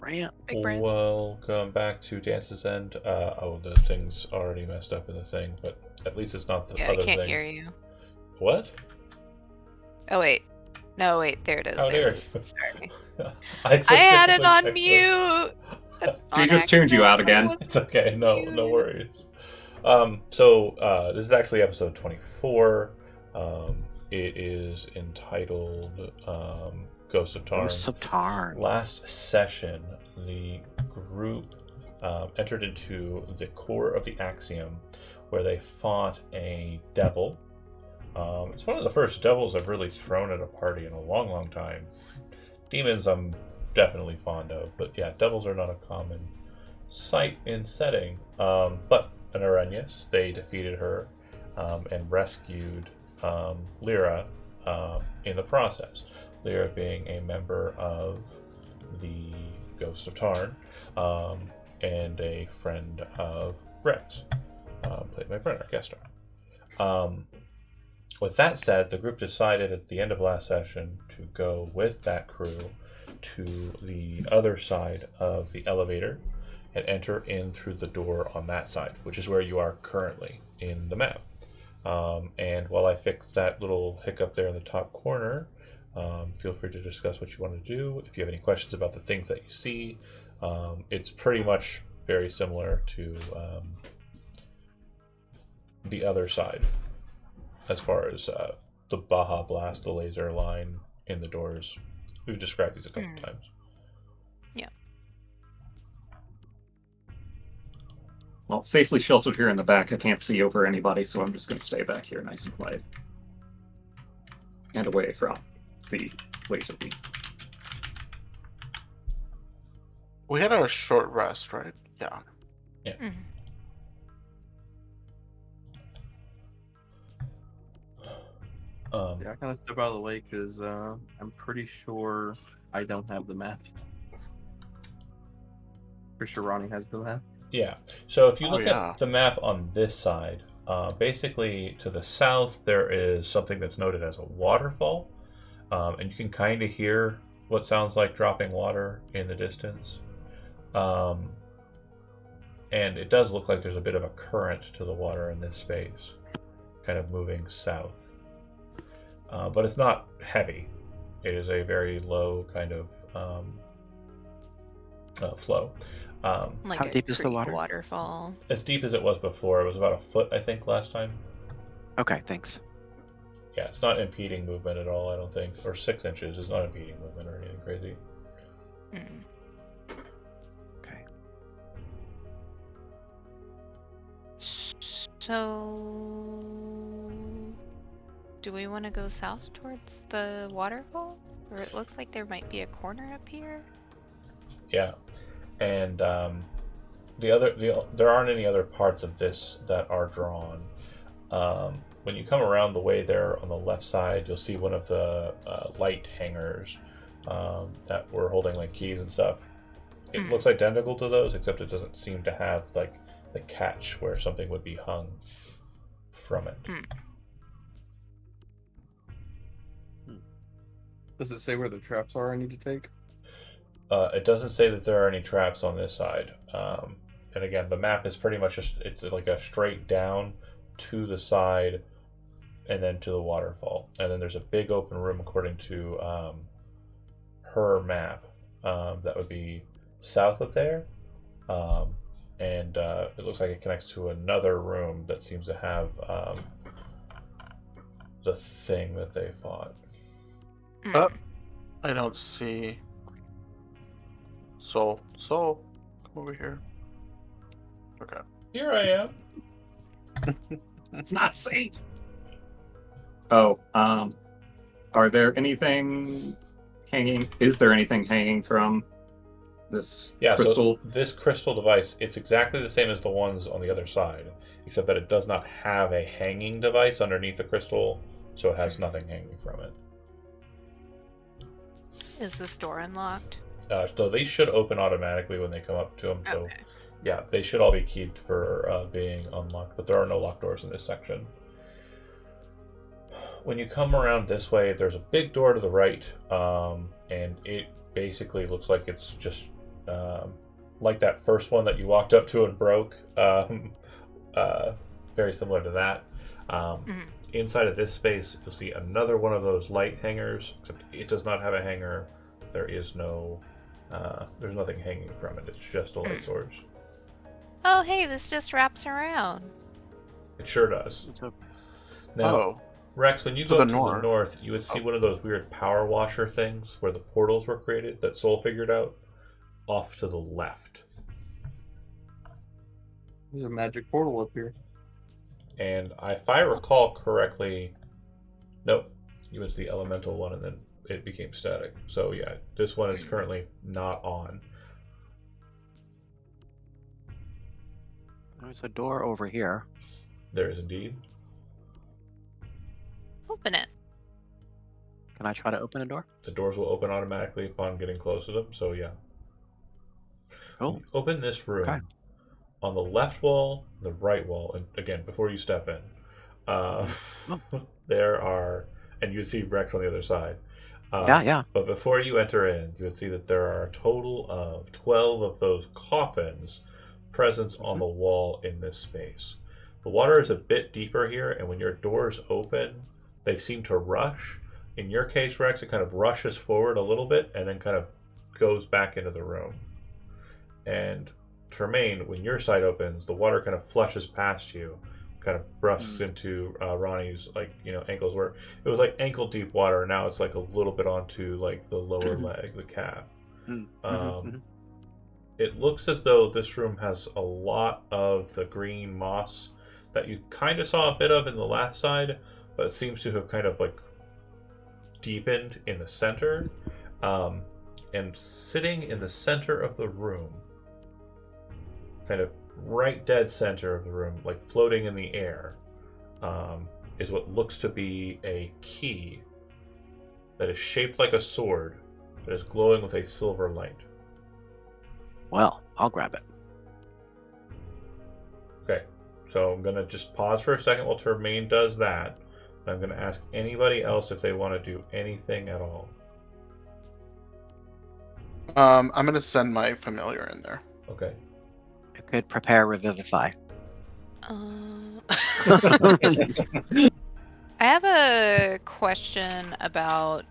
Rant. Big brand. Welcome back to Dance's End. The thing's already messed up in the thing, but at least it's not the Yeah, I other can't thing. hear you. What? Oh, wait. No, wait. There it is. How there dare it is. Sorry. I I had it specifically on checked mute. She just tuned you out again. It's okay. No worries. This is actually episode 24. It is entitled Ghost of Tarn. Ghosts of Tarn. Last session, the group entered into the core of the Axiom, where they fought a devil. It's one of the first devils I've really thrown at a party in a long time. Demons I'm definitely fond of, but yeah, devils are not a common sight in setting. But an Arrhenius, they defeated her and rescued Lyra in the process. Lyra being a member of the Ghost of Tarn and a friend of Rex, played by Brenner, guest star. With that said, the group decided at the end of last session to go with that crew to the other side of the elevator and enter in through the door on that side, which is where you are currently in the map. And while I fix that little hiccup there in the top corner, feel free to discuss what you want to do. If you have any questions about the things that you see, it's pretty much very similar to the other side as far as the Baja Blast, the laser line in the doors. We've described these a couple times. Yeah. Well, safely sheltered here in the back. I can't see over anybody, so I'm just going to stay back here nice and quiet. And away from the laser beam. We had our short rest, right? Yeah. Yeah. Mhm. Yeah, I kind of step out of the way because I'm pretty sure I don't have the map. Pretty sure Ronnie has the map. Yeah. So if you Oh, look yeah. at the map on this side, basically to the south there is something that's noted as a waterfall, and you can kind of hear what sounds like dropping water in the distance. And it does look like there's a bit of a current to the water in this space, kind of moving south. But it's not heavy. It is a very low kind of flow. Like How a deep is the creek water? waterfall. As deep as it was before. It was about a foot, I think, last time. Okay, thanks. Yeah, it's not impeding movement at all, I don't think. Or 6 inches is not impeding movement or anything crazy. Mm. Okay. So, do we want to go south towards the waterfall? Or it looks like there might be a corner up here. Yeah. And there aren't any other parts of this that are drawn. When you come around the way there on the left side, you'll see one of the light hangers that were holding like keys and stuff. It looks identical to those, except it doesn't seem to have like the catch where something would be hung from it. Does it say where the traps are I need to take? It doesn't say that there are any traps on this side. And again, the map is pretty much just, it's like a straight down to the side and then to the waterfall. And then there's a big open room according to her map. That would be south of there. And it looks like it connects to another room that seems to have the thing that they fought. Oh, I don't see. Soul, come over here. Okay. Here I am. It's not safe. Oh, are there anything hanging? Is there anything hanging from this crystal? So this crystal device, it's exactly the same as the ones on the other side, except that it does not have a hanging device underneath the crystal, so it has nothing hanging from it. Is this door unlocked? So they should open automatically when they come up to them. So Okay. yeah, they should all be keyed for being unlocked, but there are no locked doors in this section. When you come around this way, there's a big door to the right, and it basically looks like it's just like that first one that you walked up to and broke. Very similar to that. Mhm. Inside of this space, you'll see another one of those light hangers, except it does not have a hanger. There is no, there's nothing hanging from it. It's just a light source. Oh, hey, this just wraps around. It sure does. So, Now, oh, Rex, when you To go the up to the north. north, you would see Oh. one of those weird power washer things where the portals were created that Soul figured out off to the left. There's a magic portal up here. And if I recall correctly, nope, you went to the elemental one and then it became static. So yeah, this one is currently not on. There's a door over here. There is indeed. Open it. Can I try to open a door? The doors will open automatically upon getting close to them. So yeah. Cool. Open this room. Okay. On the left wall, the right wall, and again, before you step in, there are, and you see Rex on the other side. Yeah. But before you enter in, you would see that there are a total of 12 of those coffins present on the wall in this space. The water is a bit deeper here, and when your doors open, they seem to rush. In your case, Rex, it kind of rushes forward a little bit and then kind of goes back into the room. And Tremaine, when your side opens, the water kind of flushes past you, kind of brushes into Ronnie's ankles, where it was like ankle deep water. Now it's like a little bit onto like the lower leg, the calf. It looks as though this room has a lot of the green moss that you kind of saw a bit of in the last side, but it seems to have kind of like deepened in the center. And sitting in the center of the room, kind of right dead center of the room, like floating in the air, is what looks to be a key that is shaped like a sword that is glowing with a silver light. Well, I'll grab it. Okay, so I'm going to just pause for a second while Termaine does that. I'm going to ask anybody else if they want to do anything at all. I'm gonna send my familiar in there. Okay. I could prepare Revivify. I have a question about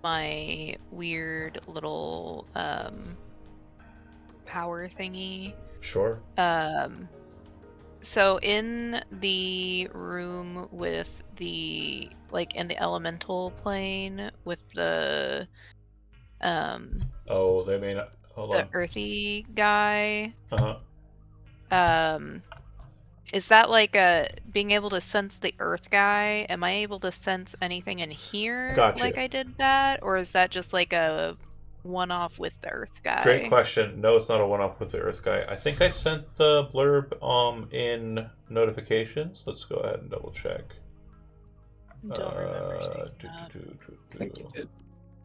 my weird little power thingy. Sure. So in the room with the in the elemental plane with the Oh, they may not. Hold the on. earthy guy. Uh-huh. Is that like a being able to sense the earth guy? Am I able to sense anything in here Gotcha. like I did that? Or is that just like a one-off with the earth guy? Great question. No, it's not a one-off with the Earth guy. I think I sent the blurb in notifications. Let's go ahead and double check. Don't remember seeing that. I think you did.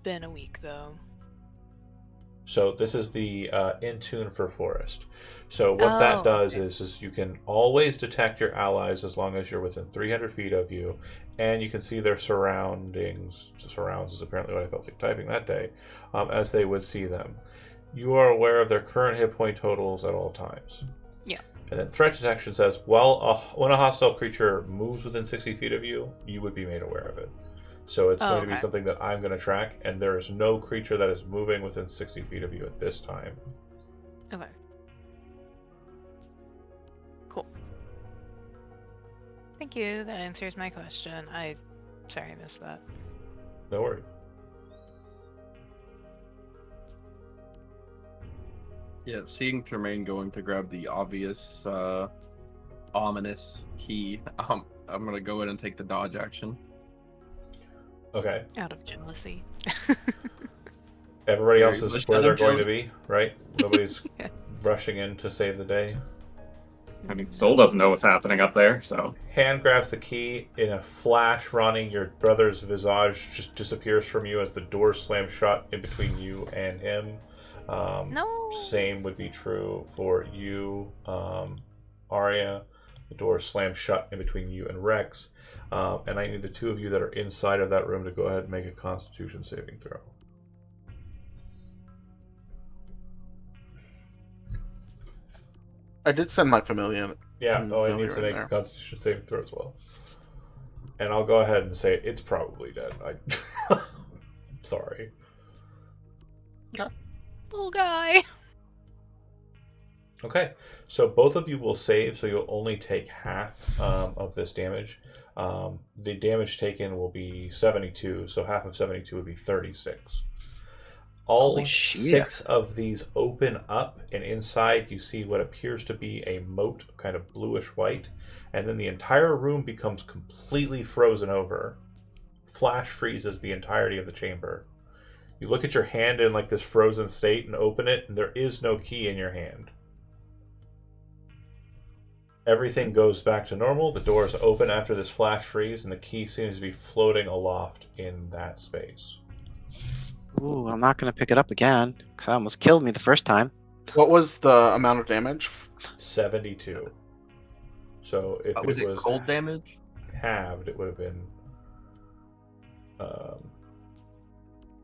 Been a week though. So this is the in tune for forest. So what that does is you can always detect your allies as long as you're within 300 feet of you, and you can see their surroundings. Surrounds is apparently what I felt like typing that day, as they would see them. You are aware of their current hit point totals at all times. Yeah. And then threat detection says, when a hostile creature moves within 60 feet of you, you would be made aware of it. So it's going to be something that I'm going to track, and there is no creature that is moving within 60 feet of you at this time. Okay. Cool. Thank you. That answers my question. Sorry I missed that. No worries. Yeah, seeing Tremaine going to grab the obvious, ominous key, I'm gonna go in and take the dodge action. Okay. Out of jealousy. Everybody else Very is much where out they're of going to jealousy. be, right? Nobody's Yeah. rushing in to save the day. I mean, Soul doesn't know what's happening up there, so. Hand grabs the key. In a flash, Ronnie, your brother's visage just disappears from you as the door slams shut in between you and him. No. Same would be true for you, Arya. The door slams shut in between you and Rex. And I need the two of you that are inside of that room to go ahead and make a Constitution saving throw. I did send my familiar. Yeah, oh, it Familiar needs to in make there. a Constitution saving throw as well. And I'll go ahead and say it's probably dead. Sorry. Little guy. Okay, so both of you will save, so you'll only take half of this damage. The damage taken will be 72, so half of 72 would be 36. All Holy shit. 6 of these open up, and inside you see what appears to be a moat, kind of bluish white, and then the entire room becomes completely frozen over. Flash freezes the entirety of the chamber. You look at your hand in like this frozen state and open it, and there is no key in your hand. Everything goes back to normal. The doors open after this flash freeze, and the key seems to be floating aloft in that space. Ooh, I'm not gonna pick it up again because I almost killed me the first time. What was the amount of damage? 72. So if Was it it was cold damage? halved, it would have been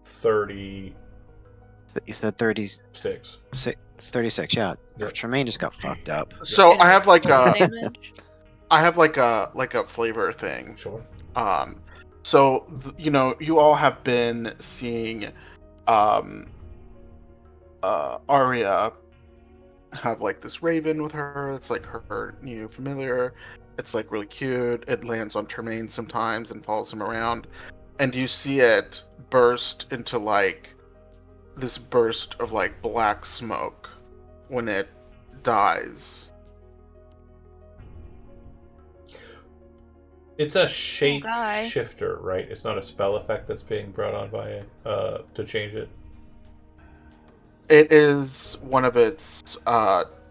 36. You said 36. It's 36. Yeah. Yep. Tremaine just got fucked up. So And I have like cold a, damage. I have like a flavor thing. Sure. So you know, you all have been seeing, Arya have like this raven with her. It's like her new familiar. It's like really cute. It lands on Tremaine sometimes and follows him around, and you see it burst into like this burst of like black smoke when it dies. It's a shape guy. shifter, right? It's not a spell effect that's being brought on by to change it. It is one of its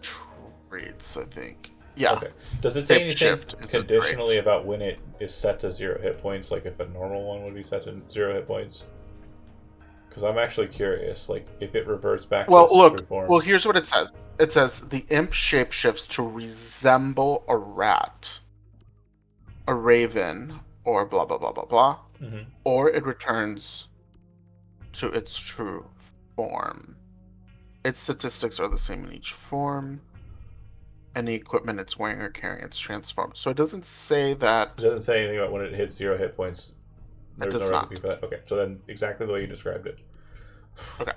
traits, I think. Yeah. Okay. Does it say anything Shapeshift is the conditionally trait. about when it is set to 0 hit points, like if a normal one would be set to 0 hit points? Because I'm actually curious, like if it reverts back to its true Look. form. Well, here's what it says. It says the imp shapeshifts to resemble a rat, a raven, or blah blah blah blah blah, Mhm. or it returns to its true form. Its statistics are the same in each form. Any equipment it's wearing or carrying, it's transformed. So it doesn't say that. It doesn't say anything about when it hits 0 hit points. There's does no not. recipe for that. Okay, so then exactly the way you described it. Okay.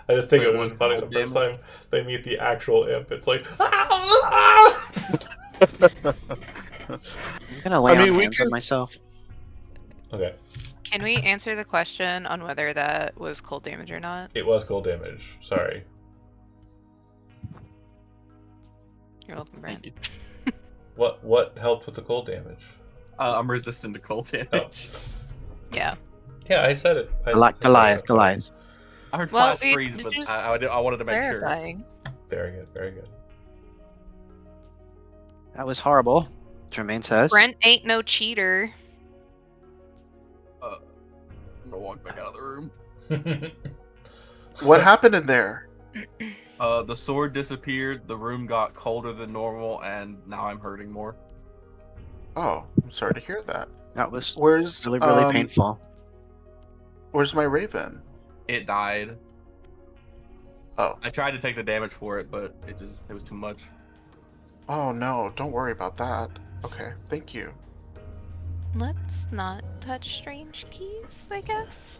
I just think Wait, it was what's funny the cold first damage? time they meet the actual imp. It's like, I'm gonna lay I mean, on we hands can- on myself. okay, Can we answer the question on whether that was cold damage or not? it was cold damage. Sorry. You're welcome, Brent. Thank you. What helped with the cold damage? I'm resistant to cold damage. Yeah. Yeah, I said it. Goliath. I heard Well, flash freeze, but just I wanted to make sure. Clarifying. Very good, very good. That was horrible. Tremaine says. Brent ain't no cheater. I'm gonna walk back out of the room. What happened in there? The sword disappeared, the room got colder than normal, and now I'm hurting more. Oh, I'm sorry to hear that. That was Where's really painful. Where's my raven? It died. Oh. I tried to take the damage for it, but it was too much. Oh no, don't worry about that. Okay, thank you. Let's not touch strange keys, I guess.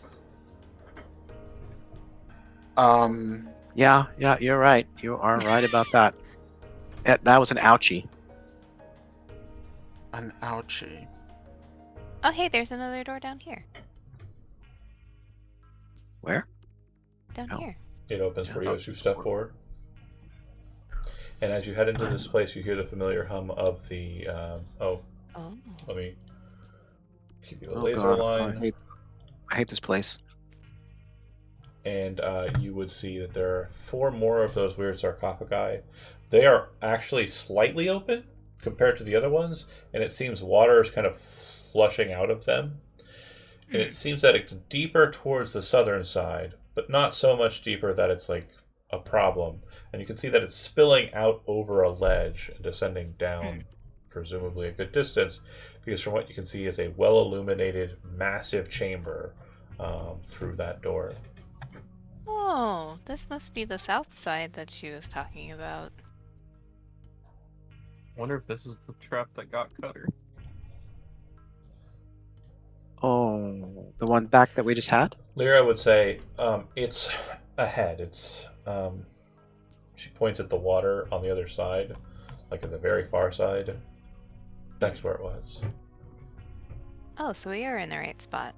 Yeah, you're right. You are right about that. That was an ouchie. An ouchie. Oh, hey, there's another door down here. Where? Down Oh. here. It opens for you as you step forward. And as you head into this place, you hear the familiar hum of the. Oh. Let me keep you the Oh, laser God. line. I hate this place. And you would see that there are 4 more of those weird sarcophagi. They are actually slightly open compared to the other ones, and it seems water is kind of flushing out of them. And it seems that it's deeper towards the southern side, but not so much deeper that it's like a problem. And you can see that it's spilling out over a ledge and descending down, presumably a good distance, because from what you can see is a well-illuminated, massive chamber through that door. Oh, this must be the south side that she was talking about. Wonder if this is the trap that got Cutter. Oh, the one back that we just had? Lyra would say, it's ahead. It's, she points at the water on the other side, like at the very far side. That's where it was. Oh, so we are in the right spot.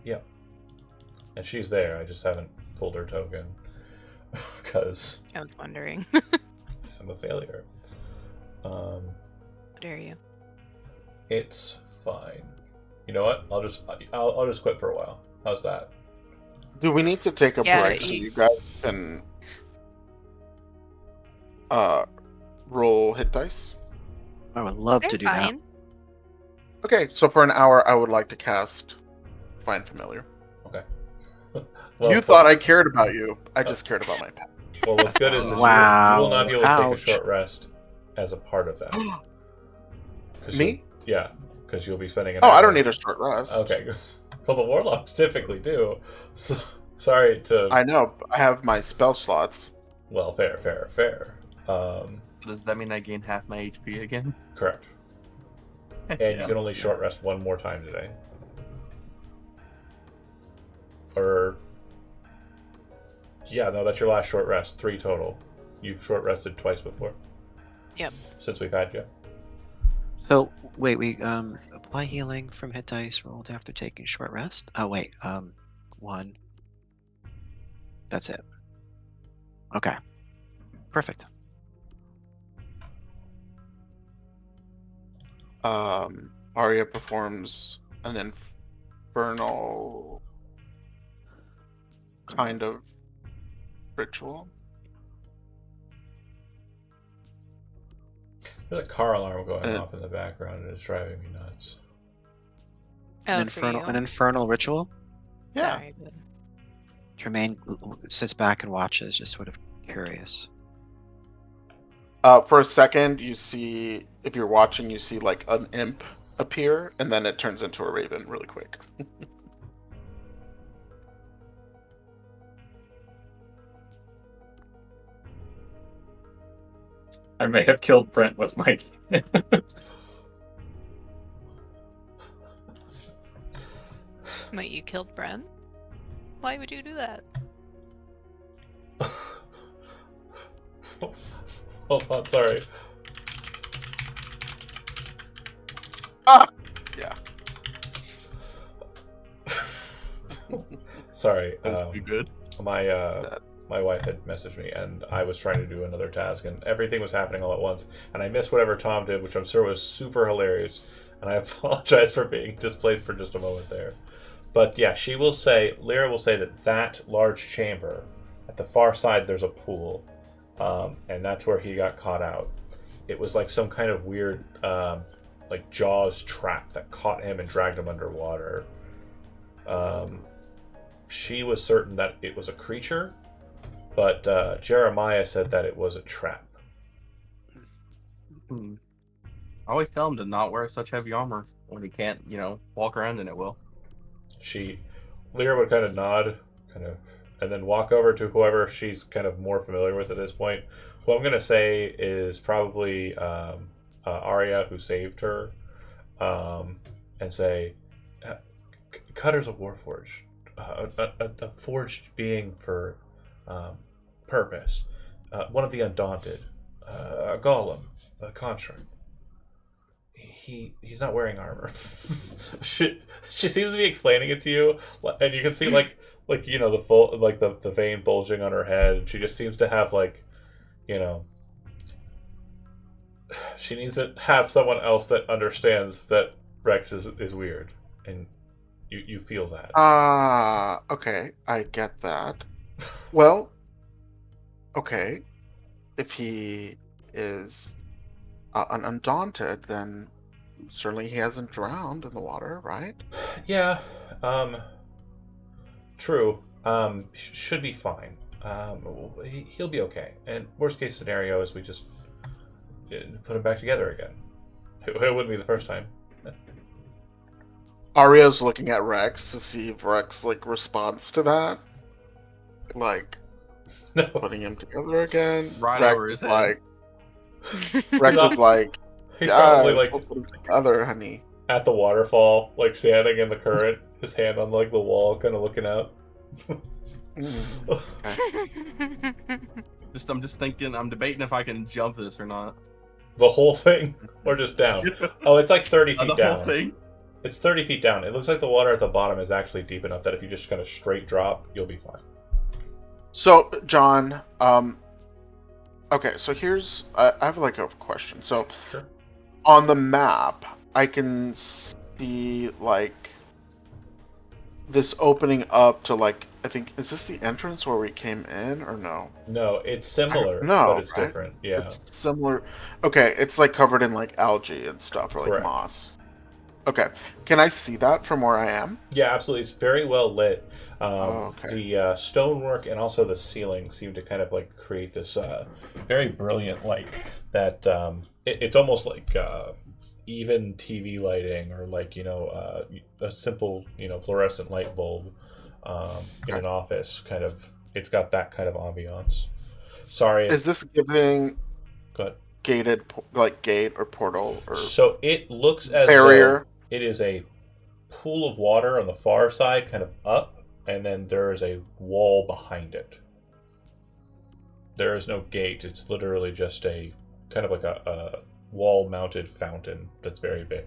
Yep. And she's there. I just haven't pulled her token because I was wondering. I'm a failure. How dare you? It's fine. You know what? I'll just quit for a while. How's that? Do we need to take a Yeah, break so you guys can roll hit dice? I would love They're to do fine. Okay, so for an hour, I would like to cast Find Familiar. Okay. You thought I cared about you. I just cared about my pet. Well, what's good is, Wow. you will not be able to take a Ouch. short rest as a part of that. 'Cause Me? Yeah, because you'll be spending an Oh, hour. I don't need a short rest. Okay. Well, the warlocks typically do. So, sorry to. I know. I have my spell slots. Well, fair. Does that mean I gain half my HP again? Correct. And you can only short rest one more time today. Or. Yeah, no, that's your last short rest. 3 total. You've short rested twice before. Yep. Since we've had you. So wait, we apply healing from hit dice rolled after taking short rest. Oh wait, 1. That's it. Okay. Perfect. Arya performs an infernal kind of ritual. There's a car alarm going off in the background and it's driving me nuts. Oh, for you. An infernal ritual. Yeah. Sorry, but... Tremaine sits back and watches, just sort of curious. For a second, you see, if you're watching, you see like an imp appear, and then it turns into a raven really quick. I may have killed Brent with my. Wait, you killed Brent? Why would you do that? Hold on, sorry. Ah! Yeah. Sorry. You good? My wife had messaged me, and I was trying to do another task, and everything was happening all at once, and I missed whatever Tom did, which I'm sure was super hilarious, and I apologize for being displaced for just a moment there. But yeah, Lyra will say that large chamber, at the far side there's a pool, and that's where he got caught out. It was like some kind of weird, like Jaws trap that caught him and dragged him underwater. She was certain that it was a creature, but Jeremiah said that it was a trap. I always tell him to not wear such heavy armor when he can't, walk around in it well. Lyra would kind of nod, and then walk over to whoever she's kind of more familiar with at this point. Who I'm going to say is probably Arya, who saved her, and say, Cutter's a warforged, a forged being for purpose, one of the Undaunted, a golem, a construct. He's not wearing armor. she seems to be explaining it to you, and you can see the vein bulging on her head. And she just seems to have she needs to have someone else that understands that Rex is weird, and you feel that. Okay, I get that. Well, okay, if he is an Undaunted, then certainly he hasn't drowned in the water, right? Yeah, true. Should be fine. He'll be okay. And worst case scenario is we just put him back together again. It wouldn't be the first time. Arya's looking at Rex to see if Rex responds to that, No. putting him together again. Right Rex over his is head. Rex is like, He's probably Yes, like we'll put them together, honey. at the waterfall, like standing in the current, his hand on like the wall, kind of looking out. I'm just thinking. I'm debating if I can jump this or not. The whole thing, or just down? Oh, it's like 30 feet The down. whole thing. It's 30 feet down. It looks like the water at the bottom is actually deep enough that if you just kind of straight drop, you'll be fine. So, John, okay, so here's I have like a question. So, Sure. on the map, I can see like this opening up to like I think is this the entrance where we came in or no? No, it's similar, No, but it's right? different. Yeah, It's similar. Okay, it's like covered in like algae and stuff or like Correct. moss. Okay, can I see that from where I am? yeah, absolutely. It's very well lit. Okay. The stonework and also the ceiling seem to kind of like create this very brilliant light that it's almost like even TV lighting or like a simple fluorescent light bulb in an office. Kind of, it's got that kind of ambiance. Sorry, Is this giving go ahead. gated like gate or portal or So it looks as barrier? though it is a pool of water on the far side, kind of up, and then there is a wall behind it. There is no gate. It's literally just a kind of like a wall-mounted fountain that's very big.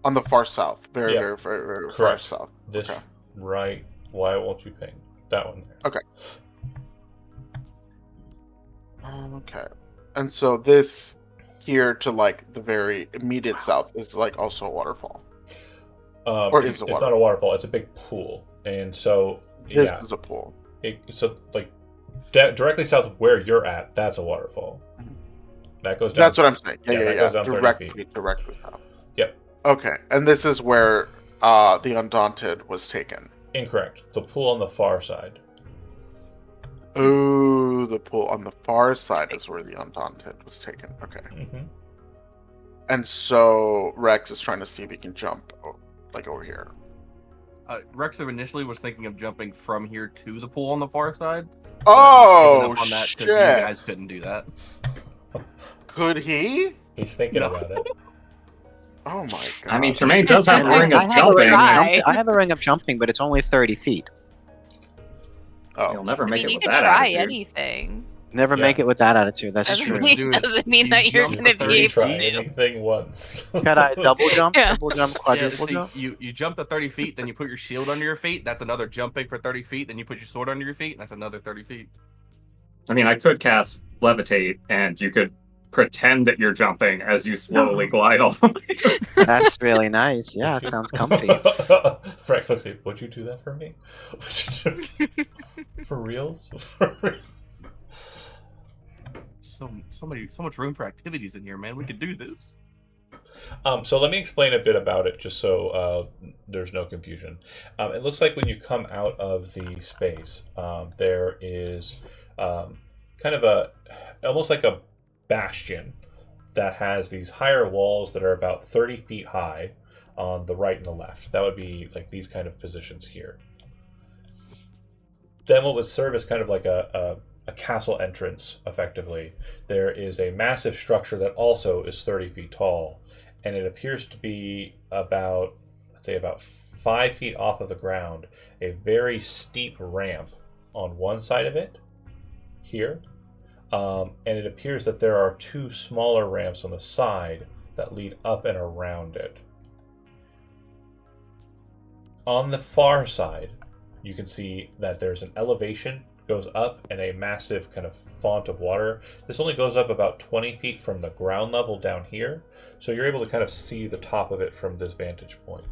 On the far south, very, Yeah. very, very, very far Correct. south. This Okay. right. Why won't you ping that one there? Okay. And so this here to like the very immediate south is like also a waterfall. Or it's, is it it's water? not a waterfall. It's a big pool, and so This yeah, is a pool. so like directly south of where you're at, that's a waterfall. Mhm. That goes down. That's what I'm saying. Yeah, yeah, yeah, that yeah. goes down 30 feet. Directly south. Yep. Okay. And this is where the Undaunted was taken. Incorrect. The pool on the far side. Ooh, the pool on the far side is where the Undaunted was taken. Okay. Mm-hmm. And so Rex is trying to see if he can jump like over here. Rex initially was thinking of jumping from here to the pool on the far side. Oh, On that because shit. you guys couldn't do that. Could he? He's thinking No. about it. Oh my god. I mean, Tremaine does have a ring I of have a ring jumping. of Try. jumping. I have a ring of jumping, but it's only 30 feet. You'll Oh. never I make mean, it you with could that try attitude. anything. Never Yeah. make it with that attitude. That's Doesn't true. what you do mean, is doesn't mean you that you're jump going to the be able Try to. anything once. Can I double jump? Yeah. Double jump? Yeah, Quadruple see, jump? you jump to 30 feet, then you put your shield under your feet. That's another jumping for 30 feet. Then you put your sword under your feet, and that's another 30 feet. I mean, I could cast levitate, and you could pretend that you're jumping as you slowly glide all the way. That's really nice. Yeah, it sounds comfy. Rex looks at you, would you do that for me? For reals? For real? So much room for activities in here, man. We could do this. So let me explain a bit about it, just so there's no confusion. It looks like when you come out of the space, there is kind of almost like a bastion that has these higher walls that are about 30 feet high on the right and the left. That would be like these kind of positions here. Then what would serve as kind of like a castle entrance, effectively. There is a massive structure that also is 30 feet tall, and it appears to be about, let's say, about 5 feet off of the ground, a very steep ramp on one side of it, here. And it appears that there are two smaller ramps on the side that lead up and around it. On the far side, you can see that there's an elevation goes up and a massive kind of font of water. This only goes up about 20 feet from the ground level down here, so you're able to kind of see the top of it from this vantage point.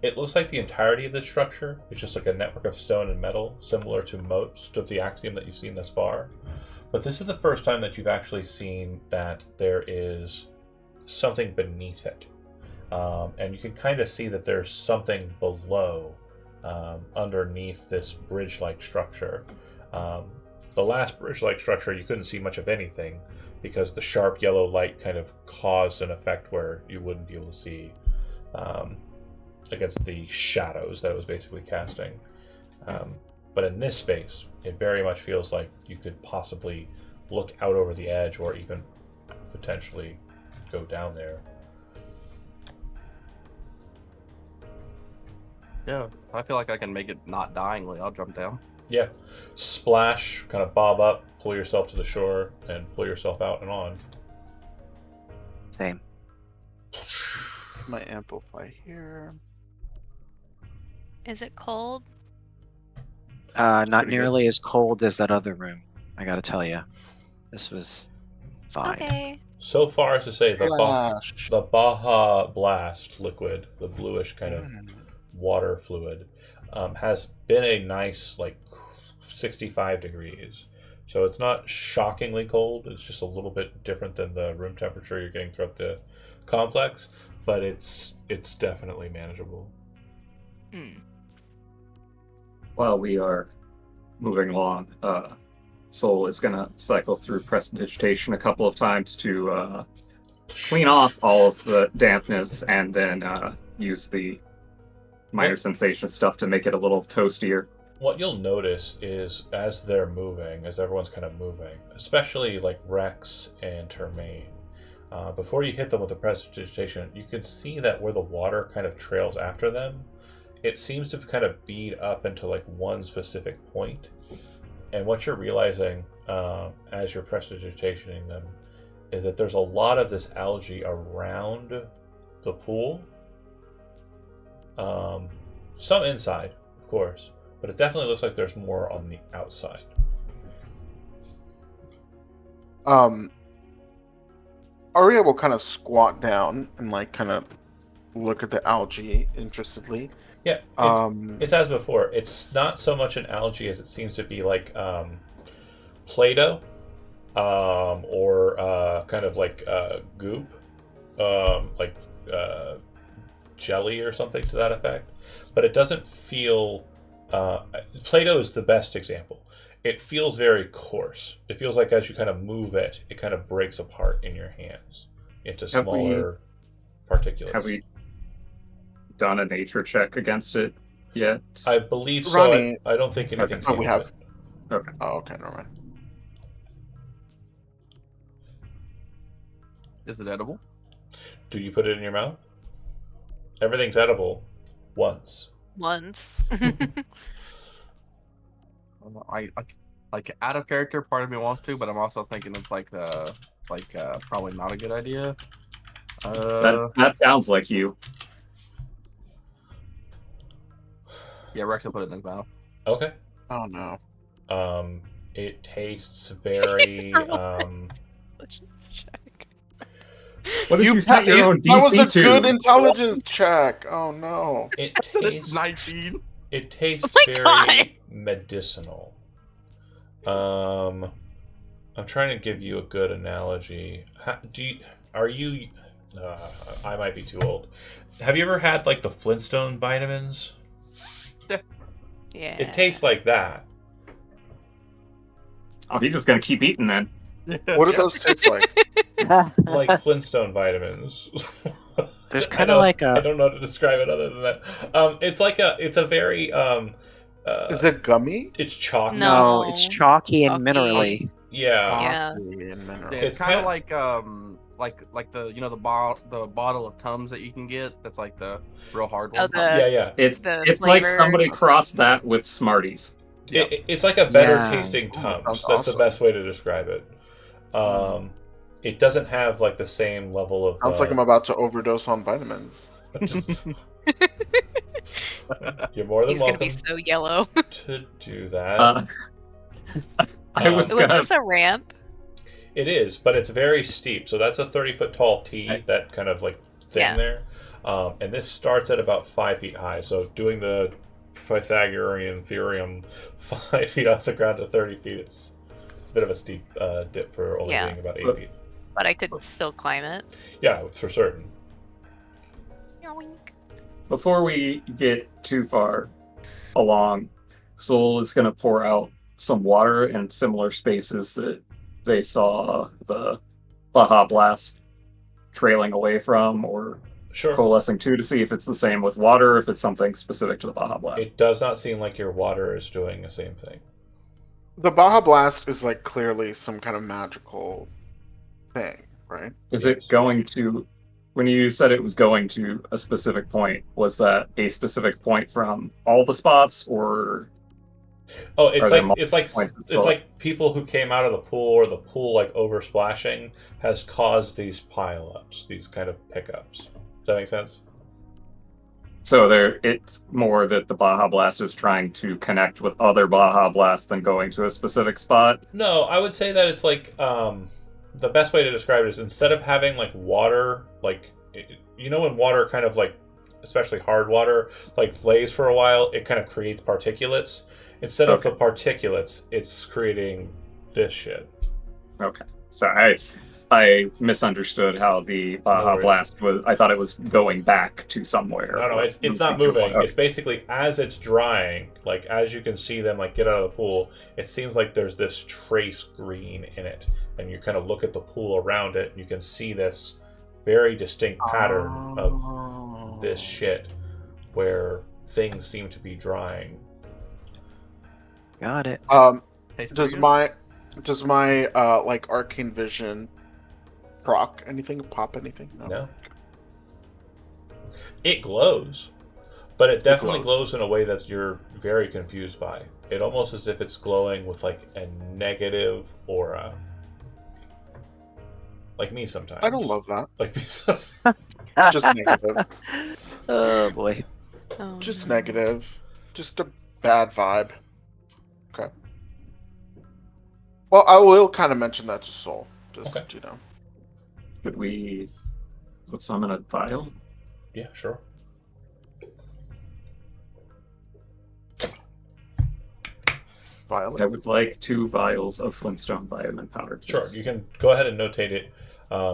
It looks like the entirety of this structure is just like a network of stone and metal, similar to most of the Axiom that you've seen thus far. But this is the first time that you've actually seen that there is something beneath it. And you can kind of see that there's something below, underneath this bridge-like structure. The last bridge-like structure, you couldn't see much of anything because the sharp yellow light kind of caused an effect where you wouldn't be able to see against the shadows that it was basically casting. But in this space, it very much feels like you could possibly look out over the edge or even potentially go down there. Yeah, I feel like I can make it not dyingly. I'll jump down. Yeah. Splash, kind of bob up, pull yourself to the shore, and pull yourself out and on. Same. My amplify here. Is it cold? Not Pretty good. nearly as cold as that other room. I gotta tell you, this was fine. Okay. So far as to say, the Flash. Baja Blast liquid, the bluish kind of Mm. water fluid, has been a nice, like, 65 degrees. So it's not shockingly cold. It's just a little bit different than the room temperature you're getting throughout the complex, but it's definitely manageable. Hmm. While we are moving along, Soul is going to cycle through prestidigitation a couple of times to clean off all of the dampness and then use the minor What? sensation stuff to make it a little toastier. What you'll notice is as they're moving, as everyone's kind of moving, especially like Rex and Termaine, before you hit them with the prestidigitation, you can see that where the water kind of trails after them, it seems to kind of bead up into like one specific point. And what you're realizing as you're prestidigitationing them is that there's a lot of this algae around the pool. Some inside, of course, but it definitely looks like there's more on the outside. Arya will kind of squat down and like kind of look at the algae interestedly. Yeah, it's as before. It's not so much an algae as it seems to be like Play-Doh, or kind of like goop, like jelly or something to that effect. But it doesn't feel. Play-Doh is the best example. It feels very coarse. It feels like as you kind of move it, it kind of breaks apart in your hands into smaller particulates. Have we done a nature check against it yet? I believe so. Ronnie- I don't think anything Okay. came Oh, we of have. it. Okay. Oh, okay, never mind. Is it edible? Do you put it in your mouth? Everything's edible once. Once. I like out of character. Part of me wants to, but I'm also thinking it's like probably not a good idea. That sounds like you. Yeah, Rex will put it in his mouth. Okay. Oh no. It tastes very Let's just check. What did you set your own That was DC a to? good intelligence check. Oh no. it I said it's tastes 19. it tastes Oh my very God. medicinal. I'm trying to give you a good analogy. I might be too old. Have you ever had like the Flintstone vitamins? Yeah. It tastes like that. Oh, he's just gonna keep eating then. What do those taste like? Like Flintstone vitamins. There's I kind don't- of like I a. don't know how to describe it other than that. It's a very Is it gummy? it's chalky. No. No, it's chalky and Chalky. minerally. Yeah. Yeah. Coffee and mineral. Yeah, It's it's kind of kinda- like the the bottle of Tums that you can get. That's like the real hard Oh, one. Yeah. It's The like flavor. somebody crossed that with Smarties. Yep. It's like a better Yeah. tasting Oh, Tums. sounds That's the awesome. best way to describe it. It doesn't have like the same level of. Sounds like I'm about to overdose on vitamins. You're more than He's gonna welcome be so yellow. to do that. I was Was gonna. this a ramp? It is, but it's very steep. So that's a 30-foot tall T, Okay. that kind of like thing Yeah. there. And this starts at about 5 feet high. So doing the Pythagorean theorem, 5 feet off the ground to 30 feet, it's a bit of a steep dip for only Yeah. being about 8 But- feet. But I could still climb it. Yeah, for certain. Yoink. Before we get too far along, Soul is going to pour out some water in similar spaces that they saw the Baja Blast trailing away from or Sure. coalescing to see if it's the same with water or if it's something specific to the Baja Blast. It does not seem like your water is doing the same thing. The Baja Blast is like clearly some kind of magical thing. right? Is Yes. it going to? When you said it was going to a specific point, was that a specific point from all the spots, or Oh, are it's there like multiple it's like points? it's like people who came out of the pool, or the pool like over splashing has caused these pileups, these kind of pickups. Does that make sense? So there, it's more that the Baja Blast is trying to connect with other Baja Blasts than going to a specific spot. No, I would say that it's like the best way to describe it is, instead of having like water, like when water kind of like, especially hard water, like lays for a while, it kind of creates particulates. Instead of Okay. the particulates, it's creating this shit. Okay. So I misunderstood how the Baja worries. Blast was. I thought it was going back to somewhere. No, or it's not to one. moving. Okay. It's basically, as it's drying, like as you can see them like get out of the pool, it seems like there's this trace green in it, and you kind of look at the pool around it, and you can see this very distinct pattern of this shit where things seem to be drying. Got it. Hey, so Does you're- my like arcane vision proc anything? Pop anything? No. It glows, but it definitely glows. glows in a way that you're very confused by. It almost as if it's glowing with like a negative aura. Like me sometimes. I don't love that. Like me sometimes. Just negative. Oh boy. Oh, Just no. negative. Just a bad vibe. Okay. Well, I will kind of mention that to Soul. Just, Okay. Could we put some in a vial? Yeah, sure. Violet. I would like 2 vials of Flintstone vitamin powder. Sure, please. you can go ahead and notate it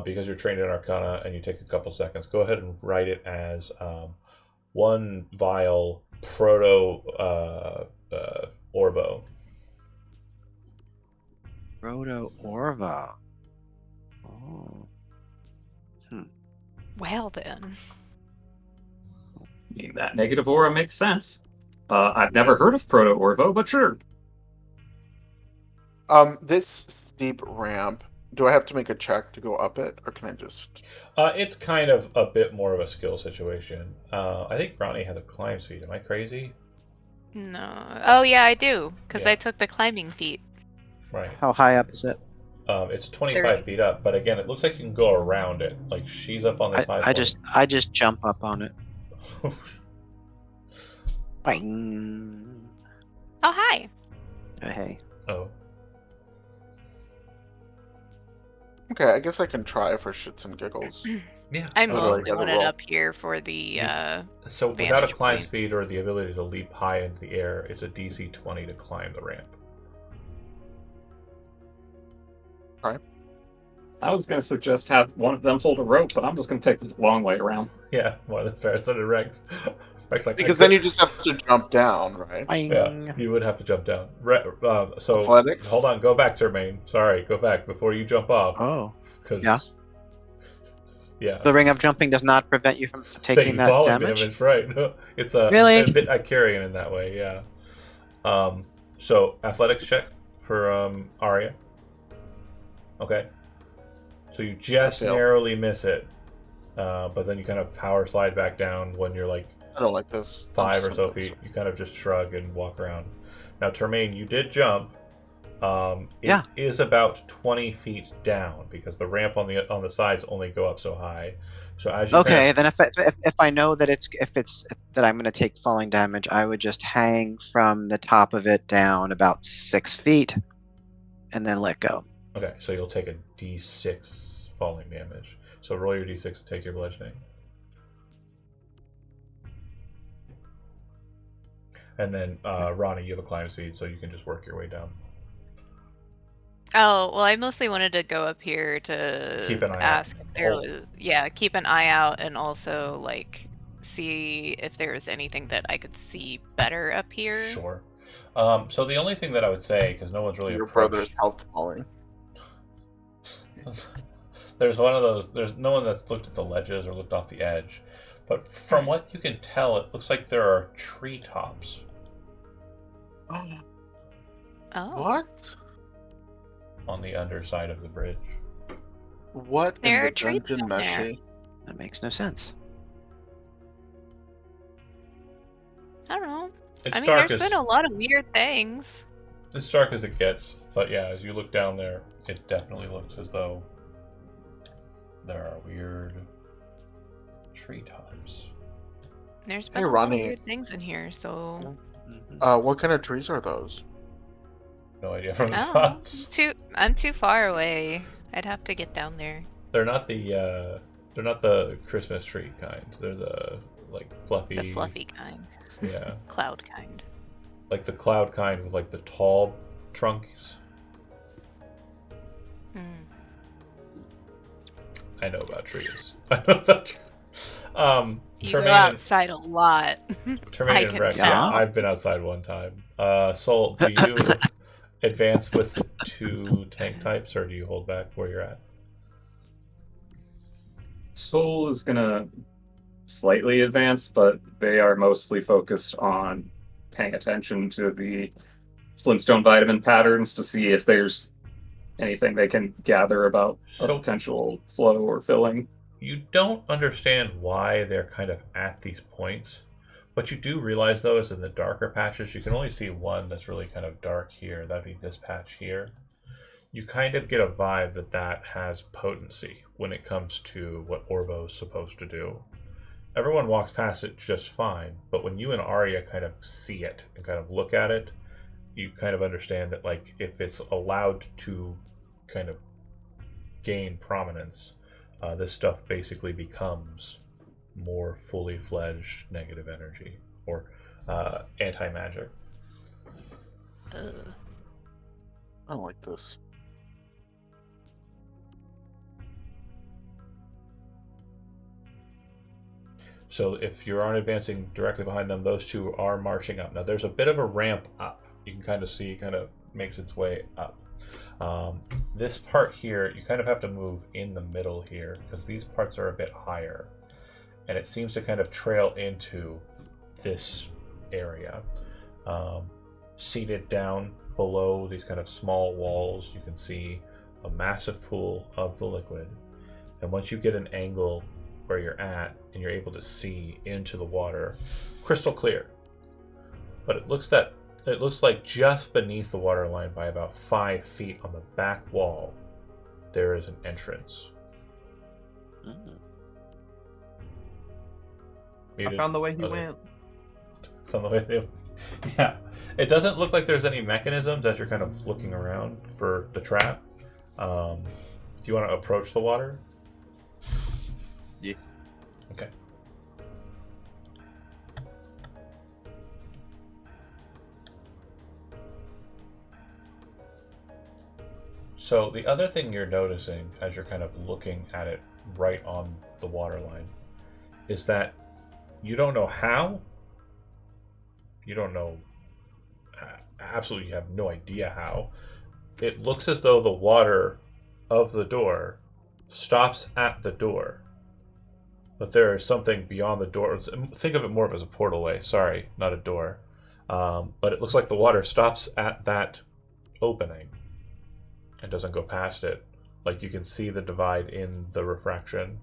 because you're trained in Arcana and you take a couple seconds. Go ahead and write it as 1 vial proto Orbo. Proto Orva. Oh. Well then. I mean, that negative aura makes sense. I've never heard of Proto Orvo, but sure. This steep ramp. Do I have to make a check to go up it, or can I just? It's kind of a bit more of a skill situation. I think Ronnie has a climb speed. Am I crazy? No. Oh yeah, I do, because Yeah. I took the climbing feat. Right. How high up is it? It's 25 30. feet up, but again, it looks like you can go around it. Like she's up on this high I just jump up on it. point. Bang. Oh hi. Hey. Oh. Okay, I guess I can try for shits and giggles. Yeah. I do I mostly gotta wanted roll? up here for the So without a vantage climb point. speed or the ability to leap high into the air, it's a DC 20 to climb the ramp. I was going to suggest have one of them hold a rope, but I'm just going to take the long way around. Yeah, more than fair. So did Rex. Rex like Because then you just have to jump down, right? Bang. Yeah, you would have to jump down. So Athletics? hold on, go back, Termaine. Sorry, go back before you jump off. Oh. Because Yeah. Yeah. The ring of jumping does not prevent you from taking that falling damage. right? It's a Really? bit Icarian in that way. Yeah. So athletics check for Arya. Okay. So you just fail. narrowly miss it, but then you kind of power slide back down when you're like I don't like this. 5 or I'm so feet. You kind of just shrug and walk around. Now, Termaine, you did jump. Yeah. It is about 20 feet down because the ramp on the sides only go up so high. So as you Okay, then if I know that it's that I'm going to take falling damage, I would just hang from the top of it down about 6 feet, and then let go. Okay, so you'll take a d6 falling damage. So roll your d6 to take your bludgeoning. And then, Ronnie, you have a climb speed, so you can just work your way down. Oh, well, I mostly wanted to go up here to Keep an eye out. ask if there Oh. was, yeah, keep an eye out and also like see if there was anything that I could see better up here. Sure. So the only thing that I would say, because no one's really Your approached... brother's health falling. There's one of those. There's no one that's looked at the ledges or looked off the edge, but from what you can tell, it looks like there are treetops Oh. What? on the underside of the bridge. What in There the are trees dungeon down there. meshy? That makes no sense. I don't know. It's I mean, dark there's as been a lot of weird things. it's dark as it gets, but yeah, as you look down there, it definitely looks as though there are weird tree types. There's Hey, been a lot of Ronnie. weird things in here, so What kind of trees are those? No idea from the I don't know. tops. I'm too far away. I'd have to get down there. They're not the Christmas tree kind. They're the like fluffy. The fluffy kind. Yeah, Cloud kind. like the cloud kind with like the tall trunks. Hmm. I know about trees. I know about trees. You go Termaine outside a lot. Termaine I and can Rex. tell. Yeah, I've been outside one time. Soul, do you advance with the 2 tank types, or do you hold back where you're at? Soul is gonna slightly advance, but they are mostly focused on paying attention to the Flintstone vitamin patterns to see if there's anything they can gather about a So- potential flow or filling. You don't understand why they're kind of at these points. What you do realize, though, is in the darker patches, you can only see one that's really kind of dark here. That'd be this patch here. You kind of get a vibe that that has potency when it comes to what Orvo's supposed to do. Everyone walks past it just fine, but when you and Arya kind of see it and kind of look at it, you kind of understand that, like, if it's allowed to kind of gain prominence, this stuff basically becomes more fully fledged negative energy or anti-magic. Ugh. I don't like this. So if you aren't advancing directly behind them, those two are marching up. Now there's a bit of a ramp up. You can kind of see, kind of makes its way up. This part here, you kind of have to move in the middle here because these parts are a bit higher. And it seems to kind of trail into this area. Seated down below these kind of small walls, you can see a massive pool of the liquid. And once you get an angle where you're at and you're able to see into the water, crystal clear. But it looks like just beneath the water line by about 5 feet on the back wall, there is an entrance. I found the way he Okay. went. From the way they, yeah, it doesn't look like there's any mechanisms as you're kind of looking around for the trap. Do you want to approach the water? Yeah. Okay. So the other thing you're noticing as you're kind of looking at it right on the water line is that you don't know how. You don't know. Absolutely, you have no idea how. It looks as though the water of the door stops at the door. But there is something beyond the door. Think of it more as a portalway. Sorry, not a door. But it looks like the water stops at that opening and doesn't go past it. Like you can see the divide in the refraction.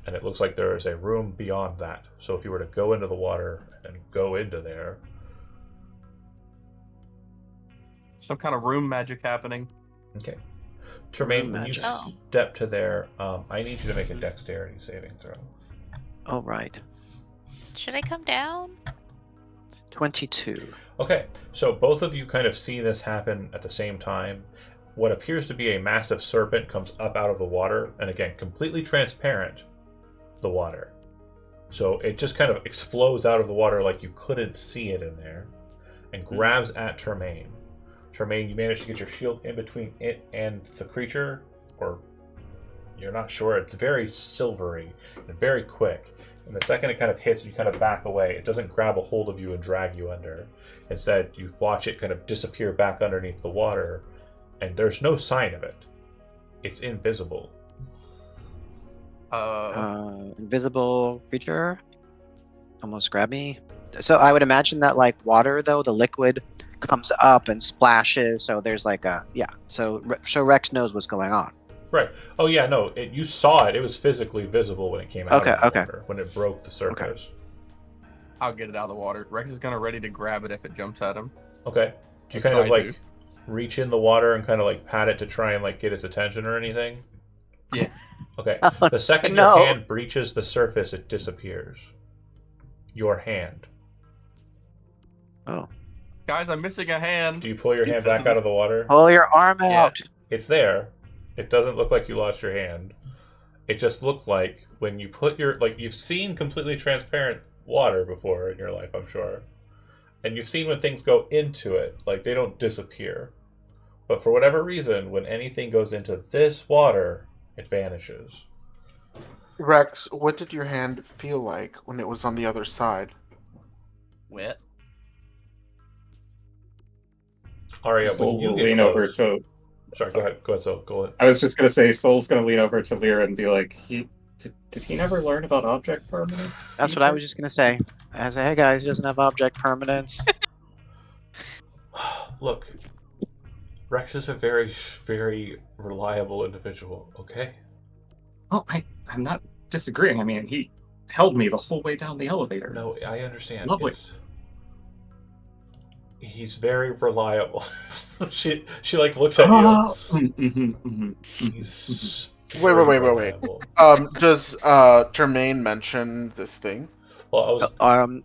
And it looks like there is a room beyond that. So if you were to go into the water and go into there, Some kind of room magic happening. okay. Tremaine, Room when you magic. Oh. step to there, I need you to make a dexterity saving throw. Oh, right. Should I come down? 22. Okay, so both of you kind of see this happen at the same time. What appears to be a massive serpent comes up out of the water, and again, completely transparent, the water. So it just kind of explodes out of the water like you couldn't see it in there, and grabs at Termaine. Termaine, you manage to get your shield in between it and the creature, or you're not sure. It's very silvery and very quick. And the second it kind of hits, you kind of back away. It doesn't grab a hold of you and drag you under. Instead, you watch it kind of disappear back underneath the water, and there's no sign of it. It's invisible. Invisible creature. Almost grab me. So I would imagine that like water, though, the liquid comes up and splashes. So there's like a, yeah. So Rex knows what's going on. Right. Oh yeah, no. You saw it. It was physically visible when it came out of the Okay. water, when it broke the surface. I'll get it out of the water. Rex is kind of ready to grab it if it jumps at him. Okay. Do you I'll kind of try like to. reach in the water and kind of like pat it to try and like get its attention or anything? Yeah. Okay. The second No. your hand breaches the surface, it disappears. Your hand. Oh. Guys, I'm missing a hand. Do you pull your He hand says back out this- of the water? Pull your arm Yeah. out. It's there. It doesn't look like you lost your hand. It just looked like when you put your like you've seen completely transparent water before in your life, I'm sure. And you've seen when things go into it, like they don't disappear. But for whatever reason, when anything goes into this water, it vanishes. Rex, what did your hand feel like when it was on the other side? Wet. Aria, Soul when you will get lean close, over to. sorry, go ahead. Go ahead, Soul. Go ahead. I was just gonna say, Soul's gonna lean over to Lyra and be like, did he never learn about object permanence? That's what I was just gonna say. I say, hey guys, he doesn't have object permanence. Look, Rex is a very, very reliable individual, okay? Oh, I'm not disagreeing. I mean, he held me the whole way down the elevator. No, I understand. Lovely. He's very reliable. she like looks at you. He's Wait. very reliable. Does Tremaine mention this thing? Well, I was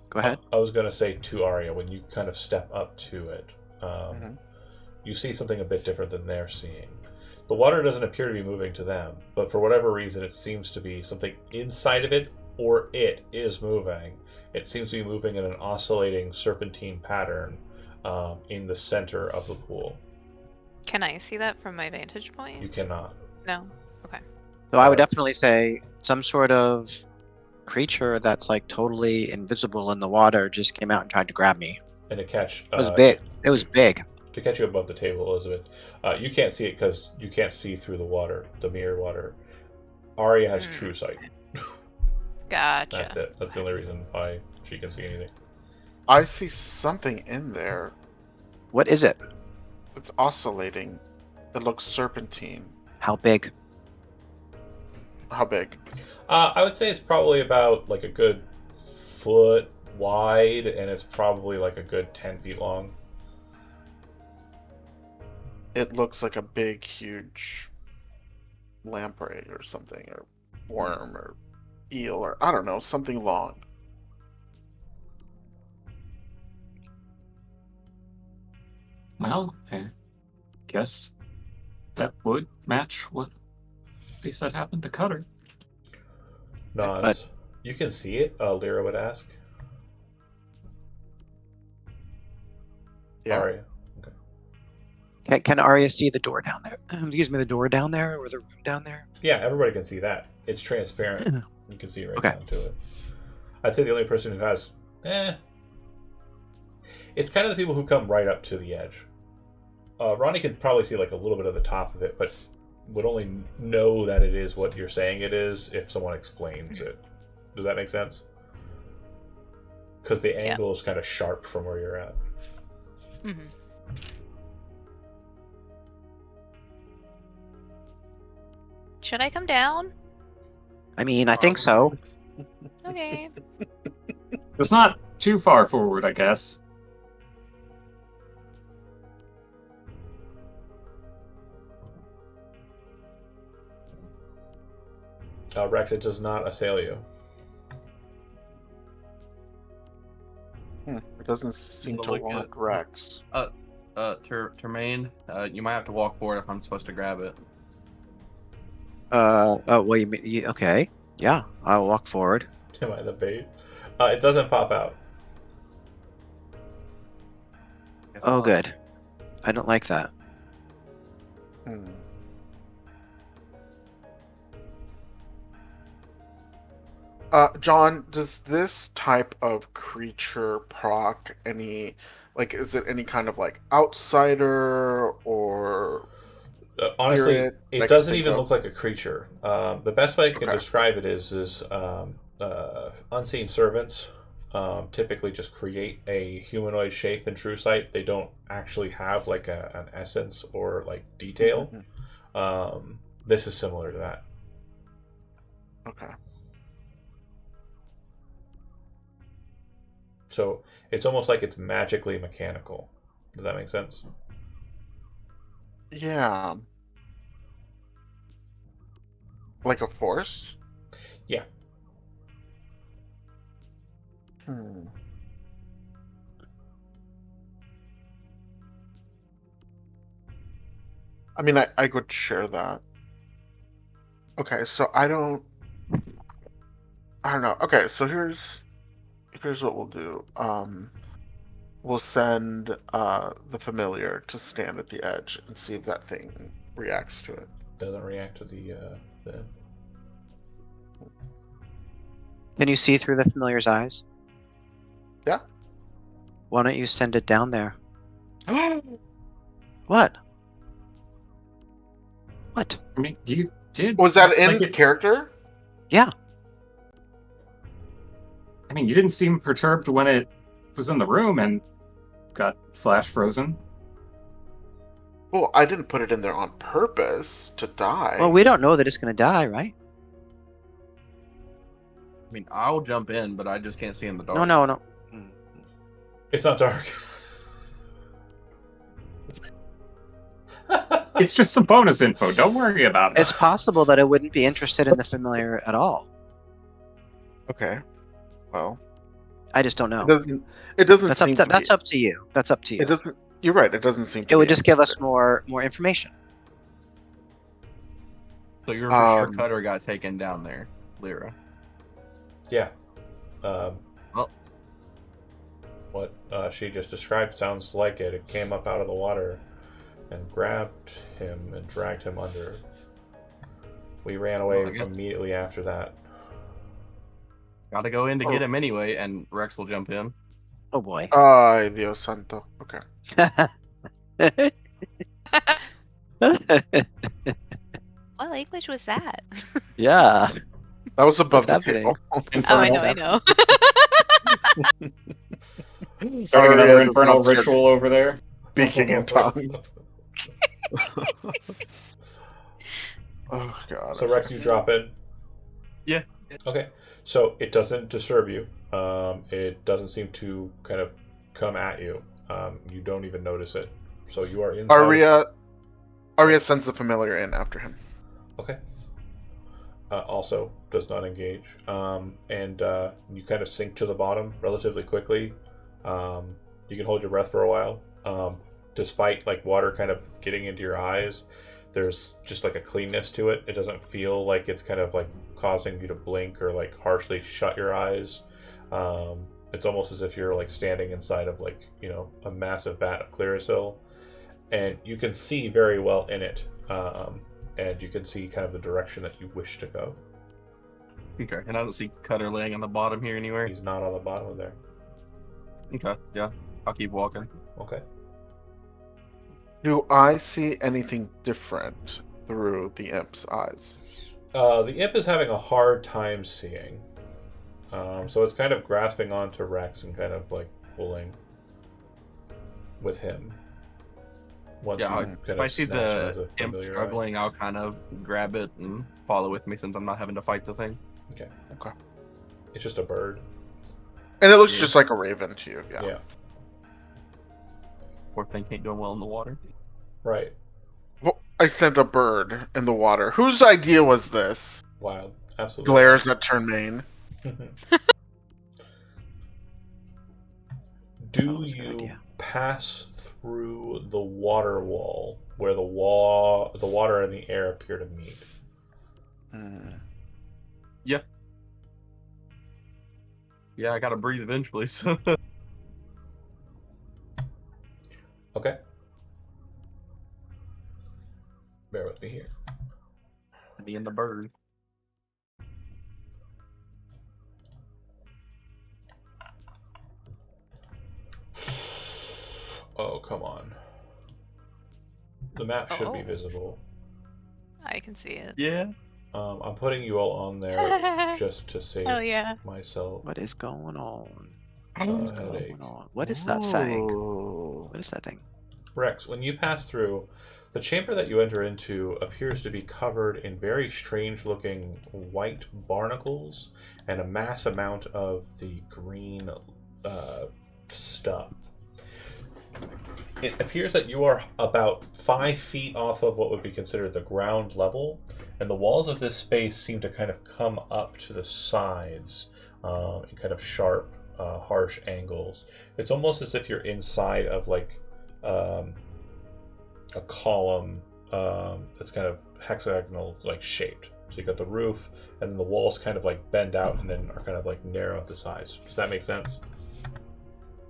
Go ahead. I was gonna say to Arya, when you kind of step up to it, Mhm. you see something a bit different than they're seeing. The water doesn't appear to be moving to them, but for whatever reason, it seems to be something inside of it, or it is moving. It seems to be moving in an oscillating serpentine pattern in the center of the pool. Can I see that from my vantage point? You cannot. No. Okay. So I would definitely say some sort of creature that's like totally invisible in the water just came out and tried to grab me. And to catch It was big. It was big. to catch you above the table, Elizabeth. You can't see it because you can't see through the water, the mirror water. Arya has true sight. Gotcha. That's it. That's the only reason why she can see anything. I see something in there. What is it? It's oscillating. It looks serpentine. How big? How big? I would say it's probably about like a good foot wide, and it's probably like a good 10 feet long. It looks like a big, huge lamprey or something, or worm, or eel, or I don't know, something long. Well, I guess that would match what they said happened to Cutter. Nods. You can see it, Lyra would ask. Yeah. Arya. Can Arya see the door down there? Excuse me, the door down there or the room down there? Yeah, everybody can see that. It's transparent. You can see right Okay. down to it. I'd say the only person who has... It's kind of the people who come right up to the edge. Ronnie could probably see like a little bit of the top of it, but would only know that it is what you're saying it is if someone explains it. Does that make sense? Because the angle is kind of sharp from where you're at. Mm-hmm. Should I come down? I mean, I think so. Okay. It's not too far forward, I guess. Rex, it does not assail you. It doesn't seem to Look want at- Rex. Termaine, you might have to walk forward if I'm supposed to grab it. Oh, well, you mean, okay. Yeah, I'll walk forward. Am I the bait? It doesn't pop out. Guess Oh, not. good. I don't like that. Hmm. John, does this type of creature proc any, like, is it any kind of like outsider or Honestly, spirit that it can doesn't think even of- look like a creature. The best way I can Okay. describe it is unseen servants typically just create a humanoid shape in true sight. They don't actually have like an essence or like detail. This is similar to that. Okay. So it's almost like it's magically mechanical. Does that make sense? Yeah. Like a force? Yeah. Hmm. I mean, I would share that. Okay, so I don't know. Okay, so here's what we'll do. We'll send the familiar to stand at the edge and see if that thing reacts to it. Doesn't react to the Can you see through the familiar's eyes? Yeah. Why don't you send it down there? What? What? I mean, you did. Was that in like it, character? Yeah. I mean, you didn't seem perturbed when it was in the room and got flash frozen. Well, I didn't put it in there on purpose to die. Well, we don't know that it's going to die, right? I mean, I'll jump in, but I just can't see in the dark. No. It's not dark. It's just some bonus info. Don't worry about it. It's possible that it wouldn't be interested in the familiar at all. Okay. Well, I just don't know. it doesn't That's seem up. to That's be, up to you. That's up to you. It doesn't. You're right. It doesn't seem to It would be just give us interested. more information. So your for sure Um, cutter got taken down there, Lyra. Yeah. Well, What she just described sounds like it. It came up out of the water and grabbed him and dragged him under. We ran away Well, I guess- immediately after that. gotta go in to Oh. get him anyway, and Rex will jump in. Oh boy. Ay, Dios santo. Okay. What language was that? Yeah. That was above the What's happening? table. Oh, I Infernal. know. Starting Aria another does infernal not start ritual over there. Speaking in tongues. Oh god. So Rex, you drop in. Yeah. Okay. So it doesn't disturb you. It doesn't seem to kind of come at you. You don't even notice it. So you are inside. Aria sends the familiar in after him. Okay. Also does not engage. And you kind of sink to the bottom relatively quickly. You can hold your breath for a while. Despite like water kind of getting into your eyes, there's just like a cleanness to it. It doesn't feel like it's kind of like causing you to blink or like harshly shut your eyes. It's almost as if you're like standing inside of like, you know, a massive vat of Clearasil, and you can see very well in it. And you can see kind of the direction that you wish to go. Okay, and I don't see Cutter laying on the bottom here anywhere. He's not on the bottom of there. Okay, yeah, I'll keep walking. Okay. Do I see anything different through the imp's eyes? The imp is having a hard time seeing. So it's kind of grasping onto Rex and kind of like pulling with him. Once Yeah, you kind if of I see snatch him as the a imp familiar eye. struggling, I'll kind of grab it and follow with me since I'm not having to fight the thing. Okay. Okay. It's just a bird. And it looks Yeah. just like a raven to you, yeah. Yeah. Poor thing ain't doing well in the water. Right. Well, I sent a bird in the water. Whose idea was this? Wild. Absolutely. Glares at Turnmain. Do was a good you idea. pass through the water wall where the water and the air appear to meet? Hmm. Yeah, I gotta breathe eventually, so. Okay. Bear with me here. Me and the bird. Oh, come on. The map should be Oh. visible. I can see it. Yeah. I'm putting you all on there just to save Oh yeah. myself What is going on? a What's headache. going on? What is that thing? Ooh. What is that thing? Rex, when you pass through, The chamber that you enter into appears to be covered in very strange-looking white barnacles and a mass amount of the green stuff. It appears that you are about 5 feet off of what would be considered the ground level, and the walls of this space seem to kind of come up to the sides in kind of sharp, harsh angles. It's almost as if you're inside of like a column that's kind of hexagonal like shaped. So you got the roof, and then the walls kind of like bend out and then are kind of like narrow at the sides. Does that make sense?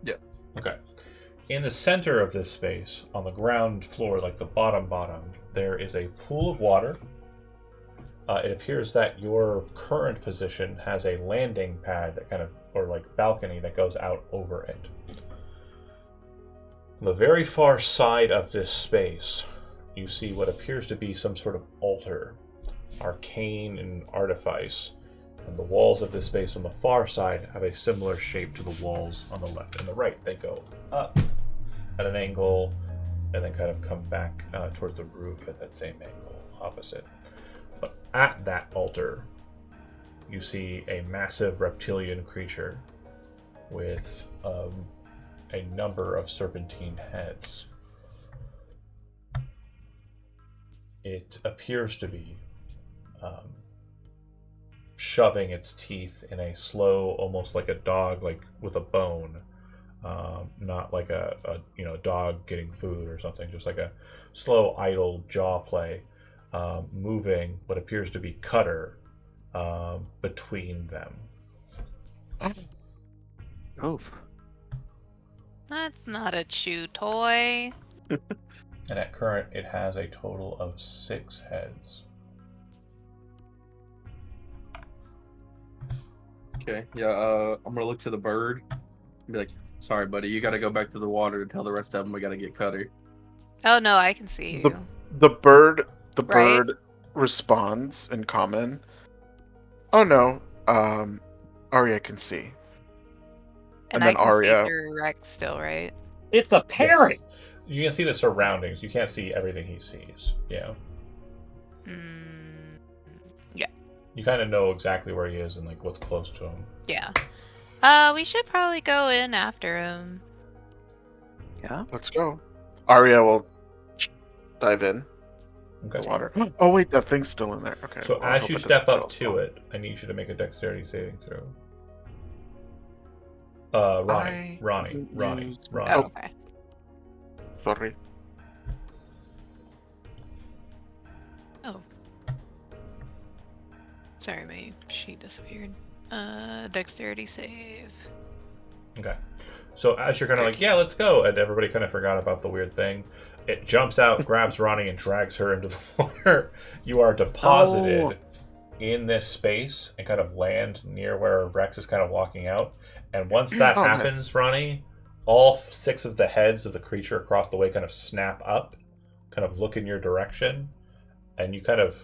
Yeah. Okay. In the center of this space, on the ground floor, like the bottom, there is a pool of water. It appears that your current position has a landing pad that kind of, or like balcony that goes out over it. On the very far side of this space, you see what appears to be some sort of altar, arcane in artifice, and the walls of this space on the far side have a similar shape to the walls on the left and the right. They go up at an angle and then kind of come back towards the roof at that same angle, opposite. But at that altar, you see a massive reptilian creature with a number of serpentine heads. It appears to be shoving its teeth in a slow, almost like a dog, like with a bone, not like a dog getting food or something, just like a slow, idle jaw play, moving what appears to be cutter between them. Oof. That's not a chew toy. And at current, it has a total of 6 heads. Okay, yeah, I'm gonna look to the bird and be like, sorry, buddy, you gotta go back to the water to tell the rest of them we gotta get Cutter. Oh no, I can see you. The bird Right? responds in common. Oh no, Arya can see. And and I then can Arya- see through Rex still, right? It's a parrot. Yes. You can see the surroundings. You can't see everything he sees. Yeah. Yeah. You kind of know exactly where he is and like what's close to him. Yeah. We should probably go in after him. Yeah. Let's go. Arya will dive in Okay. the water. Oh wait, that thing's still in there. Okay. So well, I as hope you it step doesn't up fail to spell. it, I need you to make a dexterity saving throw. Ronnie. Oh, okay. Sorry. Oh. Sorry, my sheet disappeared. Dexterity save. Okay. So as you're kind of like, yeah, let's go, and everybody kind of forgot about the weird thing, it jumps out, grabs Ronnie, and drags her into the water. You are deposited in this space and kind of land near where Rex is kind of walking out. And once that Oh, happens, Ronnie, all 6 of the heads of the creature across the way kind of snap up, kind of look in your direction, and you kind of,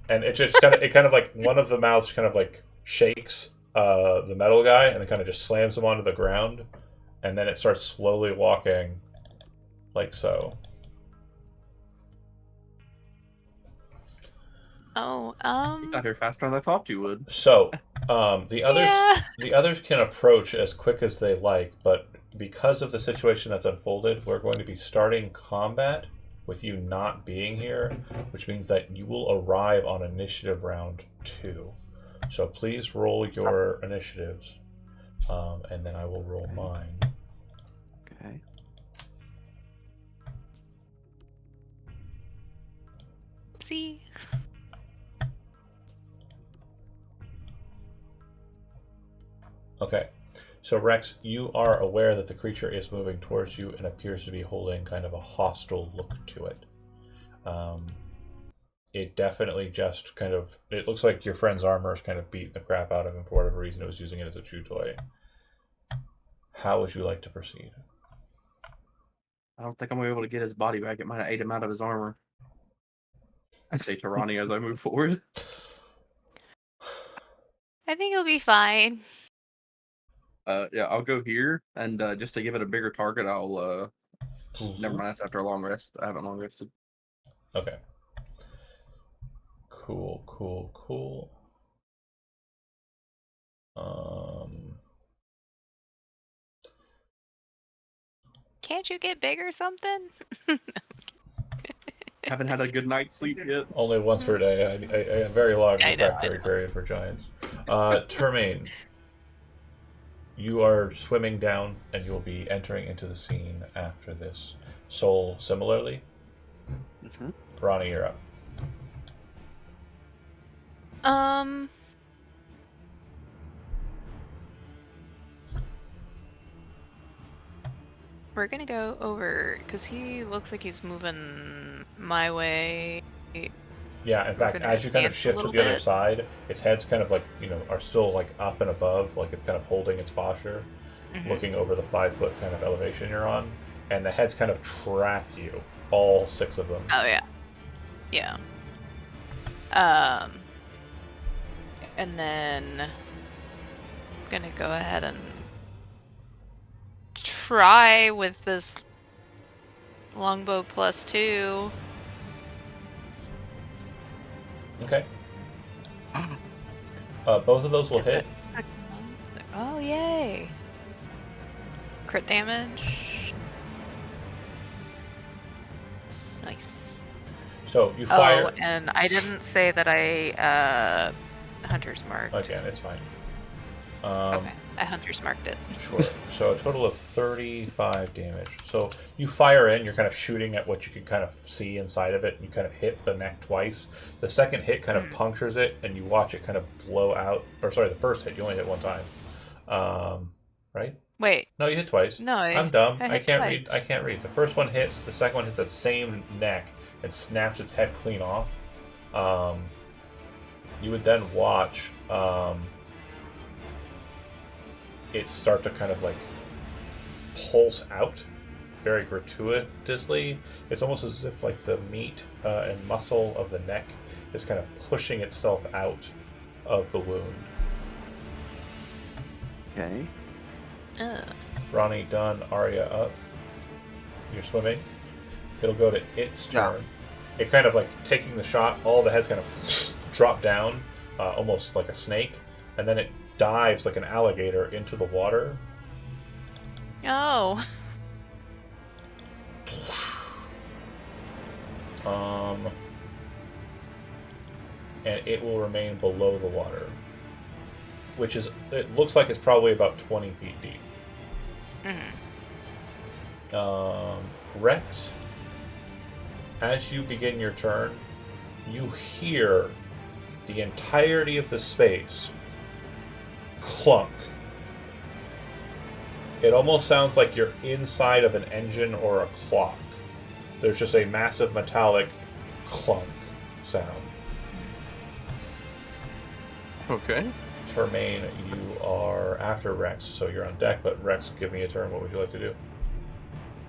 and it just kind of like one of the mouths kind of like shakes the metal guy, and then kind of just slams him onto the ground, and then it starts slowly walking, like so. Oh, You got here faster than I thought you would. So the others yeah. the others can approach as quick as they like, but because of the situation that's unfolded, we're going to be starting combat with you not being here, which means that you will arrive on initiative round 2. So please roll your initiatives, and then I will roll mine. Okay. See. Okay. So Rex, you are aware that the creature is moving towards you and appears to be holding kind of a hostile look to it. It definitely just kind of, it looks like your friend's armor is kind of beating the crap out of him for whatever reason. It was using it as a chew toy. How would you like to proceed? I don't think I'm gonna be able to get his body back. It might have ate him out of his armor. I say to Ronnie as I move forward. I think he'll be fine. Yeah, I'll go here, and just to give it a bigger target, I'll Never mind. That's after a long rest. I haven't long rested. Okay. Cool, cool, cool. Can't you get big or something? Haven't had a good night's sleep yet. Only once per day. I a very long I know, refractory period for giants. Termaine, you are swimming down, and you'll be entering into the scene after this. Soul, similarly. Mhm. Ronnie, you're up. We're gonna go over because he looks like he's moving my way. Yeah, in We're fact, gonna as you kind of advance a shift to little the other bit. side, its head's kind of like, are still like up and above, like it's kind of holding its posture, Mhm. looking over the 5-foot kind of elevation you're on, and the heads kind of track you, all 6 of them. Oh yeah, yeah. And then I'm gonna go ahead and try with this longbow +2. Okay. Both of those will hit. Oh yay! Crit damage. Nice. So you fire. Oh, and I didn't say that I hunter's marked. Again, it's fine. Okay, I hunter's marked it. Sure. So a total of 35 damage. So you fire in, you're kind of shooting at what you can kind of see inside of it, and you kind of hit the neck twice. The second hit kind of punctures it, and you watch it kind of blow out. Or sorry, the first hit, you only hit one time. Right? Wait. No, you hit twice. No, I'm dumb. I I hit can't twice. read. I can't read. The first one hits, the second one hits that same neck and snaps its head clean off. You would then watch it start to kind of like pulse out very gratuitously. It's almost as if like the meat and muscle of the neck is kind of pushing itself out of the wound. Okay. Ronnie, done. Arya up. You're swimming. It'll go to its turn. It kind of like taking the shot, all the heads kind of drop down, almost like a snake, and then it dives like an alligator into the water. Oh. And it will remain below the water, which is, it looks like it's probably about 20 feet deep. Rex, as you begin your turn, you hear the entirety of the space clunk. It almost sounds like you're inside of an engine or a clock. There's just a massive metallic clunk sound. Okay. Termaine, you are after Rex, so you're on deck, but Rex, give me a turn. What would you like to do?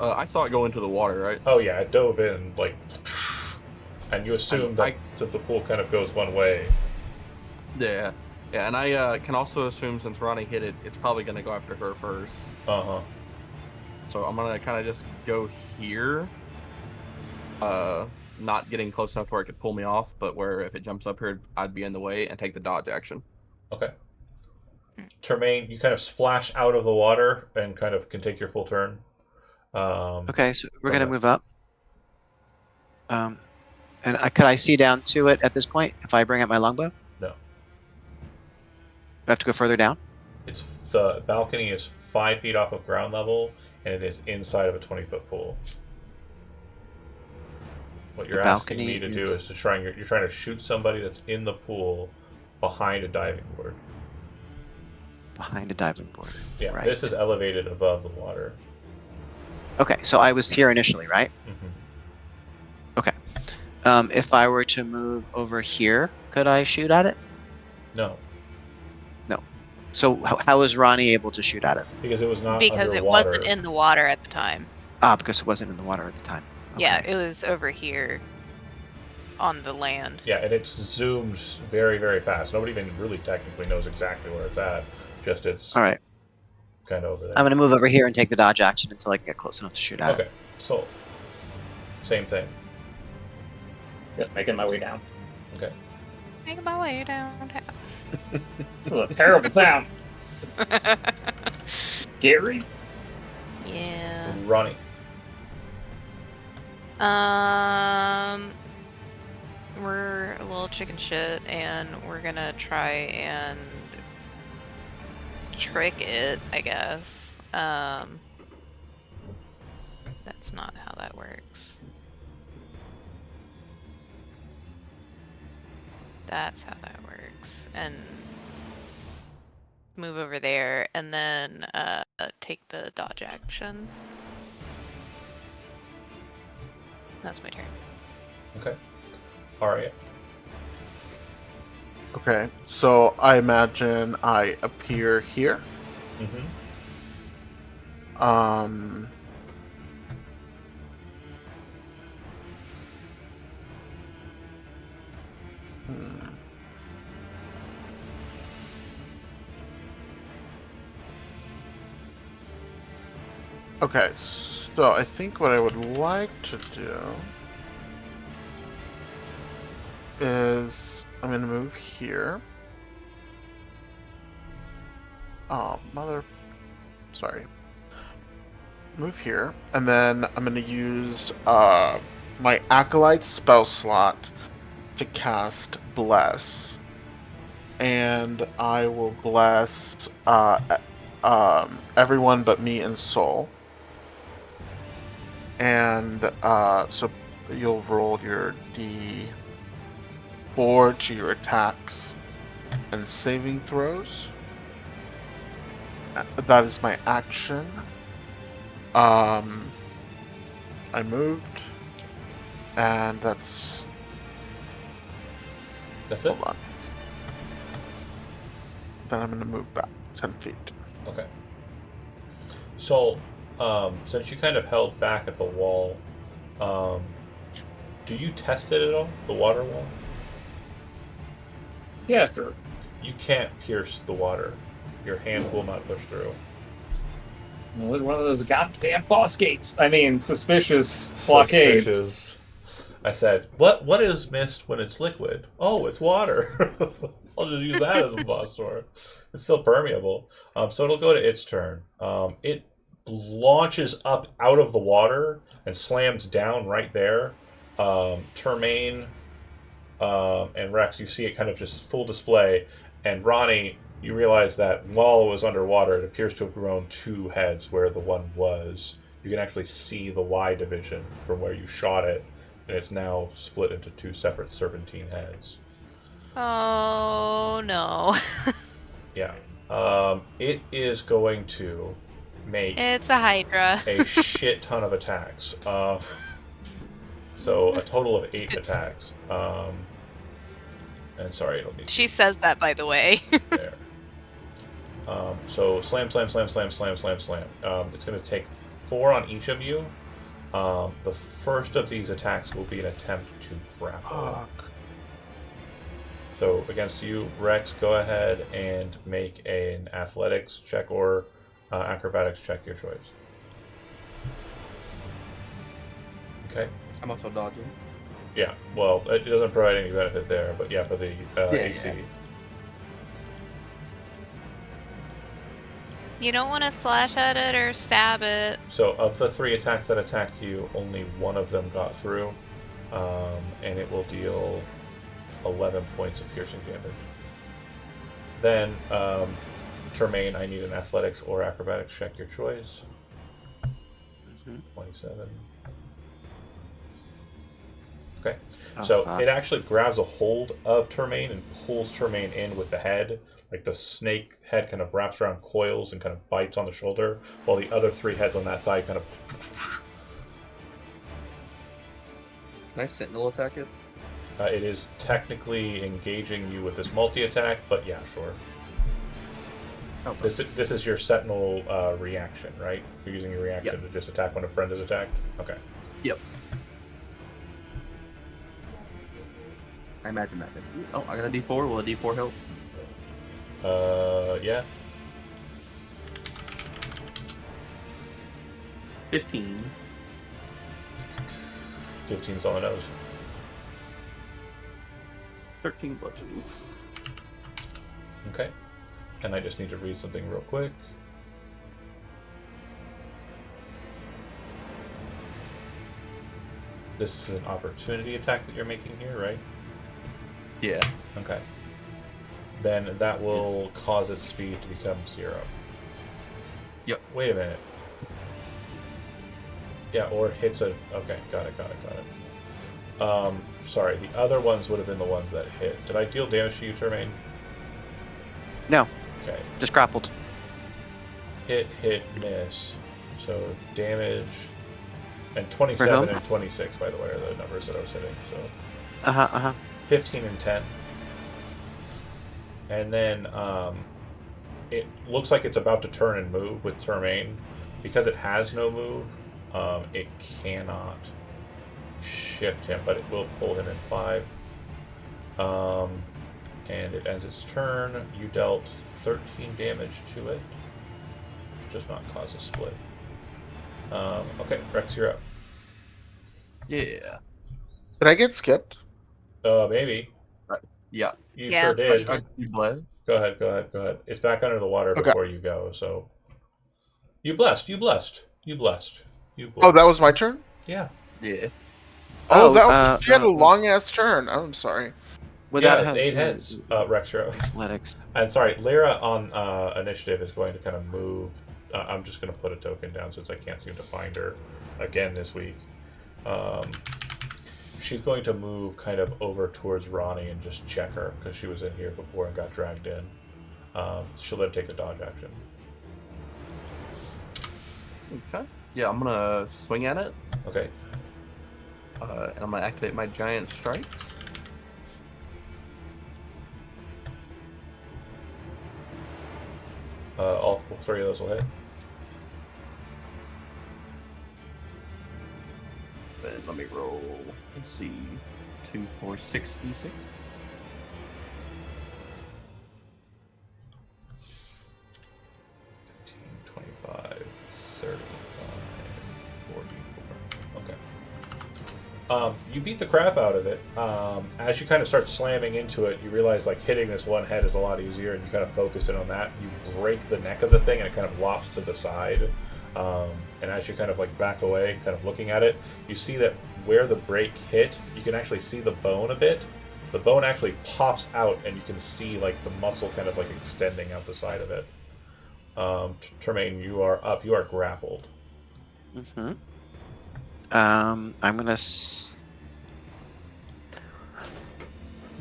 I saw it go into the water, right? Oh yeah, it dove in, like, and you assume that since the pool kind of goes one way. Yeah. Yeah, and I can also assume since Ronnie hit it, it's probably going to go after her first. Uh-huh. So I'm going to kind of just go here. Not getting close enough to where it could pull me off, but where if it jumps up here, I'd be in the way and take the dodge action. Okay. Termaine, you kind of splash out of the water and kind of can take your full turn. Okay, so we're going to move up. And could I see down to it at this point if I bring out my longbow? No. Do I have to go further down? It's the balcony is 5 feet off of ground level, and it is inside of a 20-foot pool. What you're asking me to do is to try and you're trying to shoot somebody that's in the pool behind a diving board. Behind a diving board. Yeah, right. This is elevated above the water. Okay, so I was here initially, right? Mm-hmm. Okay. If I were to move over here, could I shoot at it? No. No. So how was Ronnie able to shoot at it? Because it was not Because underwater. it wasn't in the water at the time. Ah, because it wasn't in the water at the time. Okay. Yeah, it was over here on the land. Yeah, and it's zoomed very, very fast. Nobody even really technically knows exactly where it's at. Just it's all right. kind of over there. I'm going to move over here and take the dodge action until I get close enough to shoot at it. Okay. Soul. Same thing. Yeah, making my way down. Okay. Making my way downtown. Oh, a terrible town. Scary. Yeah. Ronnie. We're a little chicken shit, and we're gonna try and trick it, I guess. That's not how that works. That's how that works. And move over there, and then take the dodge action. That's my turn. Okay. Aria. Okay, so I imagine I appear here. Mm-hmm. Hmm. Okay, so I think what I would like to do is I'm gonna move here. Oh, sorry. Move here, and then I'm gonna use my Acolyte spell slot to cast Bless. And I will bless everyone but me and Soul. And so you'll roll your D4 to your attacks and saving throws. That is my action. I moved, and that's it? hold on. Then I'm going to move back 10 feet. Okay. So, since you kind of held back at the wall, do you test it at all? The water wall? Yeah, sure. You can't pierce the water. Your hand will not push through. One of those goddamn boss gates. I mean, suspicious blockades. Suspicious. I said, what is mist when it's liquid? Oh, it's water. I'll just use that as a boss sword. It's still permeable. So it'll go to its turn. It launches up out of the water and slams down right there. Termaine and Rex, you see it kind of just full display. And Ronnie, you realize that while it was underwater, it appears to have grown two heads where the one was. You can actually see the Y division from where you shot it, and it's now split into two separate serpentine heads. Oh no. Yeah. It is going to make It's a Hydra. a shit ton of attacks. So a total of 8 attacks. And sorry, I don't need She says that, by the way. there. So slam, slam, slam, slam, slam, slam, slam. It's going to take 4 on each of you. The first of these attacks will be an attempt to grapple. Fuck. So against you, Rex, go ahead and make an athletics check or acrobatics check, your choice. Okay. I'm also dodging. Yeah, well, it doesn't provide any benefit there, but yeah, for the AC. Yeah. You don't want to slash at it or stab it. So of the 3 attacks that attacked you, only one of them got through, and it will deal 11 points of piercing damage. Then, Termaine, I need an athletics or acrobatics check, your choice. 27. Okay, so it actually grabs a hold of Termaine and pulls Termaine in with the head. Like the snake head kind of wraps around coils and kind of bites on the shoulder, while the other 3 heads on that side kind of... Can I sentinel attack it? It is technically engaging you with this multi-attack, but yeah, sure. Oh, This is your sentinel reaction, right? You're using your reaction to just attack when a friend is attacked? Okay. Yep. I imagine that. Oh, I got a D4. Will a D4 help? Yeah. 15. 15's on the nose. 13 bludgeoning. Okay. And I just need to read something real quick. This is an opportunity attack that you're making here, right? Yeah. Okay. Then that will cause its speed to become 0. Yep. Wait a minute. Yeah, or hits a... Okay, got it. Sorry, the other ones would have been the ones that hit. Did I deal damage to you, Termaine? No, Okay. just grappled. Hit, miss. So damage... And 27 and 26, by the way, are the numbers that I was hitting. So 15 and 10. And then it looks like it's about to turn and move with Termaine. Because it has no move, it cannot shift him, but it will pull him in 5. And it ends its turn. You dealt 13 damage to it, which does not cause a split. Okay, Rex, you're up. Yeah. Did I get skipped? Maybe. Yeah. You Yeah. sure did. You bled? Go ahead. It's back under the water Okay. before you go, so... You blessed. Oh, that was my turn? Yeah. Yeah. She had a long-ass turn. Oh, I'm sorry. Would Yeah, that have 8 heads. Rex, you're up. athletics? And sorry, Lyra on initiative is going to kind of move. I'm just going to put a token down since I can't seem to find her again this week. She's going to move kind of over towards Ronnie and just check her because she was in here before and got dragged in. She'll then take the dodge action. Okay. Yeah, I'm gonna swing at it. Okay. And I'm gonna activate my giant strikes. All 3 of those will hit. And let me roll. Let's see. 2, 4, 6, D6. 25, 35, 44. Okay. You beat the crap out of it. As you kind of start slamming into it, you realize like hitting this one head is a lot easier, and you kind of focus in on that. You break the neck of the thing, and it kind of lops to the side. And as you kind of like back away, kind of looking at it, you see that where the break hit, you can actually see the bone a bit. The bone actually pops out, and you can see like the muscle kind of like extending out the side of it. Termaine, you are up. You are grappled. Mm-hmm. I'm gonna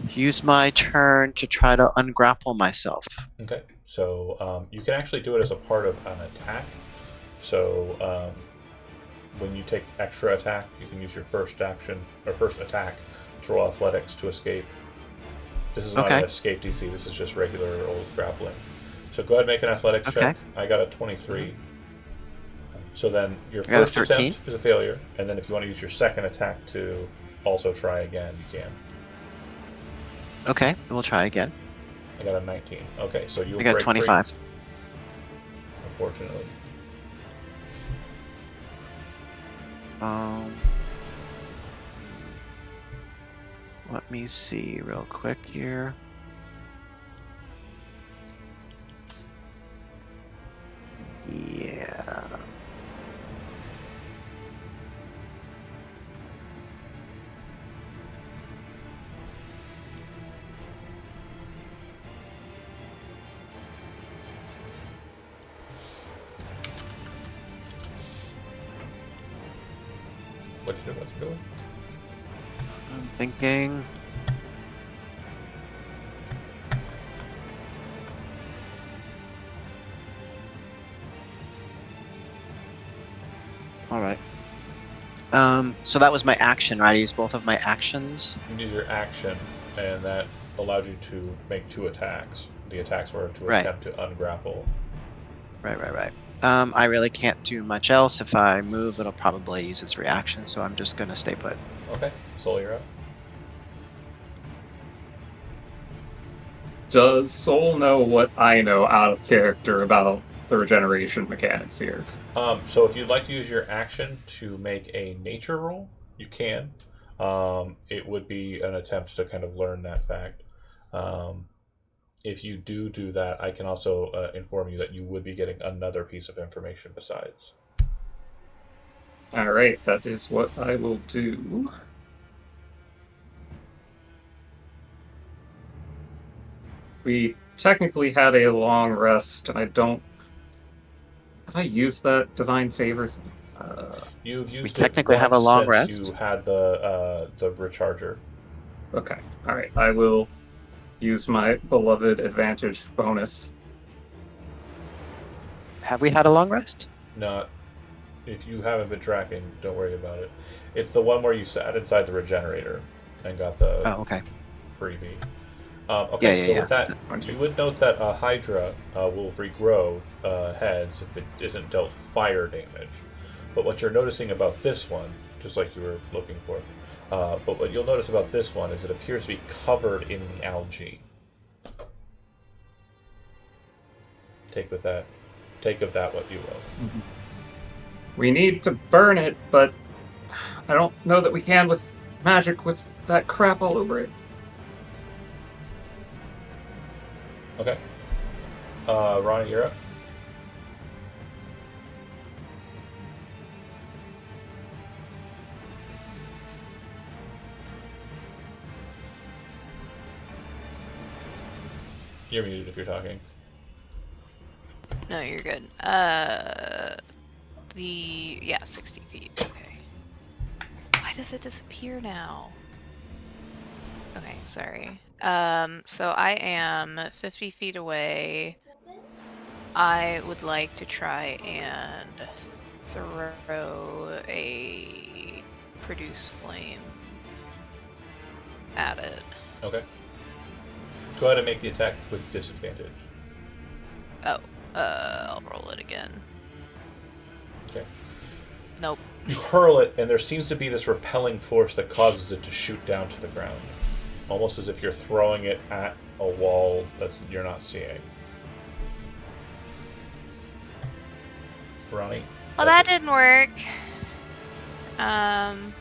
use my turn to try to ungrapple myself. Okay. So you can actually do it as a part of an attack. So when you take extra attack, you can use your first action or first attack to roll athletics to escape. This is not an escape DC. This is just regular old grappling. So go ahead and make an athletics check. I got a 23. So then your first attempt is a failure, and then if you want to use your second attack to also try again, you can. Okay, we'll try again. I got a 19. Okay, so you'll I got break 25. free, unfortunately. Let me see real quick here. Yeah. What's it doing? I'm thinking. All right. So that was my action, right? I used both of my actions. You did your action, and that allowed you to make 2 attacks. The attacks were to attempt to ungrapple. Right. I really can't do much else. If I move, it'll probably use its reaction, so I'm just gonna stay put. Okay, Soul, you're up. Does Soul know what I know out of character about the regeneration mechanics here? So if you'd like to use your action to make a nature roll, You can. It would be an attempt to kind of learn that fact. If you do that, I can also inform you that you would be getting another piece of information besides. All right, that is what I will do. We technically had a long rest, and I don't. Have I used that divine favor thing? You've used it technically have a once long since rest. you had the recharger. Okay, all right. I will use my beloved advantage bonus. Have we had a long rest? Not if you haven't been tracking, don't worry about it. It's the one where you sat inside the regenerator and got the Oh, okay. freebie. Okay, Yeah, so yeah, with that, you would note that a Hydra will regrow heads if it isn't dealt fire damage. But what you're noticing about this one, just like you were looking for, but what you'll notice about this one is it appears to be covered in the algae. Take of that what you will. We need to burn it, but I don't know that we can with magic with that crap all over it. Okay. Ronnie, you're up. You're muted if you're talking. No, you're good. 60 feet. Okay. Why does it disappear now? Okay, sorry. So I am 50 feet away. I would like to try and throw a produce flame at it. Okay. Go ahead and make the attack with disadvantage. Oh, I'll roll it again. Okay. Nope. You hurl it, and there seems to be this repelling force that causes it to shoot down to the ground. Almost as if you're throwing it at a wall you're not seeing. Ronnie? Well, that didn't work. And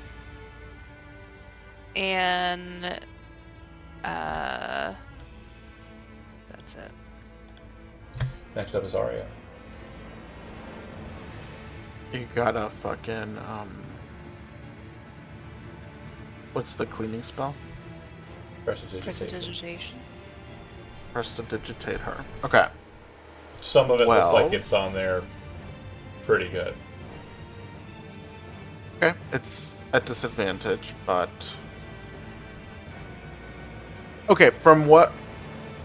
that's it. Next up is Arya. You gotta fucking what's the cleaning spell? Prestidigitation. Prestidigitate her. Okay. Some of it looks like Well- it's on there pretty good. Okay, it's at disadvantage, but okay. From what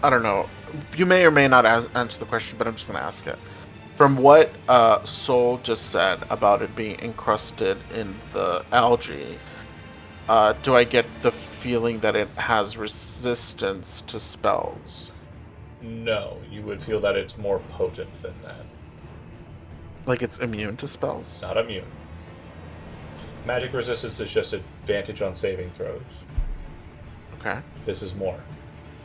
I don't know, you may or may not answer the question, but I'm just gonna ask it. From what Soul just said about it being encrusted in the algae, do I get the feeling that it has resistance to spells? No, you would feel that it's more potent than that. Like it's immune to spells? Not immune. Magic resistance is just advantage on saving throws. Okay. This is more.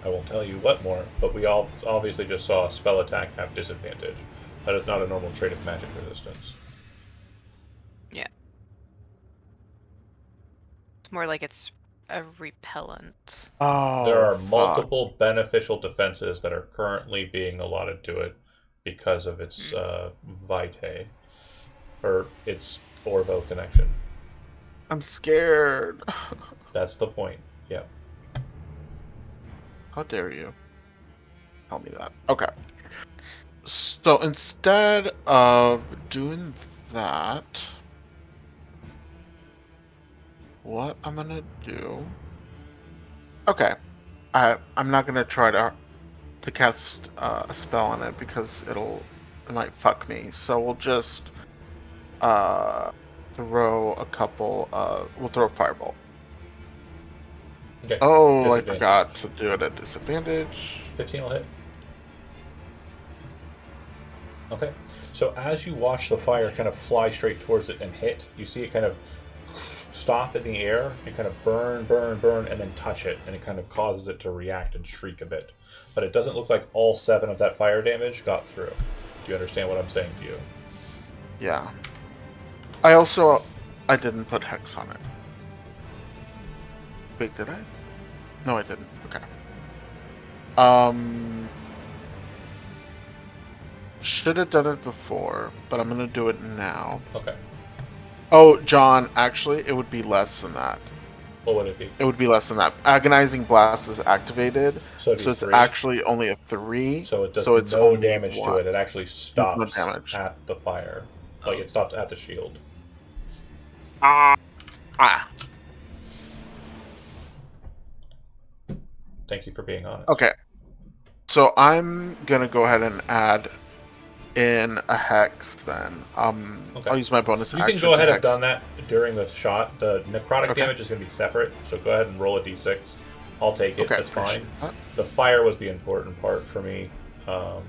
I won't tell you what more, but we all obviously just saw a spell attack have disadvantage. That is not a normal trait of magic resistance. Yeah. It's more like it's a repellent. Oh, There are fuck. multiple beneficial defenses that are currently being allotted to it because of its vitae, or its Orvo connection. I'm scared. That's the point. Yeah. How dare you tell me that? Okay. So instead of doing that, what I'm gonna do? Okay, I'm not gonna try to cast a spell on it because it might fuck me. So we'll just throw a couple. We'll throw a fireball. Okay. Oh, I Disadvantage. forgot to do it at disadvantage. 15 will hit. Okay. So as you watch the fire kind of fly straight towards it and hit, you see it kind of stop in the air and kind of burn, and then touch it, and it kind of causes it to react and shriek a bit. But it doesn't look like all 7 of that fire damage got through. Do you understand what I'm saying to you? Yeah. I didn't put hex on it. Wait, did I? No, I didn't. Okay. Should have done it before, but I'm gonna do it now. Okay. Oh, John, actually, it would be less than that. What would it be? It would be less than that. Agonizing Blast is activated, So it'd so be it's 3. actually only a 3. So it does So it's no only damage to 1. it. It actually There's no stops damage. at the fire. Like, it stops at the shield. Ah. Thank you for being honest. Okay. So I'm gonna go ahead and add in a hex then. Okay. I'll use my bonus You action. can go ahead to and hex. done that during the shot. The necrotic Okay. damage is going to be separate, so go ahead and roll a d6. I'll take it. Okay, That's fine. appreciate that. The fire was the important part for me. So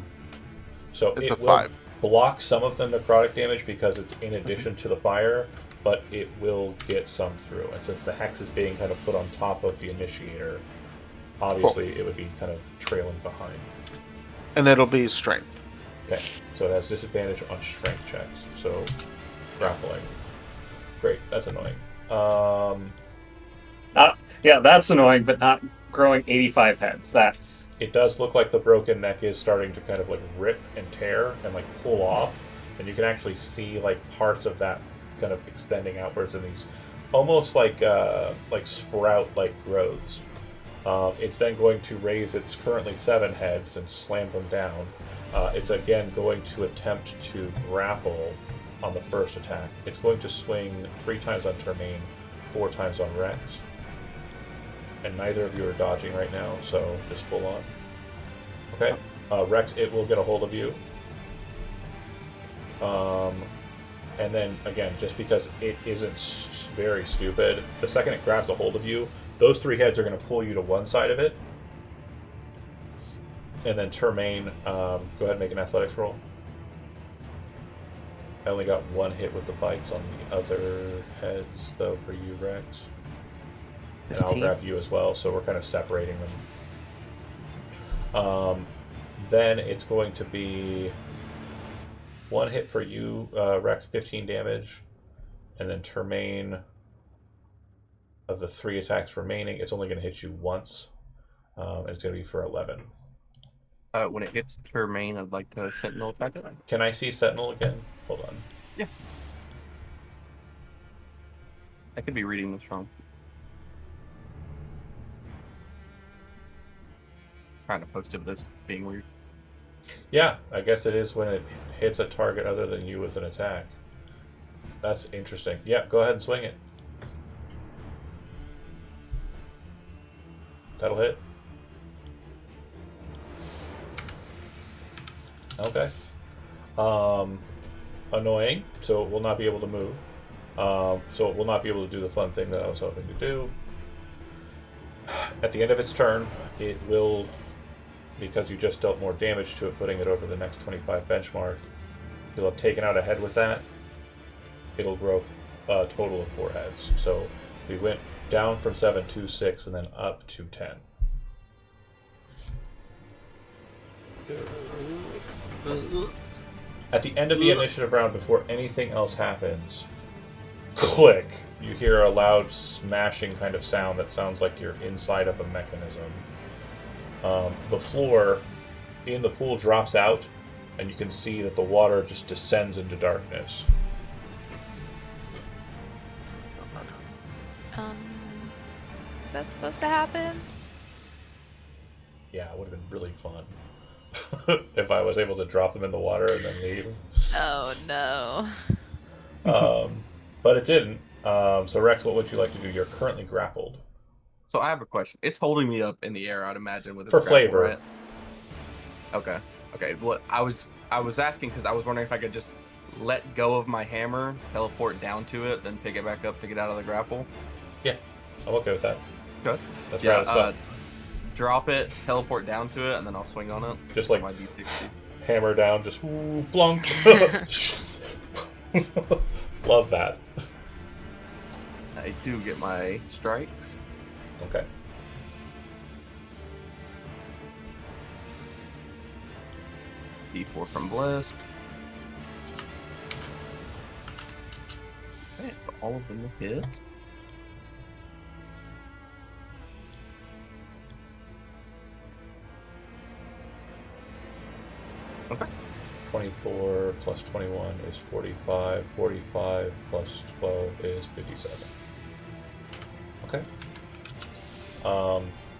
It's a it will 5. block some of the necrotic damage because it's in addition to the fire, but it will get some through. And since the hex is being kind of put on top of the initiator, obviously it would be kind of trailing behind. And it'll be strength. Okay, so it has disadvantage on strength checks. So grappling. Great, that's annoying. Yeah, that's annoying, but not growing 85 heads. That's It does look like the broken neck is starting to kind of like rip and tear and like pull off, and you can actually see like parts of that kind of extending outwards in these almost like sprout like growths. It's then going to raise its currently 7 heads and slam them down. It's again going to attempt to grapple on the first attack. It's going to swing 3 times on Termaine, 4 times on Rex. And neither of you are dodging right now, so just full on. Okay. Rex, it will get a hold of you. And then, again, just because it isn't very stupid, the second it grabs a hold of you, those 3 heads are going to pull you to one side of it. And then Termaine, go ahead and make an athletics roll. I only got 1 hit with the bites on the other heads, though, for you, Rex. And I'll 15. grab you as well, so we're kind of separating them. Then it's going to be 1 hit for you, Rex, 15 damage. And then Termaine, of the 3 attacks remaining, it's only going to hit you once. And it's going to be for 11. When it hits Termaine, I'd like to Sentinel attack it. Can I see Sentinel again? Hold on. Yeah. I could be reading this wrong. Trying to post it, but it's being weird. Yeah, I guess it is when it hits a target other than you with an attack. That's interesting. Yeah, go ahead and swing it. That'll hit. Okay. Annoying, so it will not be able to move. So it will not be able to do the fun thing that I was hoping to do. At the end of its turn, it will, because you just dealt more damage to it, putting it over the next 25 benchmark, you'll have taken out a head with that. It'll grow a total of 4 heads. So we went down from 7 to 6 and then up to 10. At the end of the initiative round, before anything else happens, click, you hear a loud smashing kind of sound that sounds like you're inside of a mechanism. The floor in the pool drops out, and you can see that the water just descends into darkness. Is that supposed to happen? Yeah, it would have been really fun if I was able to drop them in the water and then leave. Oh no. But it didn't. So Rex, what would you like to do? You're currently grappled. So I have a question. It's holding me up in the air, I'd imagine, with its For grapple, flavor. right? Okay. Okay. Well, I was asking because I was wondering if I could just let go of my hammer, teleport down to it, then pick it back up to get out of the grapple. Yeah, I'm okay with that. Good. That's Yeah. right. Drop it, teleport down to it, and then I'll swing on it. Just like my D60. hammer down, just ooh, blunk. Love that. I do get my strikes. Okay. D4 from Bliss. Okay, so all of them will hit. 24 plus 21 is 45. 45 plus 12 is 57. Okay.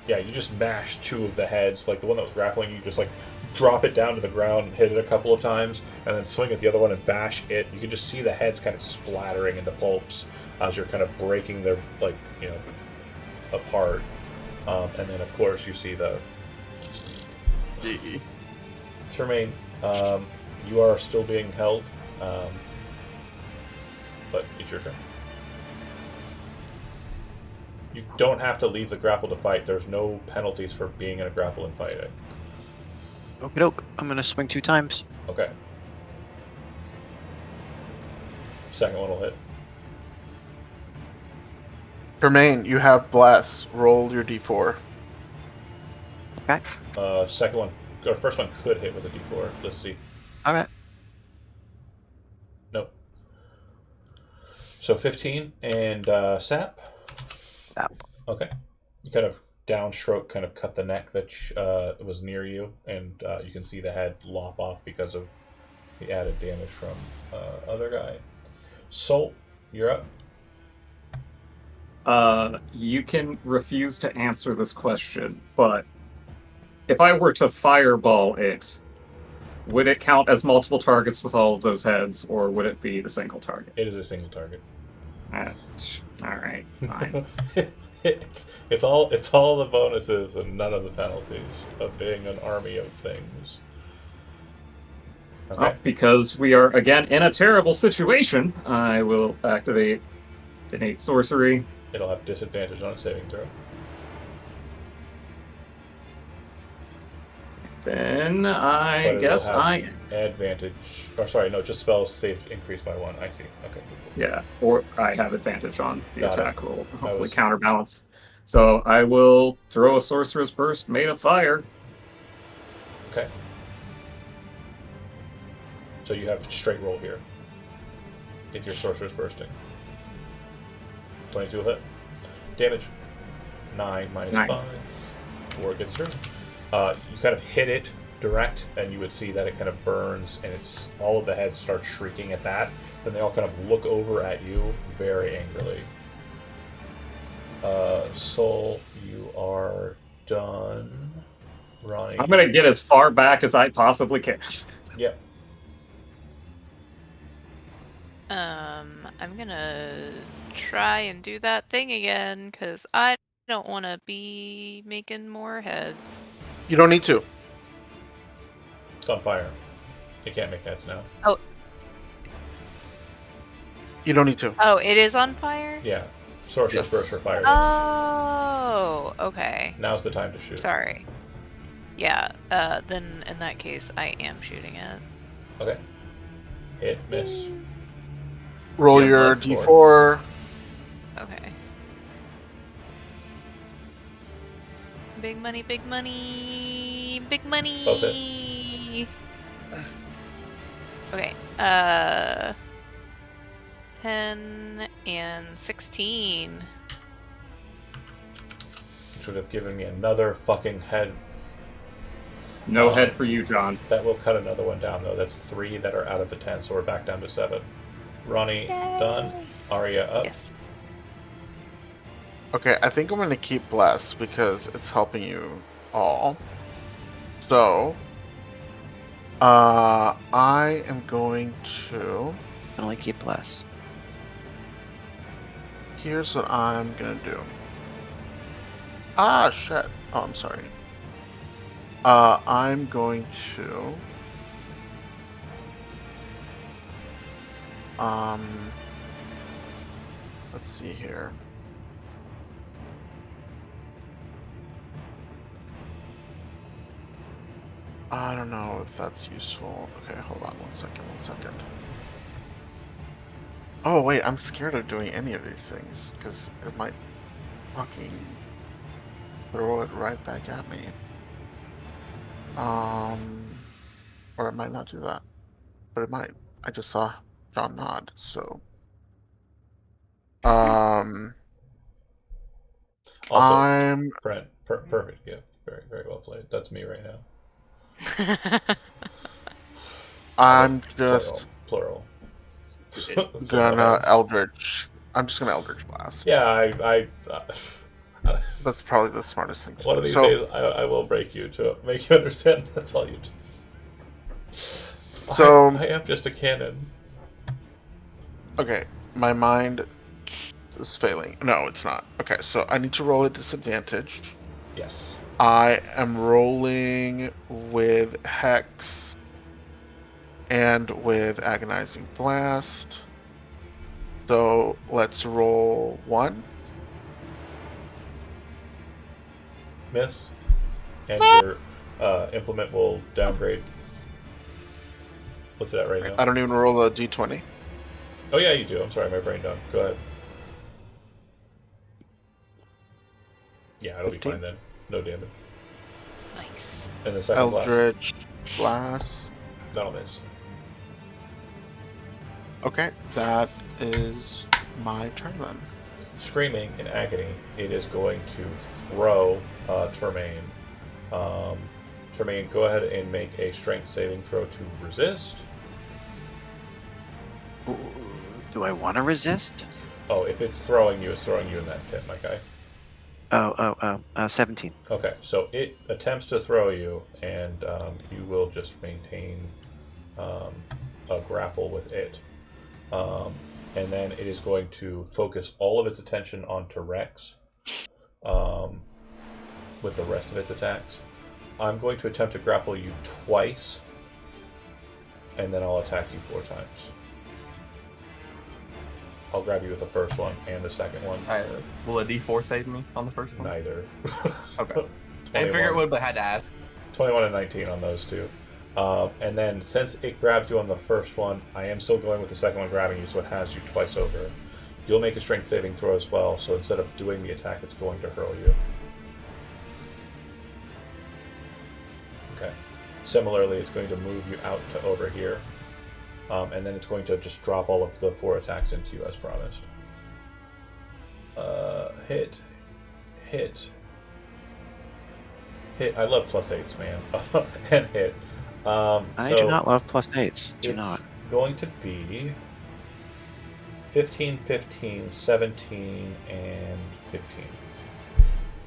Yeah, you just mash two of the heads. Like the one that was grappling, you just like drop it down to the ground and hit it a couple of times, and then swing at the other one and bash it. You can just see the heads kind of splattering into pulps as you're kind of breaking their apart. And then of course you see the Termaine. You are still being held, but it's your turn. You don't have to leave the grapple to fight. There's no penalties for being in a grapple and fighting. Okie doke. I'm gonna swing 2 times. Okay. Second one will hit. Tremaine, you have bless. Roll your d4. Okay. Second one, or first one could hit with a d4. Let's see. Alright. Nope. So 15 and sap. Sap. Okay. You kind of downstroke, kind of cut the neck that was near you, and you can see the head lop off because of the added damage from other guy. Soul, you're up. You can refuse to answer this question, but if I were to fireball it, would it count as multiple targets with all of those heads, or would it be the single target? It is a single target. All right, fine. it's all the bonuses and none of the penalties of being an army of things. Okay. Well, because we are again in a terrible situation, I will activate innate sorcery. It'll have disadvantage on a saving throw. Then But I it'll guess have advantage. Or sorry, no, just spells saved increase by 1. I see. Okay. yeah, or I have advantage on the Got it. attack roll. Hopefully was- counterbalance. So I will throw a sorcerer's burst made of fire. Okay. So you have straight roll here. If your sorcerer's bursting. 22 will hit. Damage. 9 minus 9. 5. 4 gets through. You kind of hit it direct, and you would see that it kind of burns, and it's all of the heads start shrieking at that. Then they all kind of look over at you very angrily. Soul, you are done. Ronnie, I'm gonna get as far back as I possibly can. Yep. I'm gonna try and do that thing again because I don't want to be making more heads. You don't need to. It's on fire. You can't make heads now. You don't need to. Oh, it is on fire? Yeah. Sorcerer's Yes. burst for fire. Oh, okay. Now's the time to shoot. Sorry. Yeah, then in that case, I am shooting it. Okay. Hit, miss. Roll You have your less d4. Okay. Big money, big money, big money. Both Okay. 10 and 16. Which would have given me another fucking head. No head for you, John. That will cut another one down, though. That's 3 that are out of the 10, so we're back down to 7. Ronnie, done. Yay. Aria, up. Yes. Okay, I think I'm going to keep bless because it's helping you all. So, I am going to. I only keep bless. Here's what I'm gonna do. Ah, shit. Oh, I'm sorry. I'm going to. Let's see here. I don't know if that's useful. Okay, hold on 1 second, 1 second. Oh, wait, I'm scared of doing any of these things, because it might fucking throw it right back at me. Or it might not do that. But it might. I just saw John nod, so. Also, I'm Brent, perfect gift. Very, very well played. That's me right now. I'm just plural. gonna Eldritch. I'm just gonna Eldritch Blast. Yeah, That's probably the smartest thing to do. one of these So, days I will break you to make you understand that's all you do. So- I am just a cannon. okay, my mind is failing. No, it's not. Okay, so I need to roll at disadvantage. Yes. I am rolling with Hex and with Agonizing Blast. So let's roll 1. Miss. And your implement will downgrade. What's it at right now? I don't even roll a d20. Oh yeah, you do. I'm sorry, my brain done. Go ahead. Yeah, it'll 15? be fine then. No damage. Nice. And the second blast. Eldritch Blast. That'll miss. Okay, that is my turn then. Screaming in agony, it is going to throw Termaine. Termaine, go ahead and make a strength saving throw to resist. Do I want to resist? Oh, if it's throwing you in that pit, my guy. 17. Okay, so it attempts to throw you, and you will just maintain a grapple with it. And then it is going to focus all of its attention onto Rex with the rest of its attacks. I'm going to attempt to grapple you twice, and then I'll attack you 4 times. I'll grab you with the first one and the second one. Will a D4 save me on the first one? Neither. Okay. I didn't figure it would, but I had to ask. 21 and 19 on those two. And then since it grabbed you on the first one, I am still going with the second one grabbing you, so it has you twice over. You'll make a strength saving throw as well, so instead of doing the attack, it's going to hurl you. Okay. Similarly, it's going to move you out to over here. And then it's going to just drop all of the 4 attacks into you as promised. Hit. I love +8s, man. And hit. I do not love +8s. Do it's not. going to be 15, 15, 17, and 15.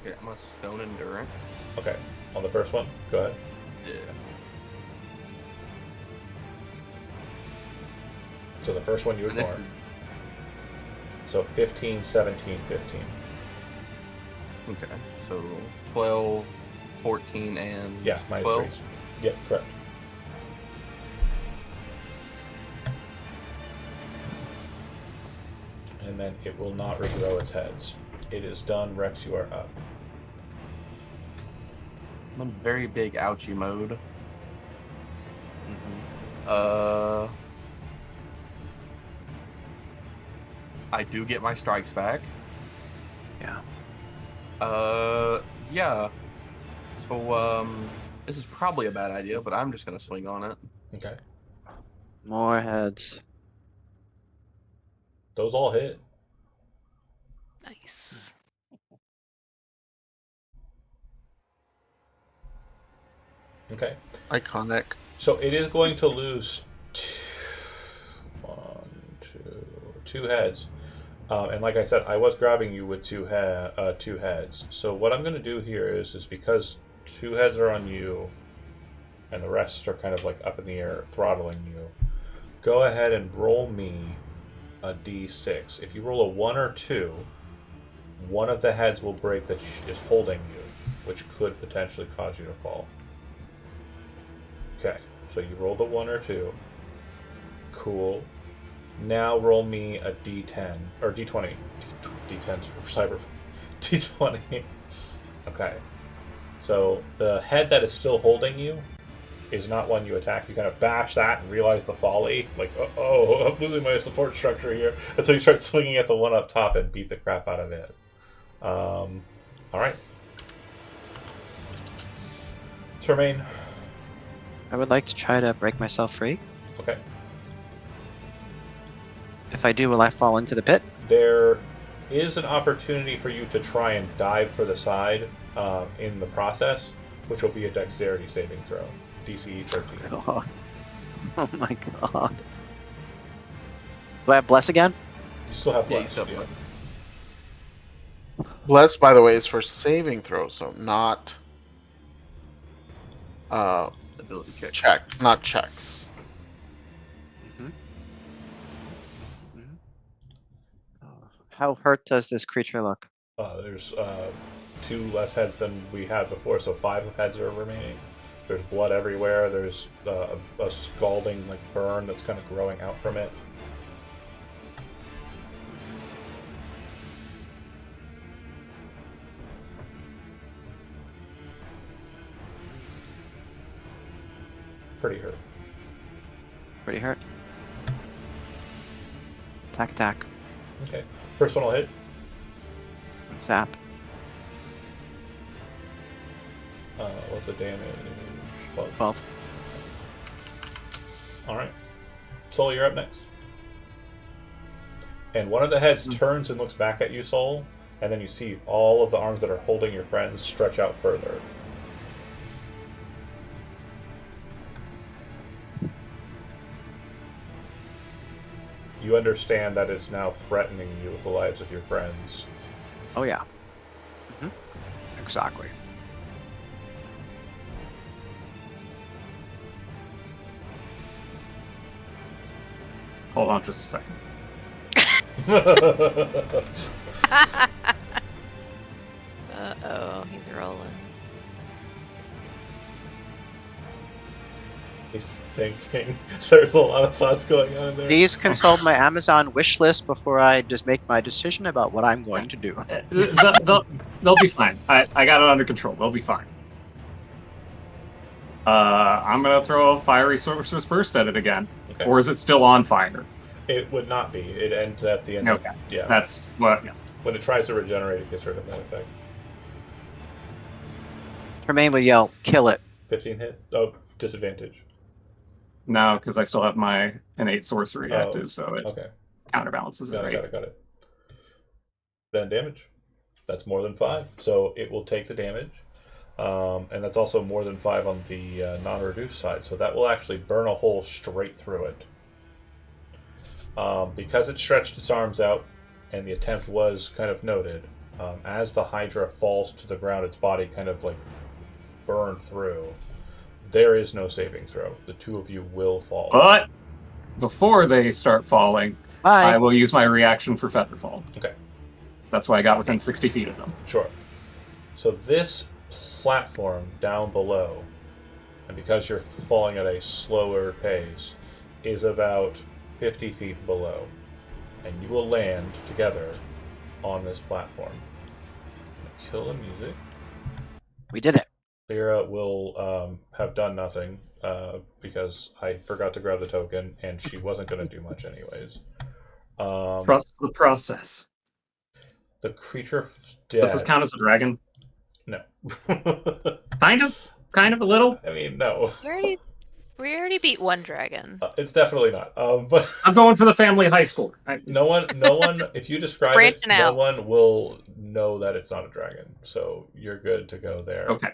Here, I'm gonna stone endurance. Okay. On the first one, go ahead. Yeah. So the first one you And this ignore. is So 15, 17, 15. okay. So 12, 14, and Yeah, minus 12. 3s. Yep, correct. And then it will not regrow its heads. It is done. Rex, you are up. I'm in very big ouchie mode. I do get my strikes back. Yeah. Yeah. So, this is probably a bad idea, but I'm just gonna swing on it. Okay. More heads. Those all hit. Nice. Okay. Iconic. So it is going to lose two heads. And like I said, I was grabbing you with two heads. So what I'm going to do here is because 2 heads are on you and the rest are kind of like up in the air throttling you, go ahead and roll me a d6. If you roll a 1 or 2, one of the heads will break that is holding you, which could potentially cause you to fall. Okay, so you rolled a 1 or 2. Cool. Now roll me a d10 or d20. D10's for cyber. D20. Okay. So the head that is still holding you is not one you attack. You kind of bash that and realize the folly. Like, oh, I'm losing my support structure here. And so you start swinging at the one up top and beat the crap out of it. All right. Termaine. I would like to try to break myself free. Okay. If I do, will I fall into the pit? There is an opportunity for you to try and dive for the side in the process, which will be a dexterity saving throw. DC 13. Oh my god. Do I have bless again? You still have Yeah, you blessed, still have yeah. blessed. Bless, by the way, is for saving throws, so not Ability checks. not checks. Mm-hmm. Mm-hmm. Oh, how hurt does this creature look? There's 2 less heads than we had before, so 5 heads are remaining. There's blood everywhere. There's a scalding like burn that's kind of growing out from it. Pretty hurt. Pretty hurt. Attack. Okay. First one will hit. Zap. What's the damage? 12. 12. Alright. Soul, you're up next. And one of the heads Hmm. turns and looks back at you, Soul, and then you see all of the arms that are holding your friends stretch out further. You understand that it's now threatening you with the lives of your friends. Oh yeah. Mm-hmm. Exactly. Hold on just a second. Uh-oh, he's rolling. He's thinking. There's a lot of thoughts going on there. Please consult my Amazon wish list before I just make my decision about what I'm going to do. They'll be fine. I got it under control. They'll be fine. I'm gonna throw a fiery sorcerer's burst at it again. Okay. Or is it still on fire? It would not be. It ends at the end. Okay. Yeah. That's what. Yeah. When it tries to regenerate, it gets rid of that effect. Tremaine would yell, "Kill it!" 15 hit. Oh, disadvantage. No, because I still have my innate sorcery Oh, active, so it Okay. counterbalances it, right? Got it. Then damage. That's more than 5, so it will take the damage. And that's also more than 5 on the non-reduced side, so that will actually burn a hole straight through it. Because it stretched its arms out, and the attempt was kind of noted, as the Hydra falls to the ground, its body kind of like burned through. There is no saving throw. The 2 of you will fall. But before they start falling, I Bye. will use my reaction for Featherfall. Okay. That's why I got within 60 feet of them. Sure. So this platform down below, and because you're falling at a slower pace, is about 50 feet below. And you will land together on this platform. Kill the music. We did it. Lyra will have done nothing because I forgot to grab the token, and she wasn't going to do much anyways. Trust the process. The creature dead. Does this count as a dragon? No. Kind of a little. I mean, no. We already beat one dragon. It's definitely not. But I'm going for the family high score. no one. If you describe it, Branching no out. one will know that it's not a dragon. So you're good to go there. Okay.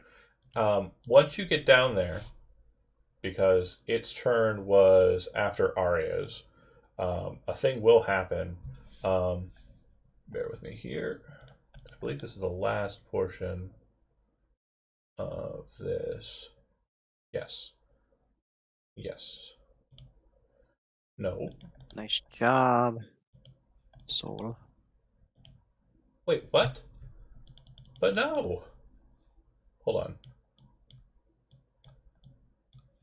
Once you get down there, because its turn was after Arya's, a thing will happen. Bear with me here. I believe this is the last portion of this. Yes. No. Nice job, Soul. Wait, what? But no. Hold on.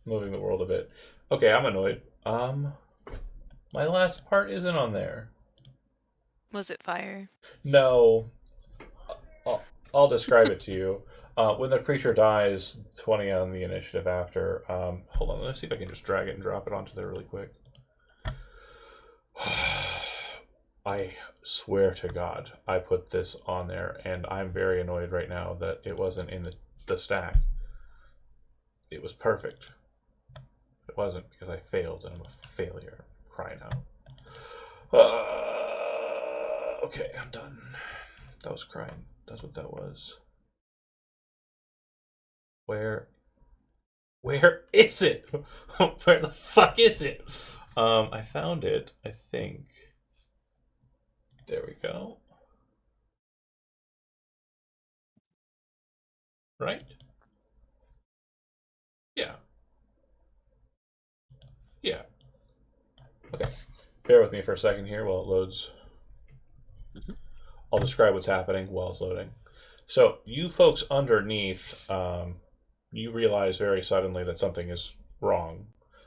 Moving the world a bit. Okay, I'm annoyed. My last part isn't on there. Was it fire? No. I'll describe it to you. When the creature dies, 20 on the initiative after. Hold on, let's see if I can just drag it and drop it onto there really quick. I swear to God, I put this on there, and I'm very annoyed right now that it wasn't in the stack. It was perfect. It wasn't because I failed, and I'm a failure. I'm crying out. Okay, I'm done. That was crying. That's what that was. Where Where is it? Where the fuck is it? I found it, I think. There we go. Right? Yeah. Yeah. Okay. Bear with me for a second here while it loads. I'll describe what's happening while it's loading. So, you folks underneath, you realize very suddenly that something is wrong.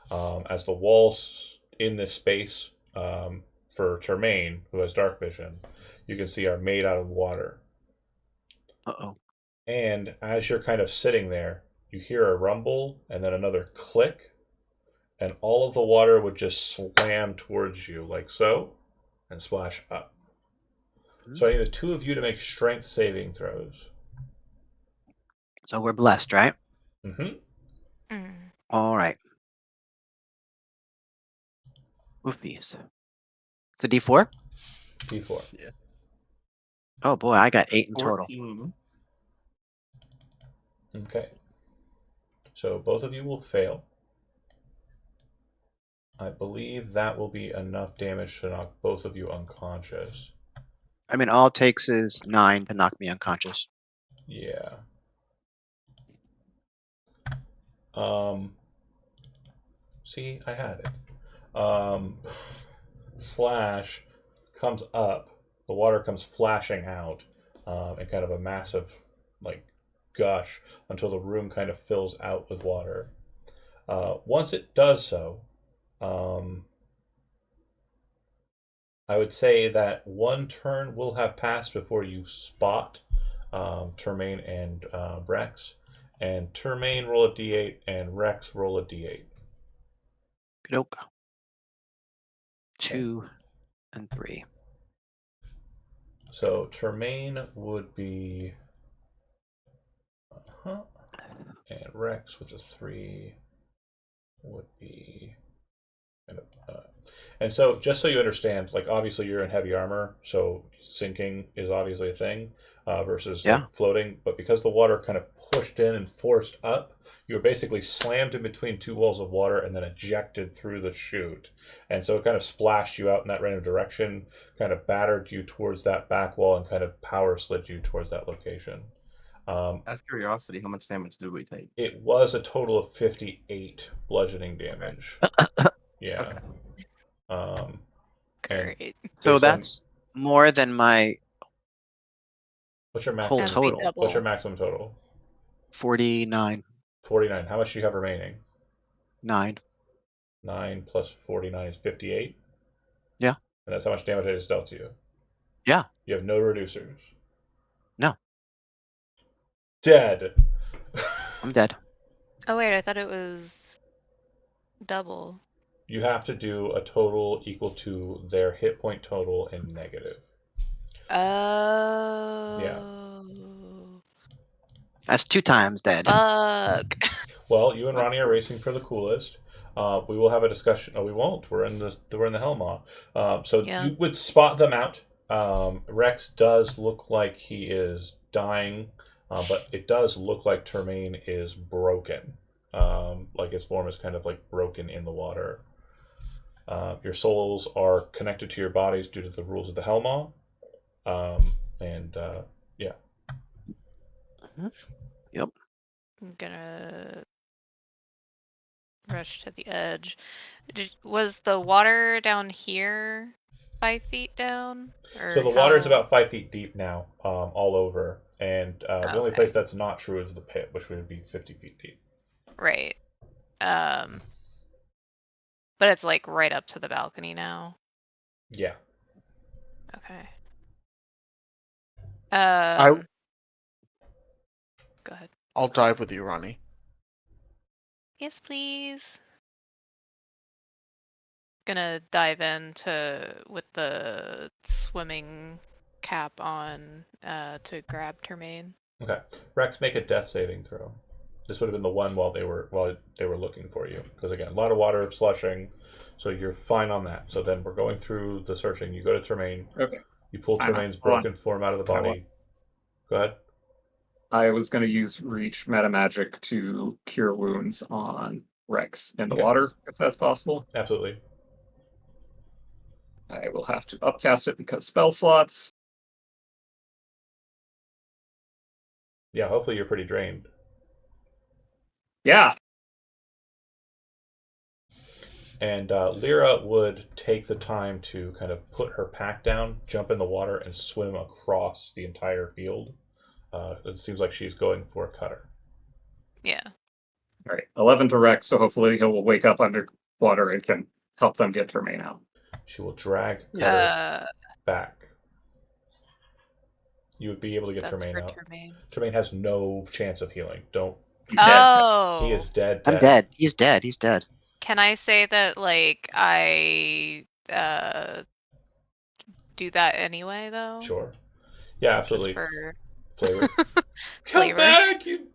As the walls in this space, for Tremaine, who has dark vision, you can see are made out of water. Uh-oh. And as you're kind of sitting there, you hear a rumble and then another click, and all of the water would just slam towards you like so and splash up. So I need the two of you to make strength saving throws. So we're blessed, right? Mm-hmm. Mm. All right. Oofies. It's a D4? D4. Oh boy, I got 8 in total. 14. Okay. So both of you will fail. I believe that will be enough damage to knock both of you unconscious. I mean, all it takes is 9 to knock me unconscious. Yeah. See, I had it. Slash comes up. The water comes flashing out, in kind of a massive, like, gush until the room kind of fills out with water. Once it does so, I would say that one turn will have passed before you spot Termaine and Rex. And Termaine roll a d8 and Rex roll a d8. Good. 2 and 3. So Termaine would be. And Rex with a 3 would be. And so, just so you understand, like obviously you're in heavy armor, so sinking is obviously a thing versus like floating. But because the water kind of pushed in and forced up, you were basically slammed in between two walls of water and then ejected through the chute. And so it kind of splashed you out in that random direction, kind of battered you towards that back wall, and kind of power slid you towards that location. Out of curiosity, how much damage did we take? It was a total of 58 bludgeoning damage. Yeah. Okay. Great. So that's more than my what's your whole maximum total. What's your maximum total? 49. 49. How much do you have remaining? 9. 9 plus 49 is 58? Yeah. And that's how much damage I just dealt to you? Yeah. You have no reducers? No. Dead. I'm dead. Oh wait, I thought it was double. You have to do a total equal to their hit point total in negative. Oh. Yeah. That's 2 times dead. Fuck. Well, you and Ronnie are racing for the coolest. We will have a discussion. Oh, we won't. We're in the Hellmaw. So Yeah. you would spot them out. Rex does look like he is dying, but it does look like Termaine is broken. Like his form is kind of like broken in the water. Your souls are connected to your bodies due to the rules of the Hellmaw. Yeah. Yep. I'm gonna rush to the edge. Was the water down here 5 feet down? Or So the water is about 5 feet deep now, all over. And the only place that's not true is the pit, which would be 50 feet deep. Right. But it's like right up to the balcony now. Yeah. Okay. I Go ahead. I'll dive with you, Ronnie. Yes, please. Gonna dive with the swimming cap on to grab Termaine. Okay. Rex, make a death saving throw. This would have been the one while they were looking for you, because again, a lot of water slushing, so you're fine on that. So then we're going through the searching. You go to Termaine. Okay. You pull I'm Termaine's on. broken form out of the body. Go ahead. I was going to use Reach Meta Magic to cure wounds on Rex in the Okay. water, if that's possible. Absolutely. I will have to upcast it because spell slots. Yeah, hopefully you're pretty drained. Yeah. And Lyra would take the time to kind of put her pack down, jump in the water, and swim across the entire field. It seems like she's going for a cutter. Yeah. All right. 11 to Rex, so hopefully he'll wake up underwater and can help them get Termaine out. She will drag Cutter back. You would be able to get That's Termaine for out. Termaine. Termaine has no chance of healing. Don't. He's dead. Oh. He is dead. I'm dead. He's dead. He's dead. Can I say that, like, I do that anyway, though? Sure. Yeah, absolutely. Just for Flavor. Come flavor. back! You...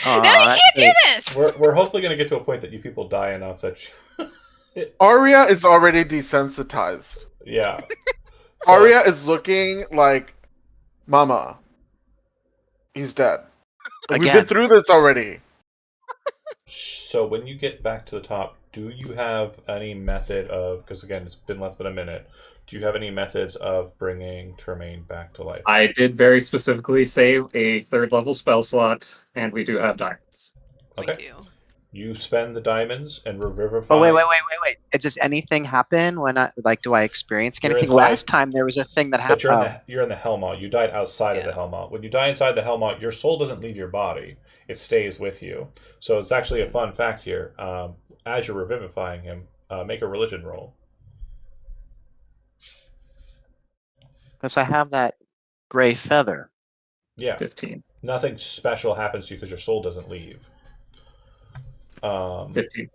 No, you can't do this! We're hopefully going to get to a point that you people die enough that... Arya is already desensitized. Yeah. Arya is looking like, Mama, he's dead. Like, we've been Again. through this already. So when you get back to the top, do you have any method of... Because, again, it's been less than a minute. Do you have any methods of bringing Termaine back to life? I did very specifically save a 3rd level spell slot, and we do have diamonds. Okay. We do. You spend the diamonds and revivify... Oh, wait. Does anything happen when do I experience You're anything? inside- Last time there was a thing that But happened. you're in the Hellmaw. You died outside of the Hellmaw. When you die inside the Hellmaw, your soul doesn't leave your body. It stays with you. So it's actually a fun fact here. As you're revivifying him, make a religion roll. Because I have that gray feather. Yeah. 15. Nothing special happens to you because your soul doesn't leave. 15.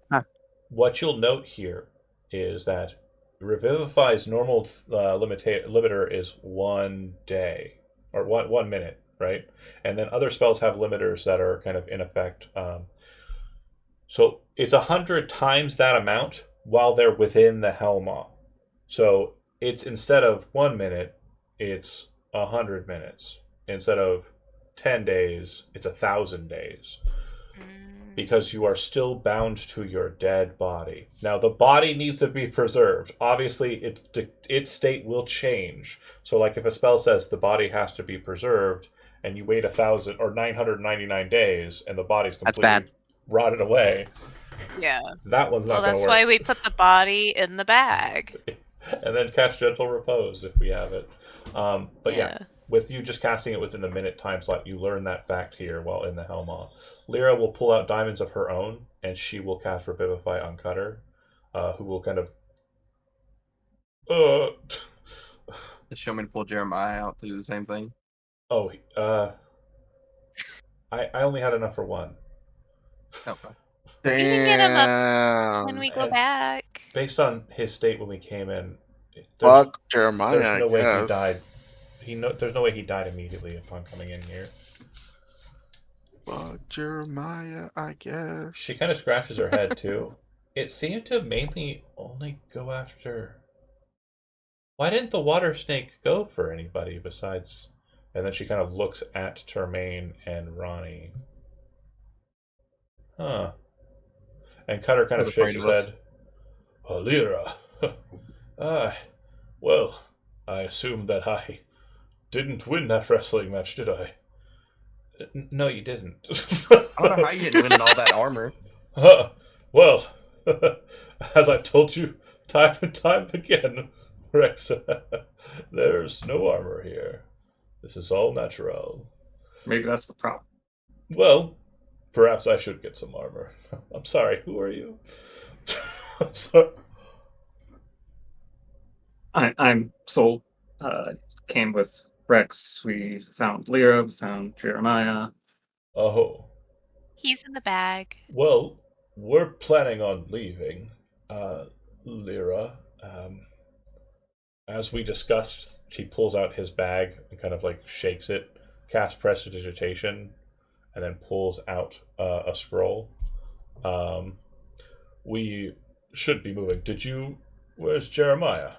What you'll note here is that Revivify's normal limiter is 1 day or 1 minute, right? And then other spells have limiters that are kind of in effect. So it's 100 times that amount while they're within the Hellmaw. So it's instead of 1 minute, it's 100 minutes. Instead of 10 days, it's 1,000 days. Because you are still bound to your dead body. Now, the body needs to be preserved. Obviously, its state will change. So, like if a spell says the body has to be preserved, and you wait 1,000 or 999 days, and the body's completely rotted away. Yeah. That one's not going to work. That's why we put the body in the bag. And then cast Gentle Repose if we have it. But yeah, with you just casting it within the minute time slot, you learn that fact here while in the Hellmaw. Lyra will pull out diamonds of her own, and she will cast Revivify on Cutter, who will kind of... Just show me to pull Jeremiah out to do the same thing. Oh, I only had enough for one. Okay. You can get him up when we go back. Based on his state when we came in, Fuck Jeremiah, there's no I way guess. he died. There's no way he died immediately upon coming in here. Fuck Jeremiah, I guess. She kind of scratches her head too. It seemed to mainly only go after... Why didn't the water snake go for anybody besides... And then she kind of looks at Termaine and Ronnie. Huh. And Cutter kind of shakes his head. Lyra. Well, I assume that I didn't win that wrestling match, did I? No, you didn't. I don't know how you didn't win all that armor. Well, as I've told you time and time again, Rex, there's no armor here. This is all natural. Maybe that's the problem. Well, perhaps I should get some armor. I'm sorry, who are you? I'm sorry. I'm Soul. Came with Rex. We found Lyra. We found Jeremiah. Oh. He's in the bag. Well, we're planning on leaving, Lyra. As we discussed, he pulls out his bag and kind of like shakes it, casts Prestidigitation, and then pulls out a scroll. We should be moving. Where's Jeremiah?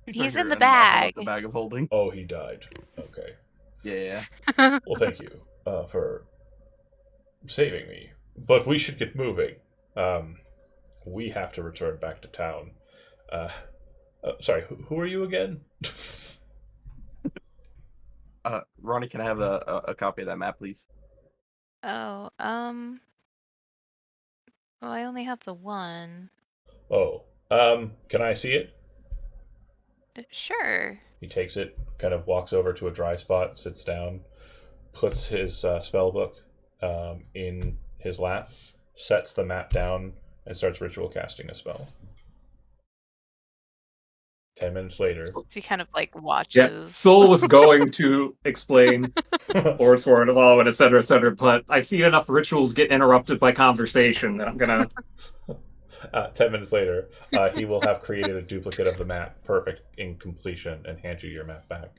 He's in the bag. The bag of holding. Oh, he died. Okay. Yeah. Well, thank you for saving me. But we should get moving. We have to return back to town. Uh, sorry, who are you again? Ronnie, can I have a copy of that map, please? Oh, well, I only have the one. Oh, can I see it? Sure. He takes it, kind of walks over to a dry spot, sits down, puts his spell book in his lap, sets the map down, and starts ritual casting a spell. 10 minutes later. So he kind of like Yeah, watches. Soul was going to explain Lord's Word of All and et cetera, but I've seen enough rituals get interrupted by conversation that I'm gonna. 10 minutes later, he will have created a duplicate of the map, perfect in completion, and hand you your map back.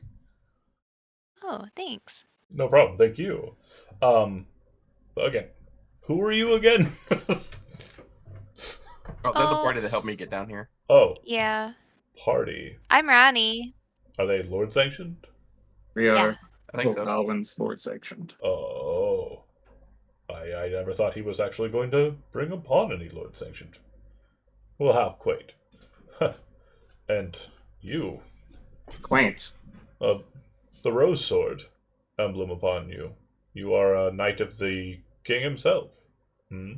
Oh, thanks. No problem, thank you. Again, who are you again? Oh, they're the Oh. party that helped me get down here. Oh, Yeah. party. I'm Ronnie. Are they Lord sanctioned? We Yeah. are I think so. Alvin's Lord sanctioned. Oh. I never thought he was actually going to bring upon any Lord sanctioned. Well, how quaint. And you, Quaint. the rose sword emblem upon you. You are a knight of the king himself. Hmm?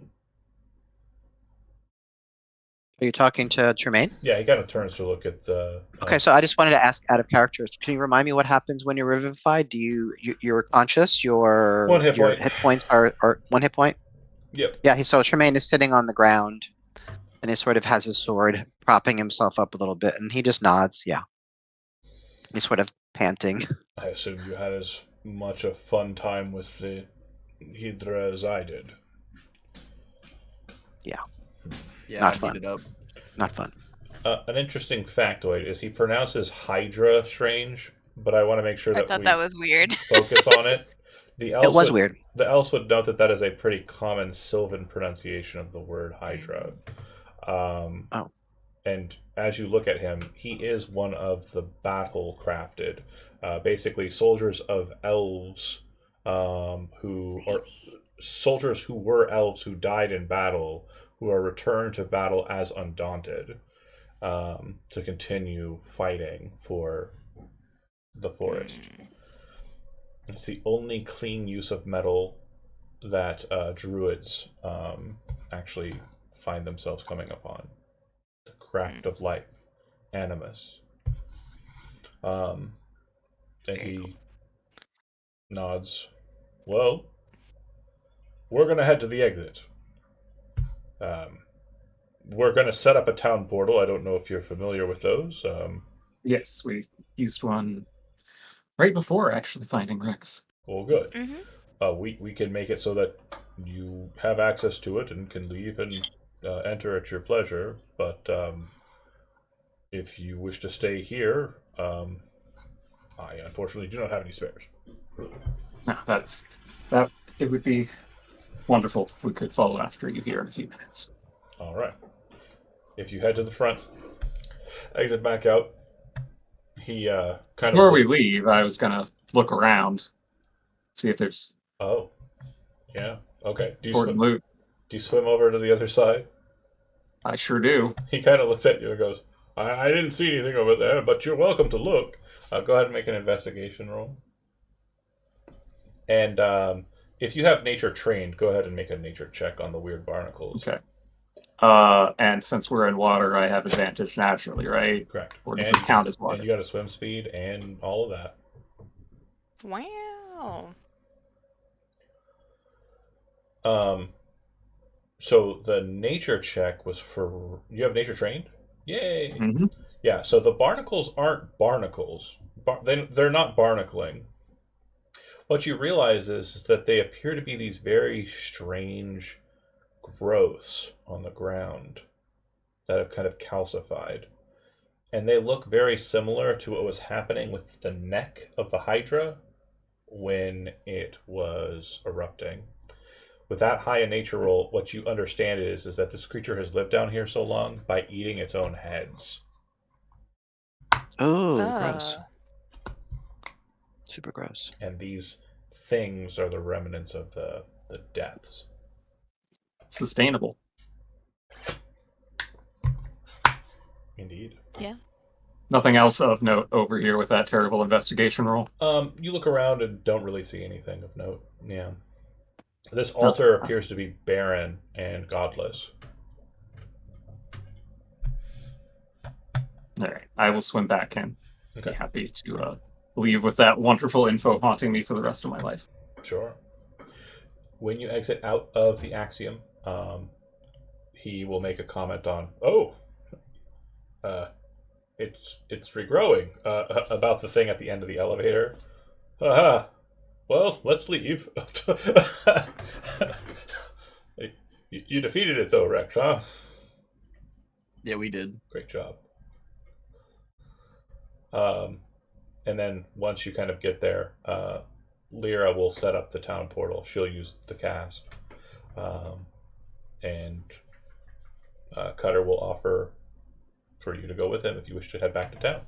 Are you talking to Tremaine? Yeah, he kind of turns to look at the. Okay, so I just wanted to ask out of character. Can you remind me what happens when you're revivified? Do you're conscious? Your One hit your point. hit points are one hit point? Yep. Yeah, so Tremaine is sitting on the ground and he sort of has his sword propping himself up a little bit and he just nods, yeah. He's sort of panting. I assume you had as much a fun time with the Hydra as I did. Yeah, Not I fun. beat it up. Not fun. An interesting factoid is he pronounces Hydra strange, but I want to make sure I that thought we that was weird. focus on it. The It was weird. The elves would note that that is a pretty common Sylvan pronunciation of the word Hydra. Oh. And as you look at him, he is one of the battle crafted, basically soldiers of elves who are soldiers who were elves who died in battle, who are returned to battle as undaunted to continue fighting for the forest. It's the only clean use of metal that druids actually find themselves coming upon. The craft of life, animus. And Very he nods. Well, we're going to head to the exit. We're going to set up a town portal. I don't know if you're familiar with those. Yes, we used one right before actually finding Rex. Well, good. Mm-hmm. We can make it so that you have access to it and can leave and enter at your pleasure. But if you wish to stay here, I unfortunately do not have any spares. No, that. It would be wonderful if we could follow after you here in a few minutes. All right. If you head to the front, exit back out. He kind Before of. we leave, I was gonna look around, see if there's Oh, yeah. Okay. important loot. Do you swim over to the other side? I sure do. He kind of looks at you and goes, I didn't see anything over there, but you're welcome to look. Go ahead and make an investigation roll. And if you have nature trained, go ahead and make a nature check on the weird barnacles. Okay. And since we're in water, I have advantage naturally, right? Correct. Or does this count as water? And you got a swim speed and all of that. Wow. So the nature check was for you have nature trained? Yay! Mm-hmm. Yeah. So the barnacles aren't barnacles. They're not barnacling. What you realize is that they appear to be these very strange growths on the ground that have kind of calcified. And they look very similar to what was happening with the neck of the Hydra when it was erupting. With that high a nature roll, what you understand is that this creature has lived down here so long by eating its own heads. Oh, gross. super gross. And these things are the remnants of the deaths. Sustainable. Indeed. Yeah. Nothing else of note over here with that terrible investigation roll. You look around and don't really see anything of note. Yeah. This No. altar appears to be barren and godless. All right, I will swim back in. Okay. Be happy to leave with that wonderful info haunting me for the rest of my life. Sure. When you exit out of the Axiom, he will make a comment on, it's regrowing, about the thing at the end of the elevator. Well, let's leave. You defeated it though, Rex, huh? Yeah, we did. Great job. And then once you kind of get there, Lyra will set up the town portal. She'll use the cast. And Cutter will offer for you to go with him if you wish to head back to town.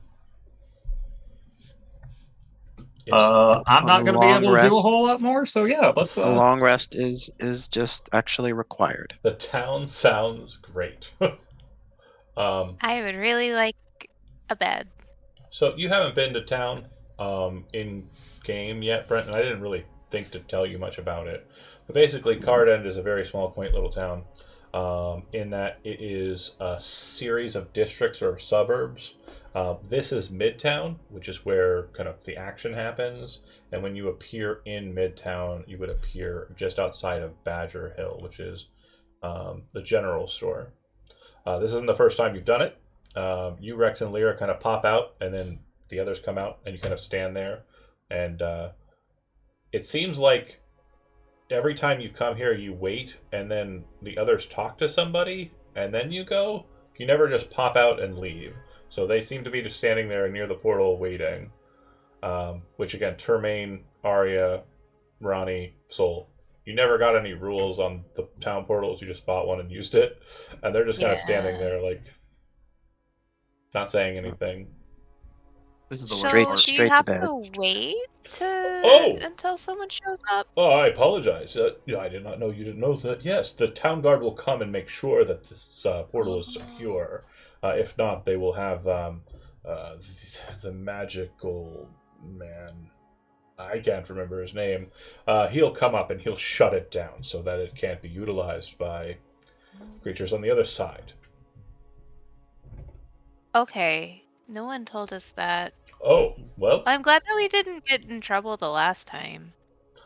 I'm not going to be long able to do a rest. whole lot more, so yeah, let's. A long rest is just actually required. The town sounds great. I would really like a bed. So you haven't been to town in game yet, Brent, and I didn't really think to tell you much about it. But basically, Cardend is a very small, quaint little town in that it is a series of districts or suburbs. This is Midtown, which is where kind of the action happens. And when you appear in Midtown, you would appear just outside of Badger Hill, which is the general store. This isn't the first time you've done it. You, Rex, and Lyra kind of pop out, and then the others come out, and you kind of stand there. And it seems like every time you come here, you wait, and then the others talk to somebody, and then you go. You never just pop out and leave. So they seem to be just standing there near the portal waiting. Which, again, Termaine, Arya, Ronnie, Sol. You never got any rules on the town portals. You just bought one and used it. And they're just kind of standing there, like, not saying anything. This is the So worst Straight- part. do straight you to have bed. to wait Oh! until someone shows up? Oh, I apologize. I did not know you didn't know that. Yes, the town guard will come and make sure that this portal is secure. If not, they will have the magical man. I can't remember his name. He'll come up and he'll shut it down so that it can't be utilized by creatures on the other side. Okay. No one told us that. Oh, well. I'm glad that we didn't get in trouble the last time.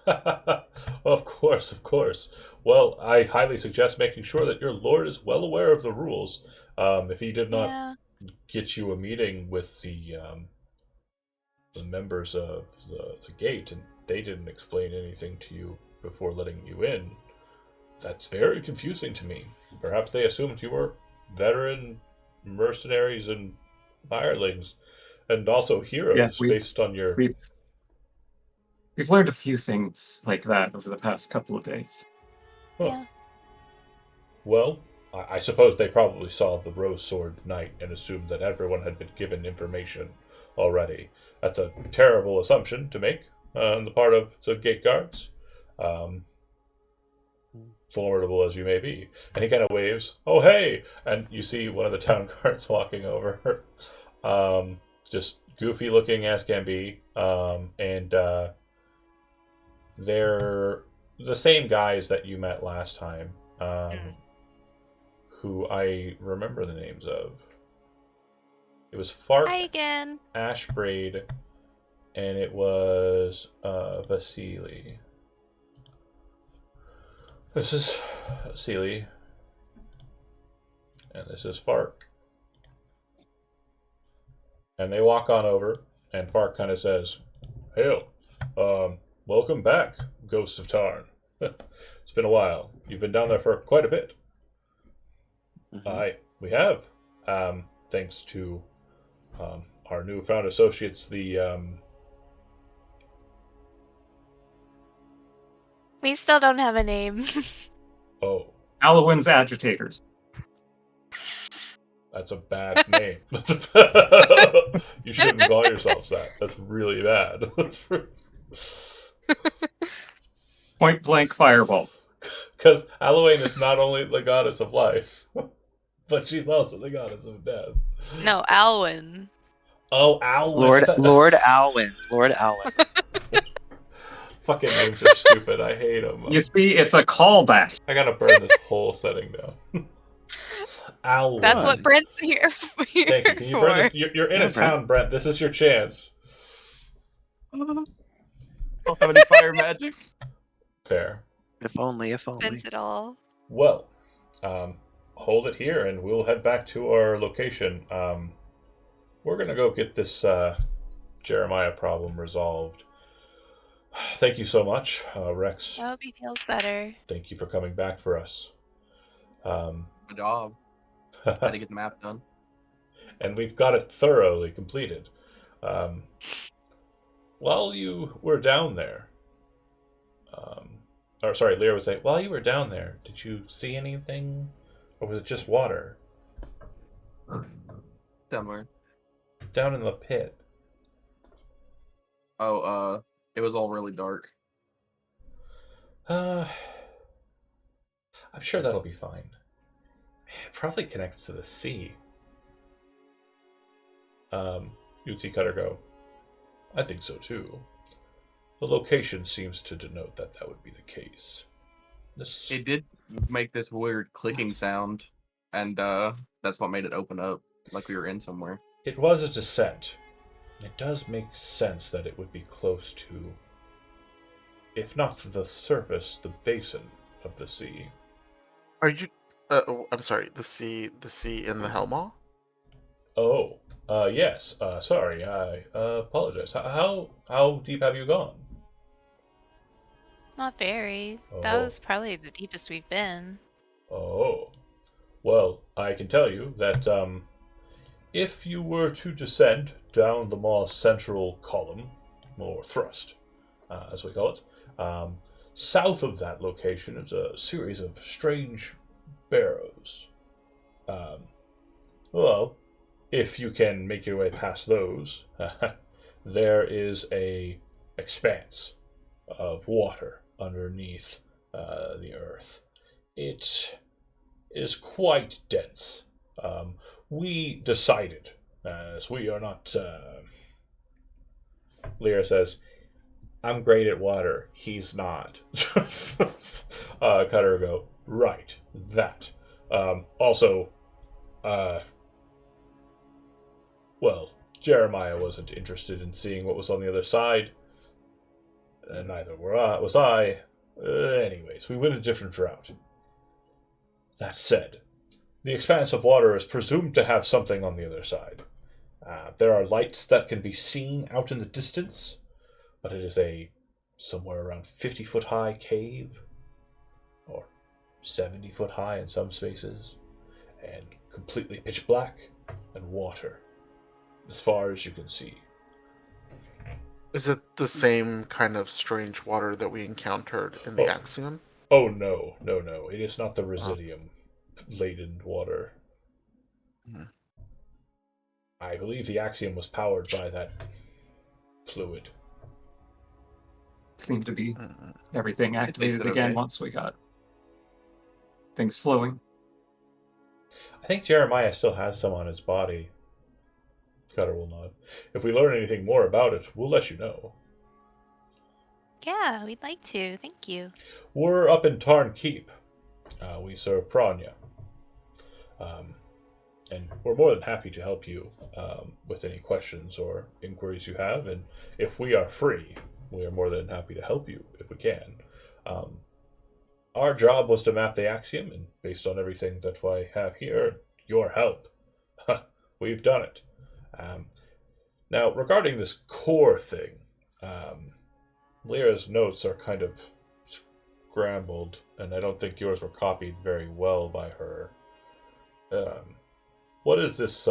Of course, of course. Well, I highly suggest making sure that your lord is well aware of the rules. If he did not Yeah. get you a meeting with the members of the gate, and they didn't explain anything to you before letting you in, that's very confusing to me. Perhaps they assumed you were veteran mercenaries and hirelings, and also heroes based on your... We've learned a few things like that over the past couple of days. Huh. Yeah. Well, I suppose they probably saw the Rose Sword Knight and assumed that everyone had been given information already. That's a terrible assumption to make on the part of the gate guards. Formidable as you may be. And he kind of waves, "Oh, hey!" And you see one of the town guards walking over. Just goofy looking as can be. And they're the same guys that you met last time. Who I remember the names of. It was Fart, Hi again. Ashbraid, and it was Vasily. This is Vasily, and this is Fark. And they walk on over, and Fark kind of says, "Hail, welcome back, Ghost of Tarn. It's been a while. You've been down there for quite a bit." Mhm. We have, thanks to our newfound associates, the We still don't have a name. Alowin's agitators. That's a bad name. That's a You shouldn't call yourselves that. That's really bad. Point blank fireball. Because Halloween is not only the goddess of life, but she's also the goddess of death. No, Alwyn. Oh, Alwyn. Lord Alwyn. Lord Alwyn. Fucking names are stupid. I hate them. You see, it's a callback. I gotta burn this whole setting down. Alwyn. That's what Brent's here, Thank you. Can you burn this? You're in a town, Brent. This is your chance. Don't have any fire magic. Fair. If only. Spends it all. Well, hold it here, and we'll head back to our location. We're gonna go get this Jeremiah problem resolved. Thank you so much, Rex. I hope he feels better. Thank you for coming back for us. Good job. Had to get the map done. And we've got it thoroughly completed. While you were down there, Lyra would say, while you were down there, did you see anything? Or was it just water? Somewhere. Down in the pit. Oh, it was all really dark. I'm sure that'll be fine. It probably connects to the sea. You'd see Cutter go, I think so too. The location seems to denote that that would be the case. It did make this weird clicking sound, and that's what made it open up, like we were in somewhere. It was a descent. It does make sense that it would be close to, if not the surface, the basin of the sea. Are you? I'm sorry. The sea in the Hellmaw. Oh, yes. Sorry, I apologize. How deep have you gone? Not very. That Oh. was probably the deepest we've been. Oh, well, I can tell you that if you were to descend down the more central column, or thrust, as we call it, south of that location is a series of strange barrows. Well, if you can make your way past those, there is a expanse of water underneath the earth. It is quite dense. We decided, as we are not... Lyra says, I'm great at water. He's not. Cutter go, right, that. Also, well, Jeremiah wasn't interested in seeing what was on the other side, and neither was I. Anyways, we went a different route. That said, the expanse of water is presumed to have something on the other side. There are lights that can be seen out in the distance, but it is a somewhere around 50-foot high cave, or 70-foot high in some spaces, and completely pitch black and water, as far as you can see. Is it the same kind of strange water that we encountered in the Axiom? Oh, no. It is not the residium-laden water. Hmm. I believe the Axiom was powered by that fluid. Seemed to be everything activated again once we got things flowing. I think Jeremiah still has some on his body. Cutter will nod. If we learn anything more about it, we'll let you know. Yeah, we'd like to. Thank you. We're up in Tarn Keep. We serve Pranya. And we're more than happy to help you with any questions or inquiries you have. And if we are free, we are more than happy to help you if we can. Our job was to map the Axiom, and based on everything that I have here, your help, we've done it. Now, regarding this core thing, Lyra's notes are kind of scrambled, and I don't think yours were copied very well by her. What is this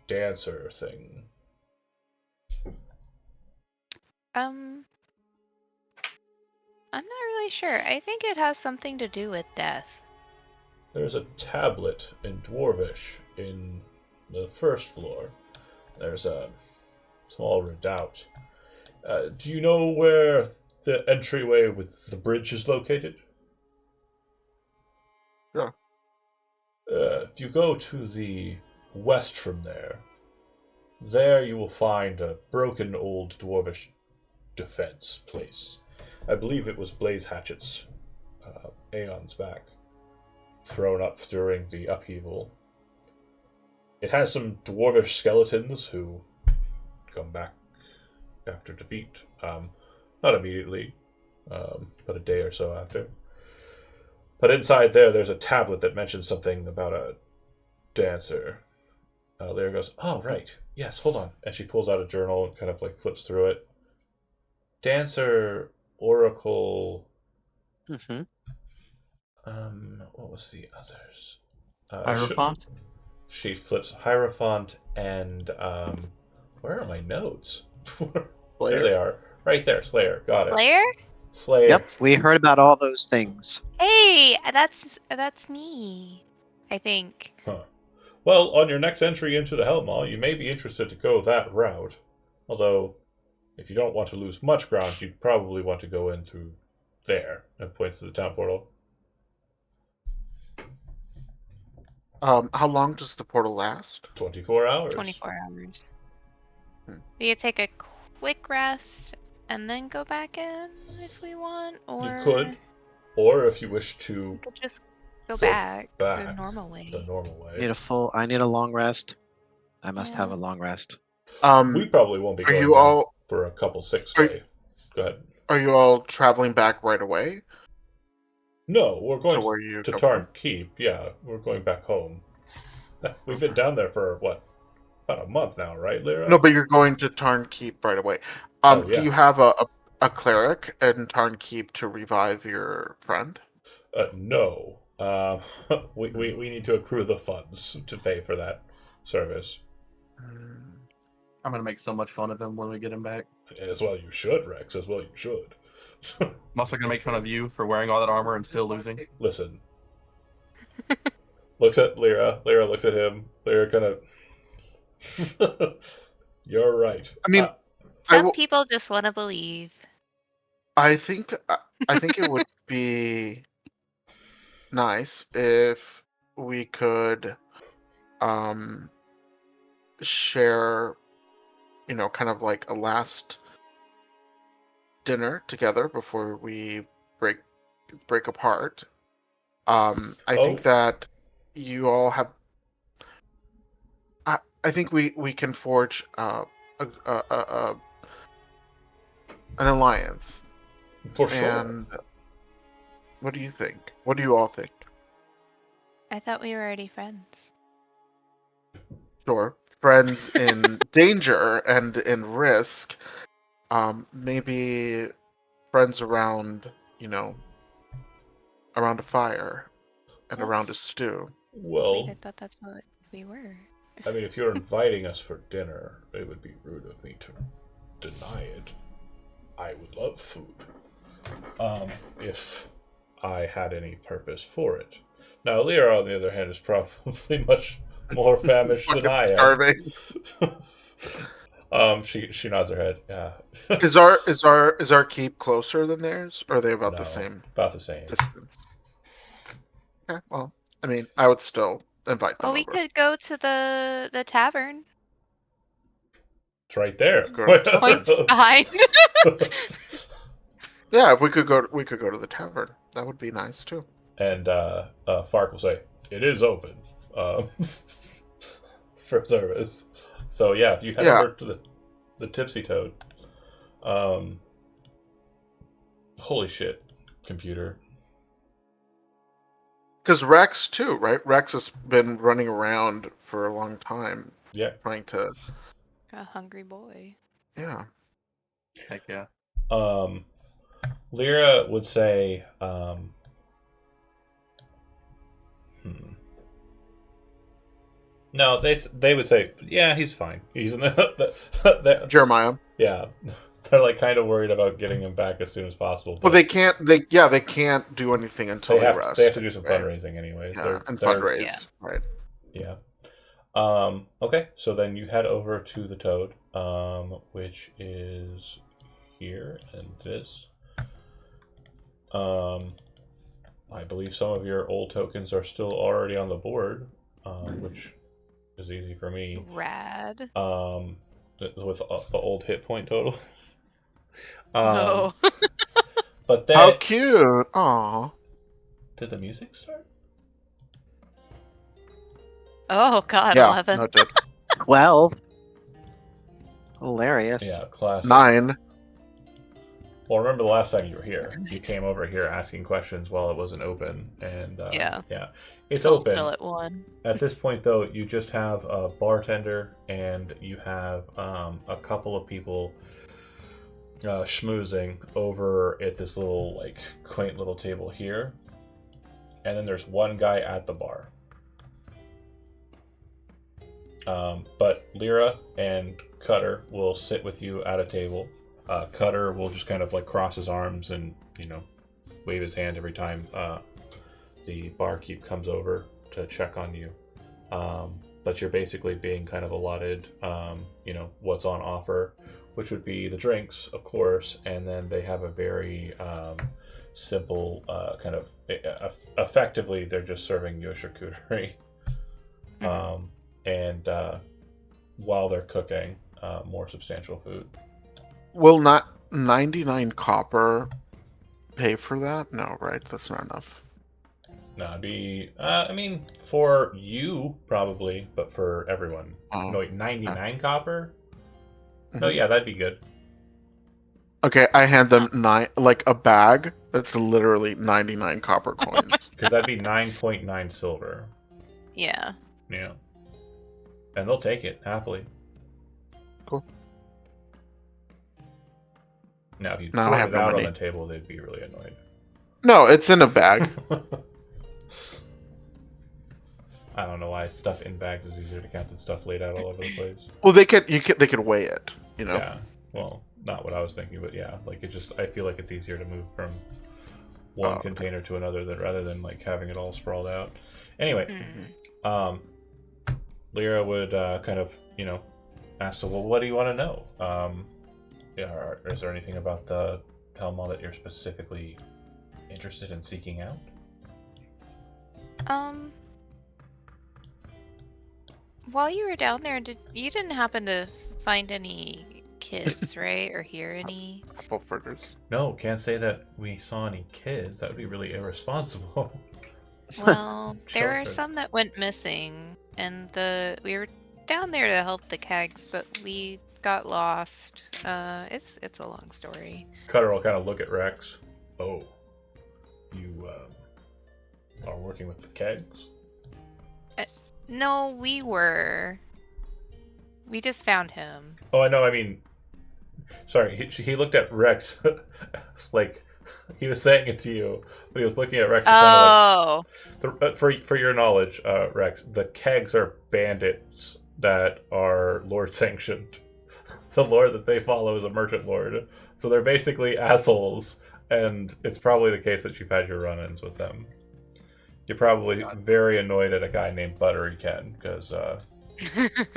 dancer thing? I'm not really sure. I think it has something to do with death. There's a tablet in Dwarvish in the first floor. There's a small redoubt. Do you know where the entryway with the bridge is located? Yeah. If you go to the west from there you will find a broken old dwarvish defense place. I believe it was Blaze Hatchet's aeons back, thrown up during the upheaval. It has some dwarvish skeletons who come back after defeat. Not immediately, but a day or so after. But inside there's a tablet that mentions something about a dancer. Lyra goes, "Oh, right. Yes, hold on." And she pulls out a journal and kind of like flips through it. Dancer, Oracle. Mm-hmm. What was the others? Hierophant? She flips Hierophant and where are my notes? There they are. Right there, Slayer. Got it. Slayer? Slayer. Yep, we heard about all those things. Hey, that's me. I think. Huh. Well, on your next entry into the Hellmaw, you may be interested to go that route. Although, if you don't want to lose much ground, you'd probably want to go in through there. And points to the town portal. How long does the portal last? 24 hours. 24 hours. Hmm. We could take a quick rest and then go back in if we want, or You could. Or if you wish to we could just go Go back the back normal way. the normal way. I need a long rest. I must have Yeah. a long rest. We probably won't be Are going you back all- for a couple 6 Are- day. Go ahead. Are you all traveling back right away No, we're going to where you to come Tarn Keep. Yeah, we're going back home. We've been down there for what? About a month now, right, Lyra? from? No, but you're going to Tarn Keep right away. Oh, yeah. Do you have a cleric in Tarn Keep to revive your friend? No. We need to accrue the funds to pay for that service. I'm gonna make so much fun of him when we get him back. As well you should, Rex. As well you should. I'm also gonna make fun of you for wearing all that armor and still losing. Listen. Looks at Lyra. Lyra looks at him. Lyra kind of... You're right. I mean, Some people just want to believe. I think it would be nice if we could share, kind of like a last dinner together before we break apart. I think that you all have. I think we can forge an alliance. For sure. And what do you think? What do you all think? I thought we were already friends. Sure, friends in danger and in risk. Maybe friends around, around a fire and around a That's- stew. Well, Wait, I thought that's what we were. I mean, if you're inviting us for dinner, it would be rude of me to deny it. I would love food. If I had any purpose for it. Now, Lyra, on the other hand, is probably much more famished than I am. Starving. She nods her head. Yeah. Is our keep closer than theirs, or are they about the No, same About the same. distance? Okay, well, I mean, I would still invite them Oh, we over. could go to the tavern. It's right there. Points behind. Yeah, if we could go to the tavern. That would be nice too. And Fark will say, "It is open for service." So yeah, if you head over to the Tipsy Toad, holy shit, computer. Because Rex too, right? Rex has been running around for a long time, Yeah. trying to. A hungry boy. Yeah. Heck yeah. Lyra would say, No, they would say, yeah, he's fine. He's in the Jeremiah. yeah. They're like kind of worried about getting him back as soon as possible. Well, they can't. They can't do anything until they have rest. to do some right? fundraising anyways. Yeah, and they're- fundraise, Yeah. right? Yeah. Okay, so then you head over to the toad, which is here and this. I believe some of your old tokens are still already on the board, which is easy for me. Rad. With the old hit point total. No. But How then, cute! Aw. did the music start? Oh God, Yeah, 11. no, it did. 12. Hilarious. Yeah, classic. 9. Well, remember the last time you were here? You came over here asking questions while it wasn't open, and Yeah. it's Still open. at 1. At this point, though, you just have a bartender and you have a couple of people schmoozing over at this little, like, quaint little table here, and then there's one guy at the bar. But Lyra and Cutter will sit with you at a table. Cutter will just kind of like cross his arms and, wave his hand every time the barkeep comes over to check on you. But you're basically being kind of allotted, what's on offer, which would be the drinks, of course, and then they have a very simple kind of effectively they're just serving you a charcuterie. And while they're cooking more substantial food. Will not 99 copper pay for that? No, right? That's not enough. No, it'd be, for you, probably, but for everyone. Oh. No, wait, 99 copper? Mhm. No, yeah, that'd be good. Okay, I hand them a bag that's literally 99 copper coins. Because that'd be 9.9 silver. Yeah. Yeah. And they'll take it, happily. Cool. Now, if you Now I put have it no out on money. the table, they'd be really annoyed. No, it's in a bag. I don't know why stuff in bags is easier to count than stuff laid out all over the place. Well, they could weigh it, Yeah. Well, not what I was thinking, but yeah, like I feel like it's easier to move from one okay. container to another rather than like having it all sprawled out. Anyway, Lyra would kind of, ask, so, well, what do you want to know? Is there anything about the Helma that you're specifically interested in seeking out? While you were down there, you didn't happen to find any kids, right? Or hear any? Couple fritters. No, can't say that we saw any kids. That would be really irresponsible. Well, there are Children. some that went missing, and we were down there to help the kegs, but we got lost. It's a long story. Cutter will kind of look at Rex. Oh, you are working with the kegs? No, we were. We just found him. Oh, I know. I mean, sorry. He looked at Rex like he was saying it to you, but he was looking at Rex. Oh. Kind of like, for your knowledge, Rex, the kegs are bandits that are Lord sanctioned. The lord that they follow is a merchant lord, so they're basically assholes. And it's probably the case that you've had your run-ins with them. You're probably very annoyed at a guy named Buttery Ken because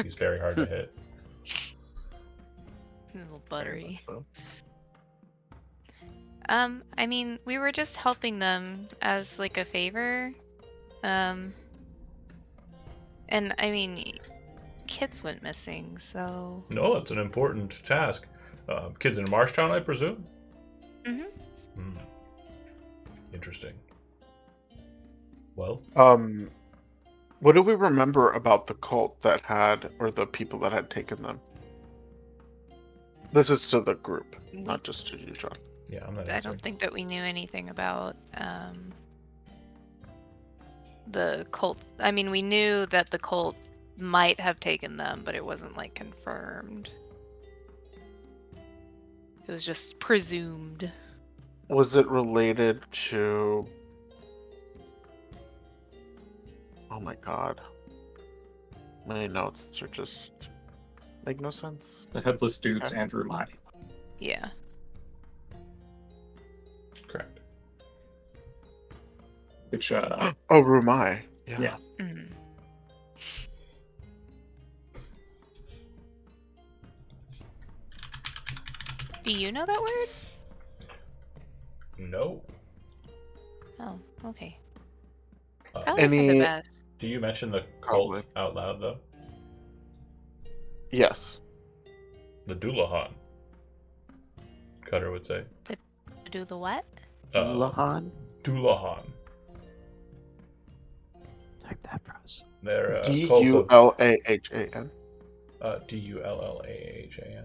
he's very hard to hit. Little buttery. So. I mean, we were just helping them as like a favor. And I mean, kids went missing, so. No, it's an important task. Kids in Marshtown, I presume? Mm-hmm. Interesting. Well, what do we remember about the cult that had, or the people that had taken them? This is to the group, not just to you, John. yeah, I'm not. I don't think that we knew anything about the cult. I mean, we knew that the cult might have taken them, but it wasn't like confirmed. It was just presumed. Was it related to... Oh my god. My notes are just... make no sense. The headless dude's Okay. Andrew Mai. Yeah. Correct. Which Oh, Rumai. Yeah. Yeah. Mm. Do you know that word? No. Oh, okay. Uh, Probably for the Any- best. do you mention the cult Probably. out loud, though? Yes. The Dullahan. Cutter would say. Do the what? Lahan? Dullahan. Type that for us. They're a cult of Dullahan. Dullahan.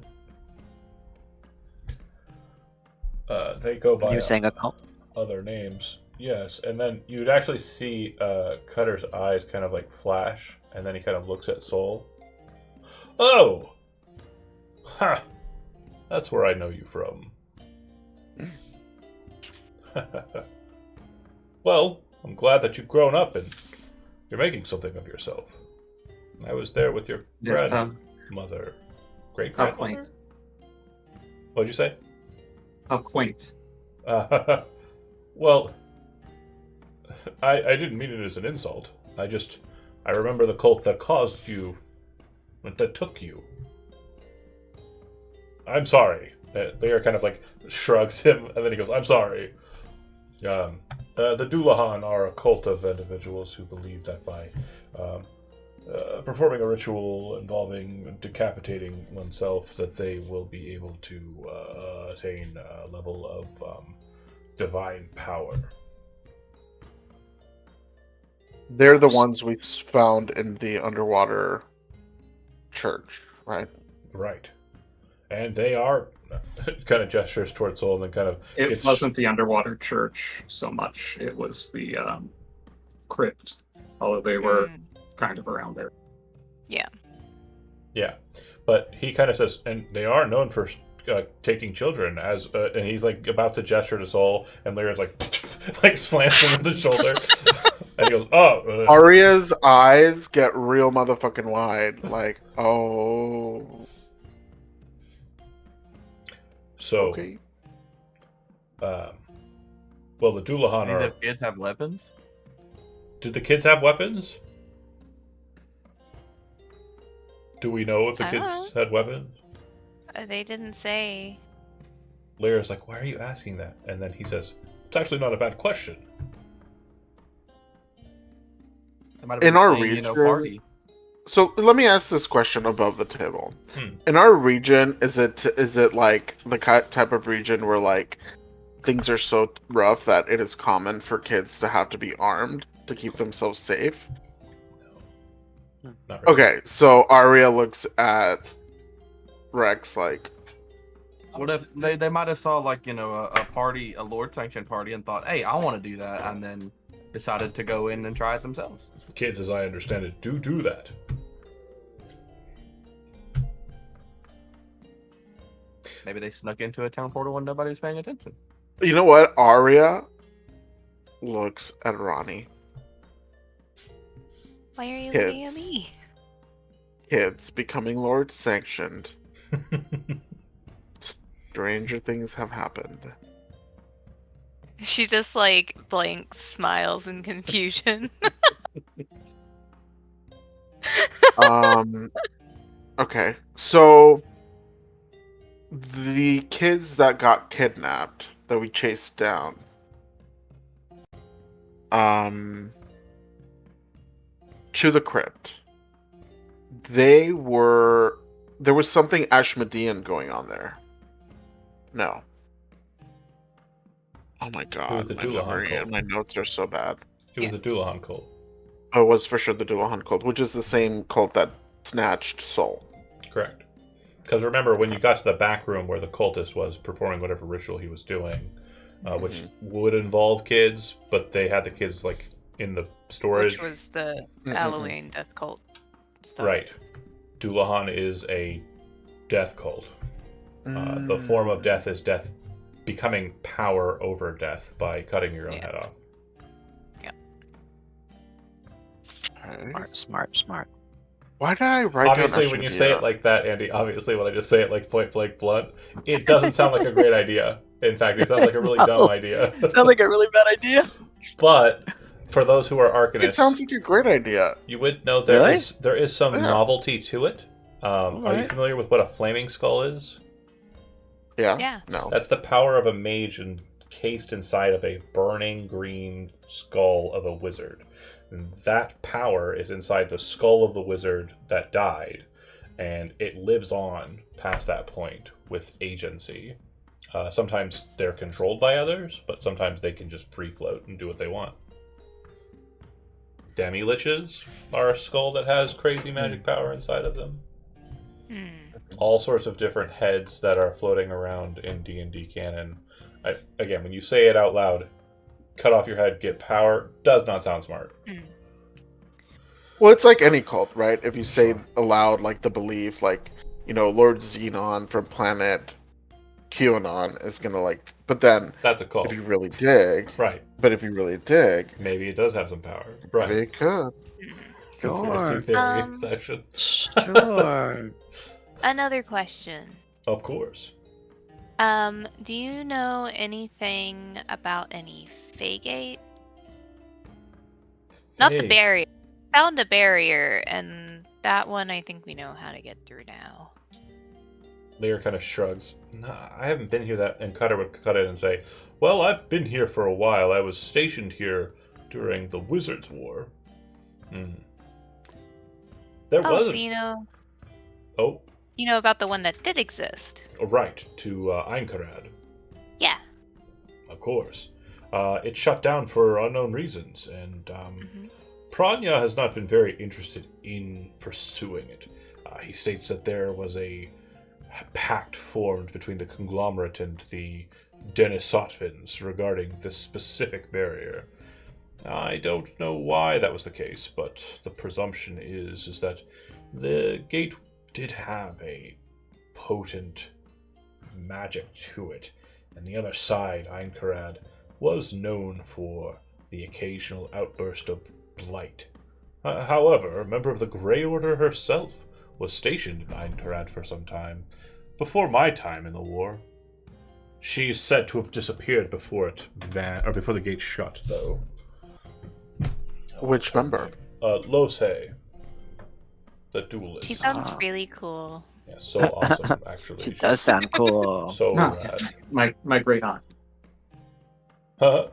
They go by You're saying a cult? other names. Yes, and then you'd actually see Cutter's eyes kind of like flash, and then he kind of looks at Soul. Oh! Ha! That's where I know you from. Well, I'm glad that you've grown up and you're making something of yourself. I was there with your Yes, grandmother. Great How grandmother? quaint. What'd you say? How quaint. Well, I didn't mean it as an insult. I remember the cult that caused you, that took you. I'm sorry. Lear kind of like shrugs him, and then he goes, I'm sorry. The Dullahan are a cult of individuals who believe that by performing a ritual involving decapitating oneself, that they will be able to attain a level of divine power. They're the ones we found in the underwater church, right? Right. And they are kind of gestures towards Soul and then kind of It gets- wasn't the underwater church so much. It was the crypt. Although they were Mm, kind of around there. yeah. Yeah, but he kind of says, and they are known for taking children as, and he's like about to gesture to Soul, and Lyra's like, like slams him in the shoulder, and he goes, "Oh." Arya's eyes get real motherfucking wide. Like, oh, So, okay. well, the Dullahan Do are. the kids have weapons? Did the kids have weapons? Do we know if the I kids don't had weapons? They didn't say. Lyra's like, "Why are you asking that?" And then he says, "It's actually not a bad question." They might have In been our playing, region- party. So let me ask this question above the table. Hmm. In our region, is it like the type of region where like things are so rough that it is common for kids to have to be armed to keep themselves safe? Not really. Okay, so Arya looks at Rex like, What if they might have saw like a party, a Lord sanctioned party, and thought, hey, I want to do that, and then decided to go in and try it themselves. Kids, as I understand it, do that. Maybe they snuck into a town portal when nobody was paying attention. you know what? Arya looks at Ronnie. Why are you Kids. looking at me? Kids becoming Lord sanctioned. Stranger things have happened. She just like blank smiles in confusion. Okay, so the kids that got kidnapped that we chased down, to the crypt, there was something Ashmodean going on there. No. Oh my god, the my Dullahan memory cult. and my notes are so bad. It was a Dullahan cult. Oh, it was for sure the Dullahan cult, which is the same cult that snatched Soul. Correct. Because remember, when you got to the back room where the cultist was performing whatever ritual he was doing, which would involve kids, but they had the kids like in the storage. Which was the Mm-mm-mm. Halloween death cult stuff. Right. Dullahan is a death cult. The form of death is death becoming power over death by cutting your own Yeah. head off. Okay. Smart. Why did I write Obviously, down when you say it Ashmodean? like that, Andy, obviously when I just say it like point blank blunt, it doesn't sound like a great idea. In fact, it sounds like a really No. dumb idea. Sounds like a really bad idea. But for those who are arcanists, It sounds like a great idea. you would know Really? there is some Yeah. novelty to it. Are you Alright. familiar with what a flaming skull is? Yeah. Yeah. No. That's the power of a mage encased inside of a burning green skull of a wizard. And that power is inside the skull of the wizard that died, and it lives on past that point with agency. Sometimes they're controlled by others, but sometimes they can just free float and do what they want. Demi-liches are a skull that has crazy magic power inside of them. All sorts of different heads that are floating around in D&D canon. Again, when you say it out loud, cut off your head, get power, does not sound smart. Well, it's like any cult, right? If you say aloud, like the belief, like, Lord Xenon from planet QAnon is gonna like. But then, That's a cult. if you really dig, Right. But if you really dig, Maybe it does have some power. maybe Right. it could. Conspiracy Sure. theory session. Sure. Another question. Of course. Do you know anything about any Faygate? Not the Fey. barrier. Found a barrier, and that one I think we know how to get through now. Lear kind of shrugs. Nah, I haven't been here that. And Cutter would cut in and say, "Well, I've been here for a while. I was stationed here during the Wizards' War." There Oh, was. so you know Oh, about the one that did exist. right. To Einkarad. Yeah. Of course. It shut down for unknown reasons, and Mhm. Pranya has not been very interested in pursuing it. He states that there was a pact formed between the conglomerate and the Denisotvins regarding this specific barrier. I don't know why that was the case, but the presumption is that the gate did have a potent magic to it, and the other side, Einkarad, was known for the occasional outburst of blight. However, a member of the Grey Order herself was stationed in Einkarad for some time, before my time in the war. She is said to have disappeared before before the gate shut, though. Which member? Lose, the duelist. She sounds Ah. really cool. Yeah, so awesome, actually. She does sound cool. So No. rad. My great aunt. Huh?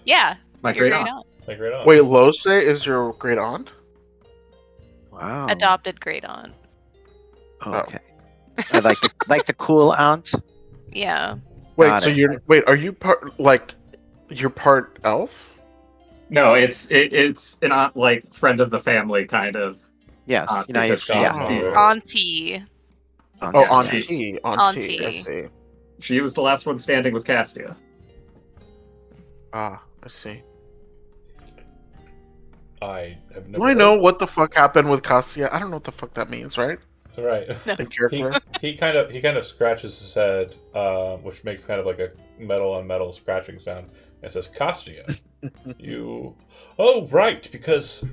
Yeah. My You're great aunt. Like right on. Wait, Lose is your great aunt? Wow. Adopted great aunt. Okay. I like the cool aunt. Yeah. Wait, Got so it. are you you're part elf? No, it's an aunt, like friend of the family kind of. Yes. You know, Because she, yeah. Godmother. Auntie. Oh, Auntie, auntie, auntie. I Auntie. see. she was the last one standing with Castia. Ah, I see. I have never. Do I know what the fuck happened with Cassia? I don't know what the fuck that means, right? Right. In character. He kind of scratches his head, which makes kind of like a metal on metal scratching sound, and says, "Castia, you." Oh, right, because,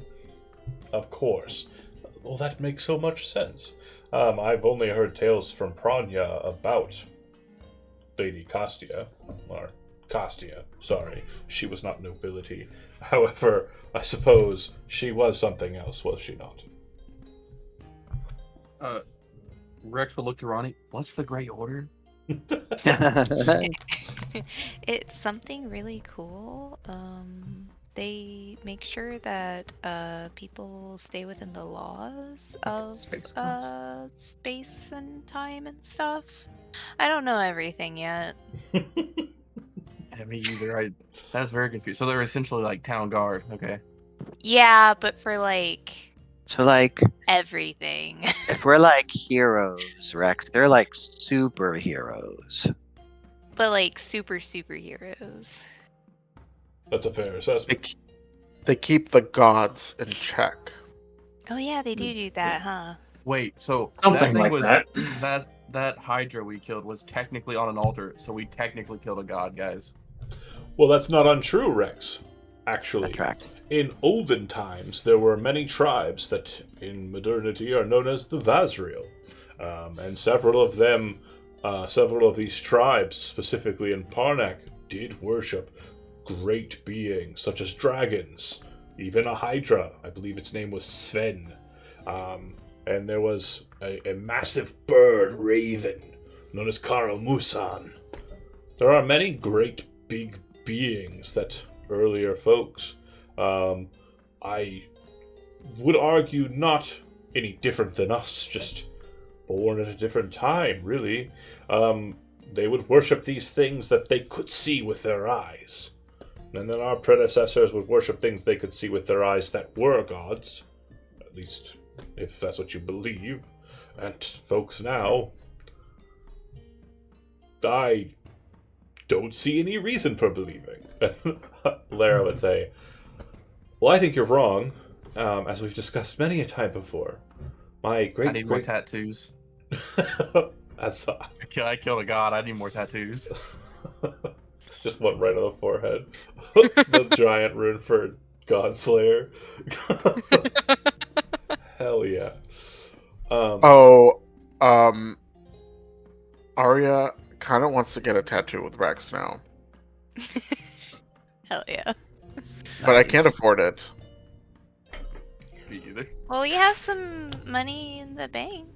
of course. Well, that makes so much sense. I've only heard tales from Pranya about Lady Castia, or Castia. Sorry, she was not nobility. However, I suppose she was something else, was she not? Rex will look to Ronnie. What's the Grey Order? It's something really cool. They make sure that people stay within the laws of Space codes. space and time and stuff. I don't know everything yet. Yeah, me either. That's very confused. So they're essentially like town guard. Okay. Yeah, but for like So like, everything. if we're like heroes, Rex, they're like superheroes. But like superheroes. That's a fair assessment. They keep the gods in check. Oh yeah, they do that, huh? Wait. So Something that like thing was, that. that Hydra we killed was technically on an altar, so we technically killed a god, guys. Well, that's not untrue, Rex. Actually, Attract. in olden times, there were many tribes that, in modernity, are known as the Vazriel, and several of these tribes, specifically in Parnak, did worship great beings such as dragons, even a Hydra. I believe its name was Sven, and there was a massive bird raven known as Karo Musan. There are many great big beings that earlier folks, I would argue not any different than us, just born at a different time, really. They would worship these things that they could see with their eyes. And then our predecessors would worship things they could see with their eyes that were gods. At least, if that's what you believe. And folks now, I don't see any reason for believing. Lara would say, well, I think you're wrong, as we've discussed many a time before. My great I need more tattoos. That's I killed a god. I need more tattoos. just one right on the forehead. The giant rune for Godslayer. Hell yeah. Arya kind of wants to get a tattoo with Rex now, Hell yeah. but I can't afford it. Me either. Well, we have some money in the bank.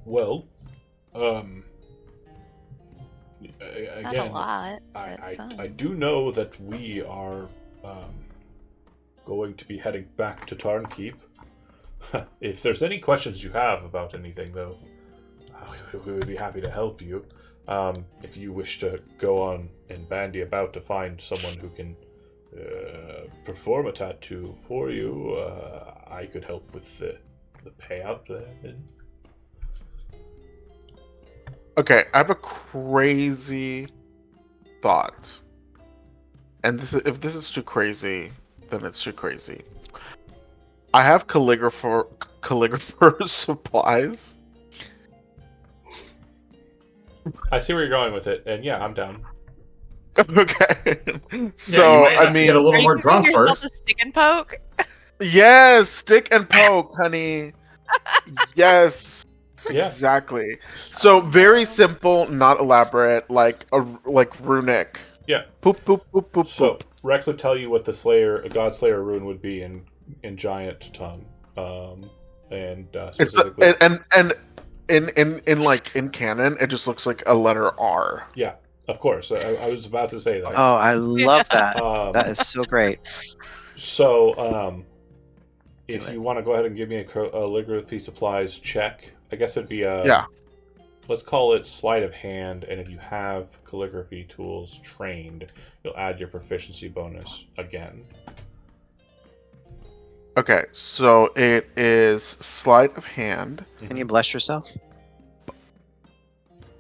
Well, Not again, a lot, but I some. do know that we are going to be heading back to Tarn Keep. If there's any questions you have about anything, though, we would be happy to help you. If you wish to go on and bandy about to find someone who can perform a tattoo for you, I could help with the payout there. Okay, I have a crazy thought, and if this is too crazy, then it's too crazy. I have calligrapher supplies. I see where you're going with it, and yeah, I'm down. Okay, you so might have I to mean, get a little Are more you giving drunk yourself first. a stick and poke? yes, stick and poke, honey. Yes, Yeah. exactly. So very simple, not elaborate, like runic. Yeah. Poop, poop, poop, poop, So poop. Rex would tell you what the a Godslayer rune would be in giant tongue, and It's specifically, and in canon, it just looks like a letter R. yeah, of course. I was about to say that. Oh, I love that. Um, That is so great. So, if Do it. you want to go ahead and give me a calligraphy supplies check, I guess it'd be a Yeah. Let's call it sleight of hand, and if you have calligraphy tools trained, you'll add your proficiency bonus again. Okay, so it is sleight of hand. Can you bless yourself?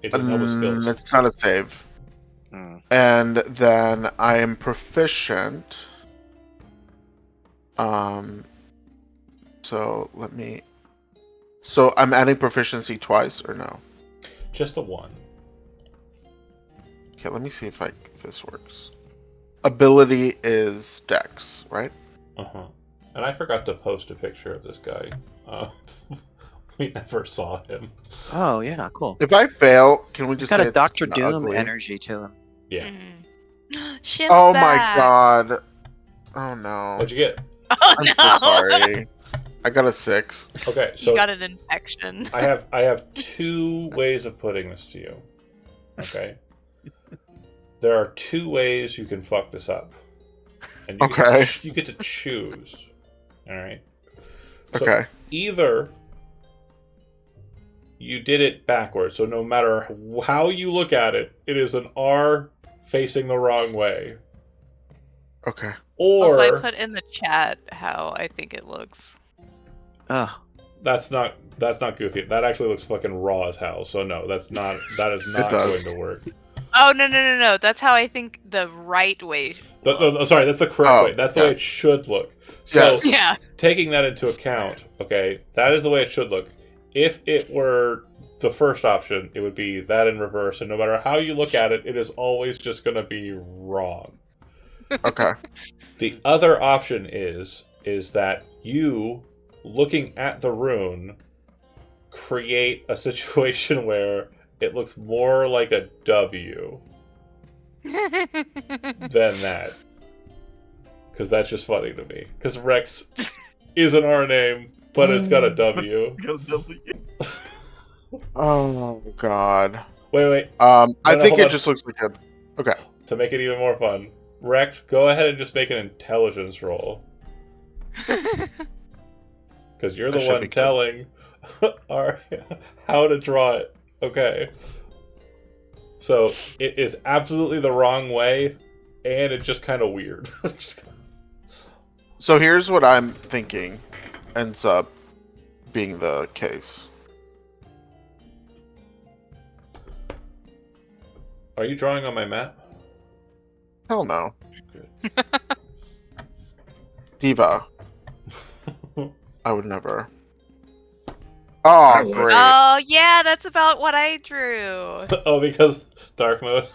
It's a noble skills. It's not a save. Mm. And then I am proficient. So let me. So I'm adding proficiency twice or no? Just the one. Okay, let me see if this works. Ability is Dex, right? Uh-huh. And I forgot to post a picture of this guy. We never saw him. Oh yeah, cool. If I fail, can we He's just got say a it's Doctor Doom ugly? energy to him. Yeah. Shim's Oh back. my god! Oh no! What'd you get? Oh I'm no! so sorry. I got a 6. Okay, You so got an infection. I have two ways of putting this to you. Okay. There are two ways you can fuck this up, and Okay. you get to choose. All right. So Okay. either you did it backwards, so no matter how you look at it, it is an R facing the wrong way. Okay. Or Also, I put in the chat how I think it looks. Oh, that's not goofy. That actually looks fucking raw as hell. So no, that is not does. going to work. Oh no! That's how I think the right way. Sorry, that's the correct Oh, way. That's the yeah. way it should look. So Yes. Yeah. taking that into account, okay, that is the way it should look. If it were the first option, it would be that in reverse, and no matter how you look at it, it is always just going to be wrong. Okay. The other option is that you, looking at the rune, create a situation where it looks more like a W than that. Because that's just funny to me. Because Rex is an R name, but it's got a W. Oh God. Wait. I No, think hold it on. just looks like a. Okay. To make it even more fun, Rex, go ahead and just make an intelligence roll. Because you're That the should be one good. telling Arya how to draw it. Okay. So it is absolutely the wrong way, and it's just kind of weird. So here's what I'm thinking ends up being the case. Are you drawing on my map? Hell no. Good. Diva. I would never. I Oh, would. great. Oh yeah, that's about what I drew. Oh, because dark mode.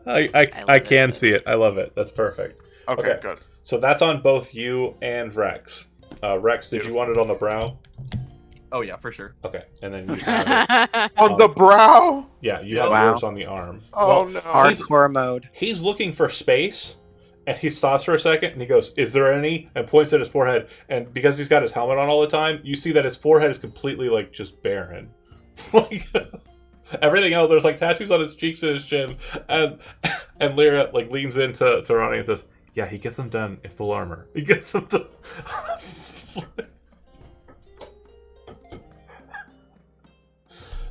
I love can it. see it. I love it. That's perfect. Okay, Okay. good. So that's on both you and Rex. Rex, did you want it on the brow? Oh yeah, for sure. Okay, and then you have it. On the brow? Yeah, you Yep. have Wow. yours on the arm. Oh, Well, no. Hardcore mode. he's looking for space, and he stops for a second, and he goes, "Is there any?" and points at his forehead. And because he's got his helmet on all the time, you see that his forehead is completely like just barren. Like everything else, there's like tattoos on his cheeks and his chin, and Lyra like leans into Ronnie and says, "Yeah, he gets them done in full armor. He gets them done."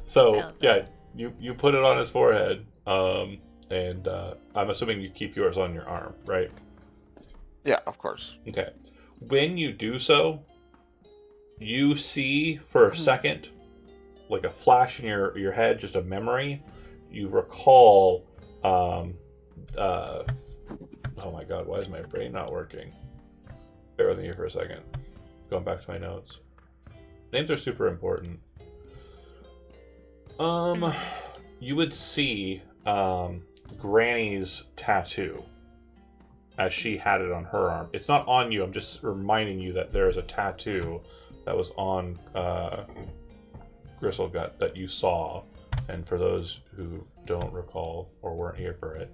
So love yeah, you put it on his forehead, and I'm assuming you keep yours on your arm, right? Yeah, of course. Okay. When you do so, you see for a second, like a flash in your head, just a memory. You recall, oh my god, why is my brain not working? Bear with me here for a second. Going back to my notes. Names are super important. You would see Granny's tattoo as she had it on her arm. It's not on you. I'm just reminding you that there is a tattoo that was on Gristlegut that you saw. And for those who don't recall or weren't here for it,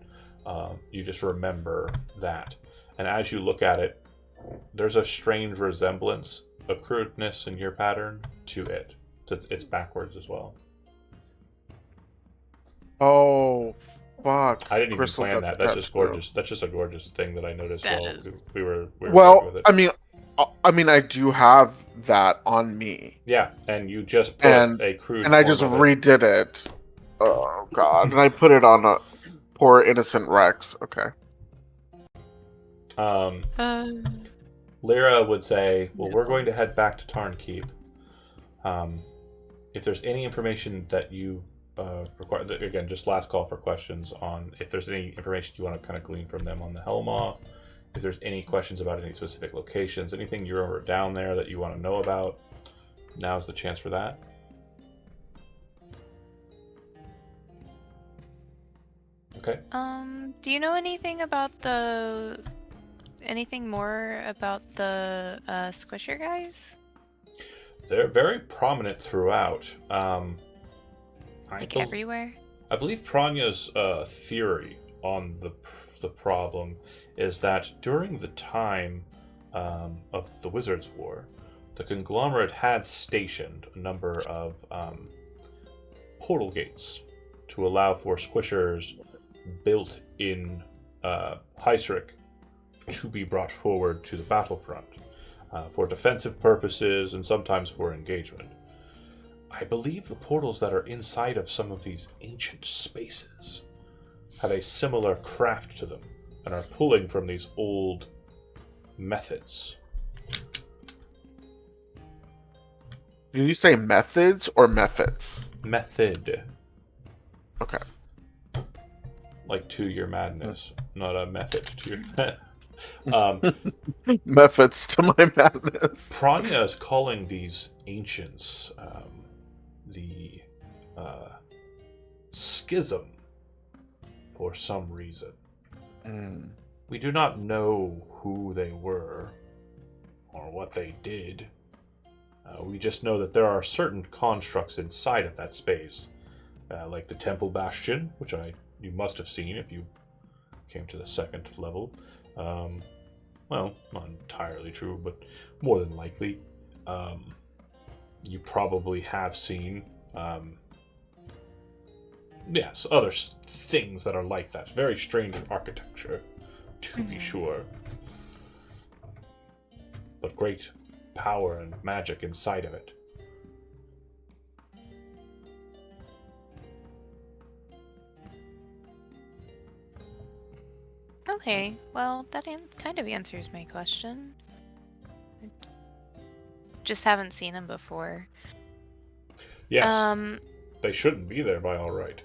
you just remember that. And as you look at it, there's a strange resemblance, a crudeness in your pattern to it. So it's backwards as well. Oh, fuck. I didn't even Crystal plan got that. the That's just tattoo. gorgeous. That's just a gorgeous thing that I noticed That while is- we were working Well, with it. I mean, I do have that on me, Yeah, and you just put and a crude and I form just of it. redid it. Oh God! And I put it on a poor innocent Rex. Okay. Lyra would say, "Well, we're going to head back to Tarn Keep. If there's any information that you require, again, just last call for questions on if there's any information you want to kind of glean from them on the Helmaw. If there's any questions about any specific locations, anything you're over down there that you want to know about, now's the chance for that." Okay. Do you know anything more about the Squisher guys? They're very prominent throughout. Like everywhere? I believe Pranya's theory on the problem is that during the time of the Wizards' War, the conglomerate had stationed a number of portal gates to allow for squishers built in Heisrick to be brought forward to the battlefront for defensive purposes and sometimes for engagement. I believe the portals that are inside of some of these ancient spaces have a similar craft to them and are pulling from these old methods. Did you say methods or methods? Method. Okay. Like to your madness, not a method to your Methods to my madness. Pranya is calling these ancients the schism for some reason. Mm. We do not know who they were or what they did. We just know that there are certain constructs inside of that space, like the Temple Bastion, which you must have seen if you came to the second level. Well, not entirely true, but more than likely. you probably have seen. Yes, other things that are like that. Very strange architecture, to be sure. But great power and magic inside of it. Okay, well, that kind of answers my question. I just haven't seen him before. Yes, they shouldn't be there by all right.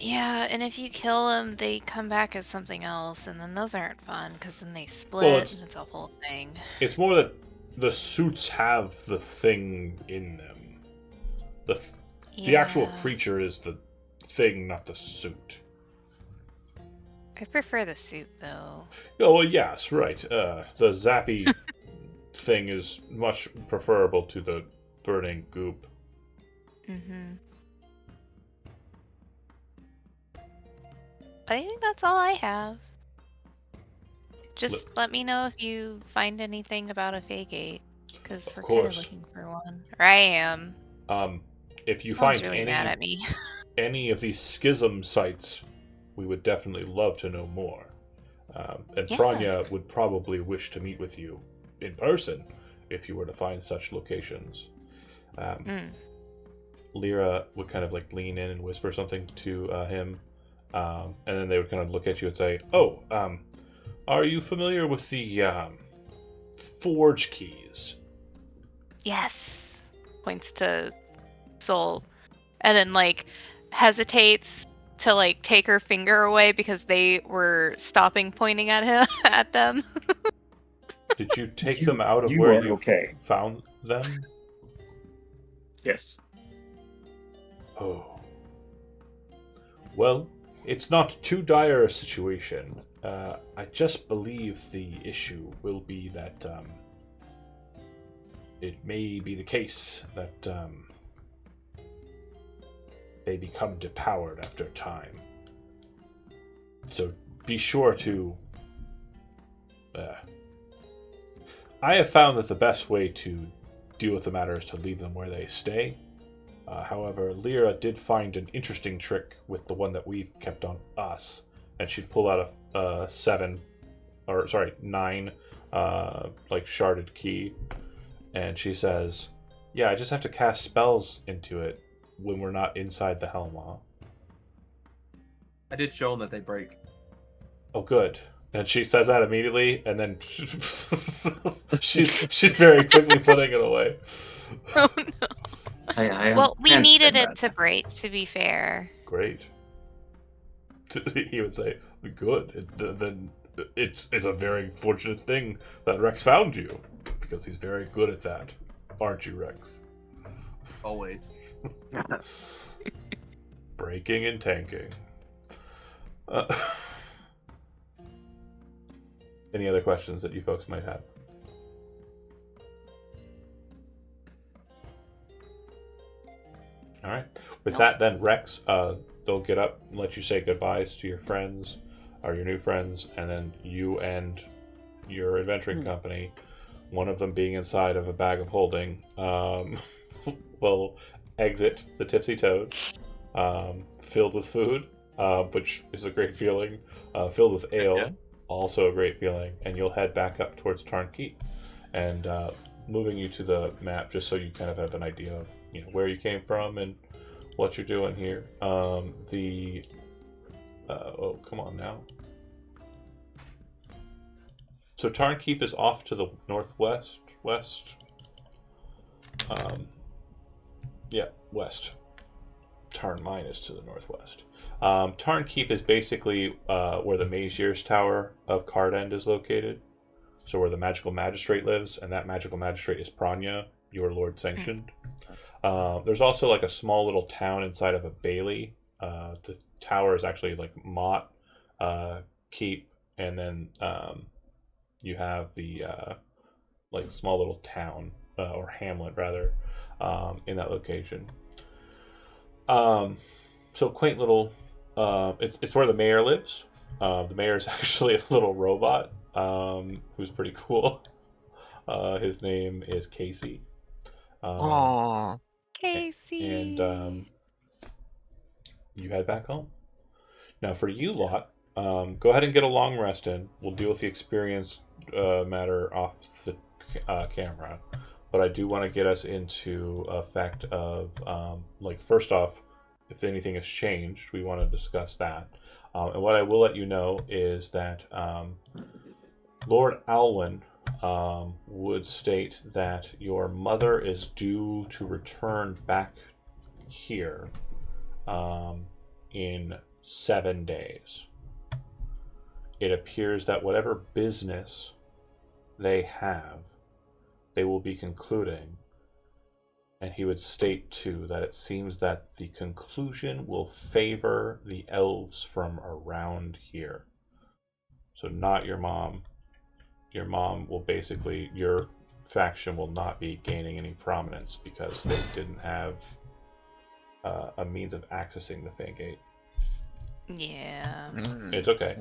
Yeah, and if you kill them, they come back as something else, and then those aren't fun, because then they split, Well, and it's a whole thing. It's more that the suits have the thing in them. The actual creature is the thing, not the suit. I prefer the suit, though. Oh, well, yes, right. The zappy thing is much preferable to the burning goop. Mm-hmm. I think that's all I have. Just let me know if you find anything about a Fagate, because we're kind of looking for one. Or I am. If you Mom's find really mad at me. any of these schism sites, we would definitely love to know more. And Pranya would probably wish to meet with you in person if you were to find such locations. Lyra would kind of like lean in and whisper something to him, and then they would kind of look at you and say, "Oh, are you familiar with the forge keys?" Yes. Points to Soul, and then like hesitates to like take her finger away because they were stopping pointing at him at them. Did you take them out of where you found them? Yes. Oh. Well, it's not too dire a situation. I just believe the issue will be that it may be the case that they become depowered after time. So be sure to... I have found that the best way to deal with the matter is to leave them where they stay. However, Lyra did find an interesting trick with the one that we've kept on us, and she'd pull out a 9, like sharded key, and she says, "Yeah, I just have to cast spells into it when we're not inside the Helma." I did show them that they break. Oh, good. And she says that immediately, and then she's very quickly putting it away. Oh no. Well, we needed it to break, to be fair. Great. He would say, "Good. Then it's a very fortunate thing that Rex found you, because he's very good at that, aren't you, Rex?" Always. Breaking and tanking. Any other questions that you folks might have? All right. With that, then, Rex, they'll get up and let you say goodbyes to your friends, or your new friends, and then you and your adventuring company, one of them being inside of a bag of holding, will exit the Tipsy Toad, filled with food, which is a great feeling, filled with ale, also a great feeling, and you'll head back up towards Tarn Keep. And moving you to the map, just so you kind of have an idea of where you came from and what you're doing here. Oh, come on now. So Tarn Keep is off to the northwest, west. West. Tarn Mine is to the northwest. Tarn Keep is basically where the Mazier's Tower of Cardend is located. So where the magical magistrate lives, and that magical magistrate is Pranya, your lord sanctioned. There's also like a small little town inside of a bailey. The tower is actually like Mott Keep, and then you have the like small little town or hamlet rather in that location. So quaint little. It's where the mayor lives. The mayor is actually a little robot who's pretty cool. His name is Casey. Aww. Casey. And you head back home. Now, for you lot, go ahead and get a long rest in. We'll deal with the experience matter off the camera. But I do want to get us into a fact of, first off, if anything has changed, we want to discuss that. And what I will let you know is that Lord Alwyn would state that your mother is due to return back here in 7 days. It appears that whatever business they have, they will be concluding. And he would state, too, that it seems that the conclusion will favor the elves from around here. So not your mom. Your mom will basically, your faction will not be gaining any prominence because they didn't have a means of accessing the Fangate. Yeah. It's okay.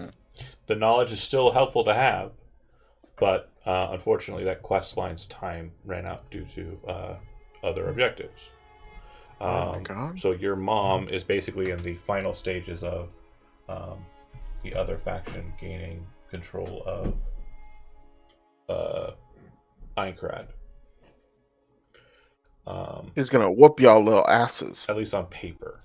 The knowledge is still helpful to have, but unfortunately that quest line's time ran out due to other objectives. Oh my god. So your mom is basically in the final stages of the other faction gaining control of Einkrad. He's gonna whoop y'all little asses. At least on paper.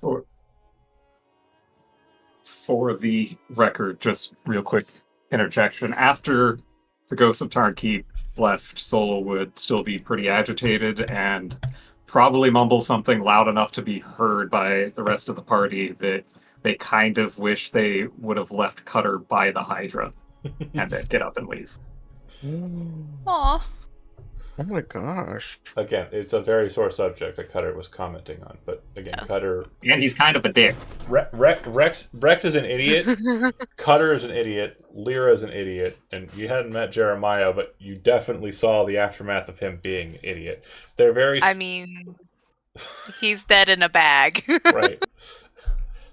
For the record, just real quick interjection. After the Ghost of Tarn Keep left, Solo would still be pretty agitated and probably mumble something loud enough to be heard by the rest of the party that they kind of wish they would have left Cutter by the Hydra and then get up and leave. Aw. Oh my gosh. Again, it's a very sore subject that Cutter was commenting on, but again, Oh. Cutter... And he's kind of a dick. Rex is an idiot, Cutter is an idiot, Lyra is an idiot, and you hadn't met Jeremiah, but you definitely saw the aftermath of him being an idiot. They're very... I mean, he's dead in a bag. Right.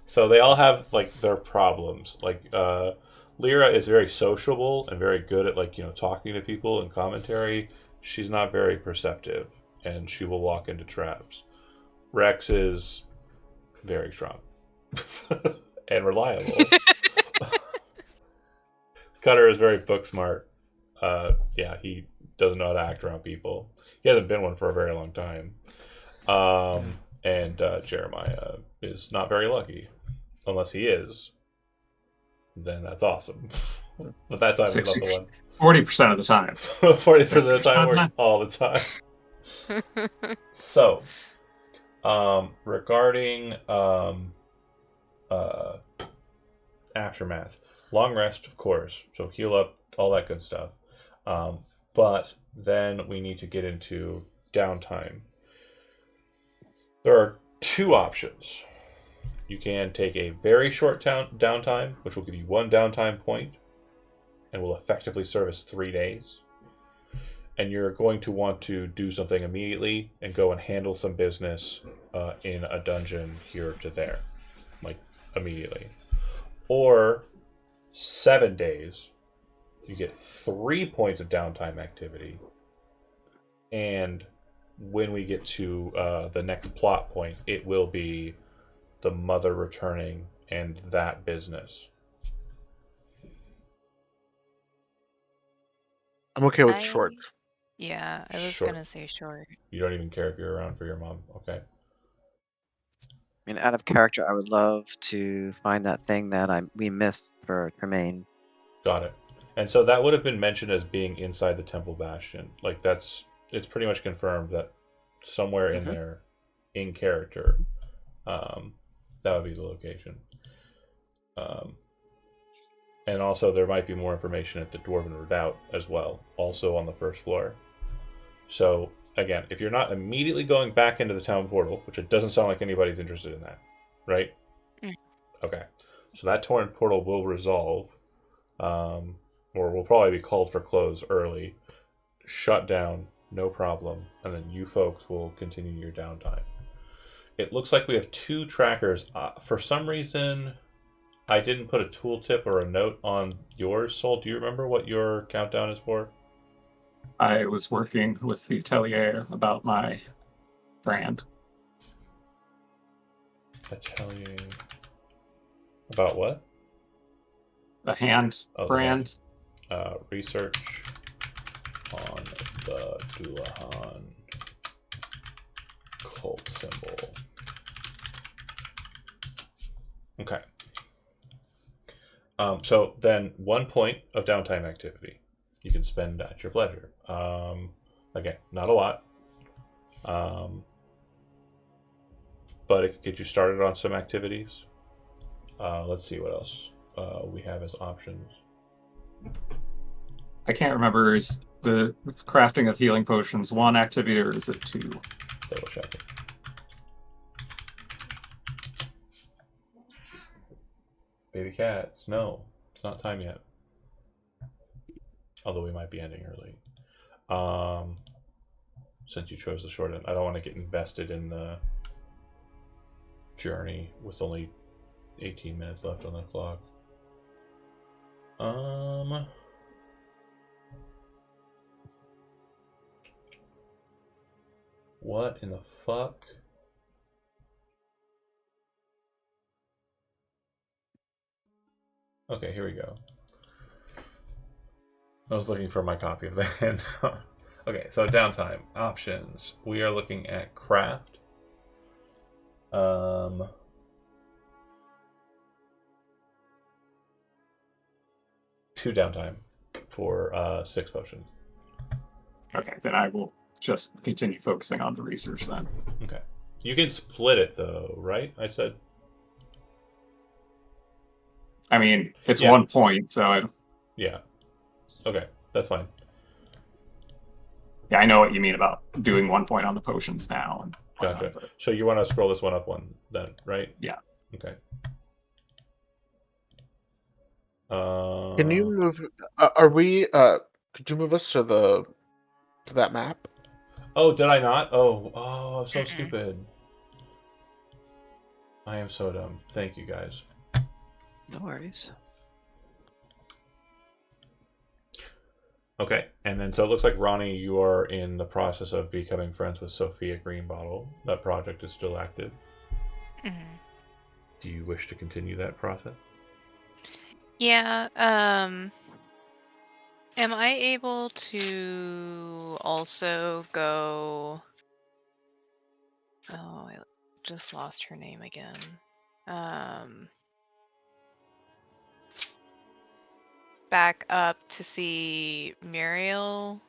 So they all have, like, their problems. Like, Lyra is very sociable and very good at, talking to people and commentary. She's not very perceptive, and she will walk into traps. Rex is very strong and reliable. Cutter is very book smart. He doesn't know how to act around people. He hasn't been one for a very long time. And Jeremiah is not very lucky. Unless he is. Then that's awesome. But that time is not the one. 40% of the time. 40% of the time works all the time. So, regarding aftermath, long rest, of course. So heal up, all that good stuff. But then we need to get into downtime. There are two options. You can take a very short downtime, which will give you 1 downtime point, and will effectively serve as 3 days. And you're going to want to do something immediately and go and handle some business in a dungeon here to there, like immediately. Or 7 days, you get 3 points of downtime activity, and when we get to the next plot point, it will be the mother returning and that business. I'm okay with short. Yeah, I was Short. gonna say short. You don't even care if you're around for your mom. Okay. I mean, out of character, I would love to find that thing that we missed for Tremaine. Got it. And so that would have been mentioned as being inside the Temple Bastion. Like, it's pretty much confirmed that somewhere in there, in character, that would be the location. And also there might be more information at the Dwarven Redoubt as well, also on the first floor. So, again, if you're not immediately going back into the town portal, which it doesn't sound like anybody's interested in that, right? Mm. Okay. So that torrent portal will resolve, or will probably be called for close early, shut down, no problem, and then you folks will continue your downtime. It looks like we have 2 trackers. For some reason, I didn't put a tooltip or a note on yours, Sol. Do you remember what your countdown is for? I was working with the atelier about my brand. I tell you about what? A hand Oh, the brand. Research on the Dullahan cult symbol. Okay. So then 1 point of downtime activity you can spend at your pleasure. Again, not a lot. But it could get you started on some activities. Let's see what else we have as options. I can't remember, is the crafting of healing potions 1 activity or is it 2? Double check it. Baby cats, no, it's not time yet. Although we might be ending early. Since you chose the short end, I don't want to get invested in the journey with only 18 minutes left on the clock. What in the fuck? Okay, here we go. I was looking for my copy of that. Okay, so downtime options. We are looking at craft. 2 downtime for 6 potions. Okay, then I will just continue focusing on the research then. Okay. You can split it though, right? I said. I mean, it's Yeah. 1 point, so Yeah. Okay, that's fine. yeah, I know what you mean about doing 1 point on the potions now. And whatnot, Gotcha. but So you want to scroll this one up one then, right? yeah. Okay. Can you move? Are we? Could you move us to that map? Oh, did I not? Oh, I'm so Mm-mm. stupid. I am so dumb. Thank you guys. No worries. Okay, and then so it looks like Ronnie, you are in the process of becoming friends with Sophia Greenbottle. That project is still active. Mhm. Do you wish to continue that process? Yeah. Am I able to also go? Oh, I just lost her name again. Back up to see Muriel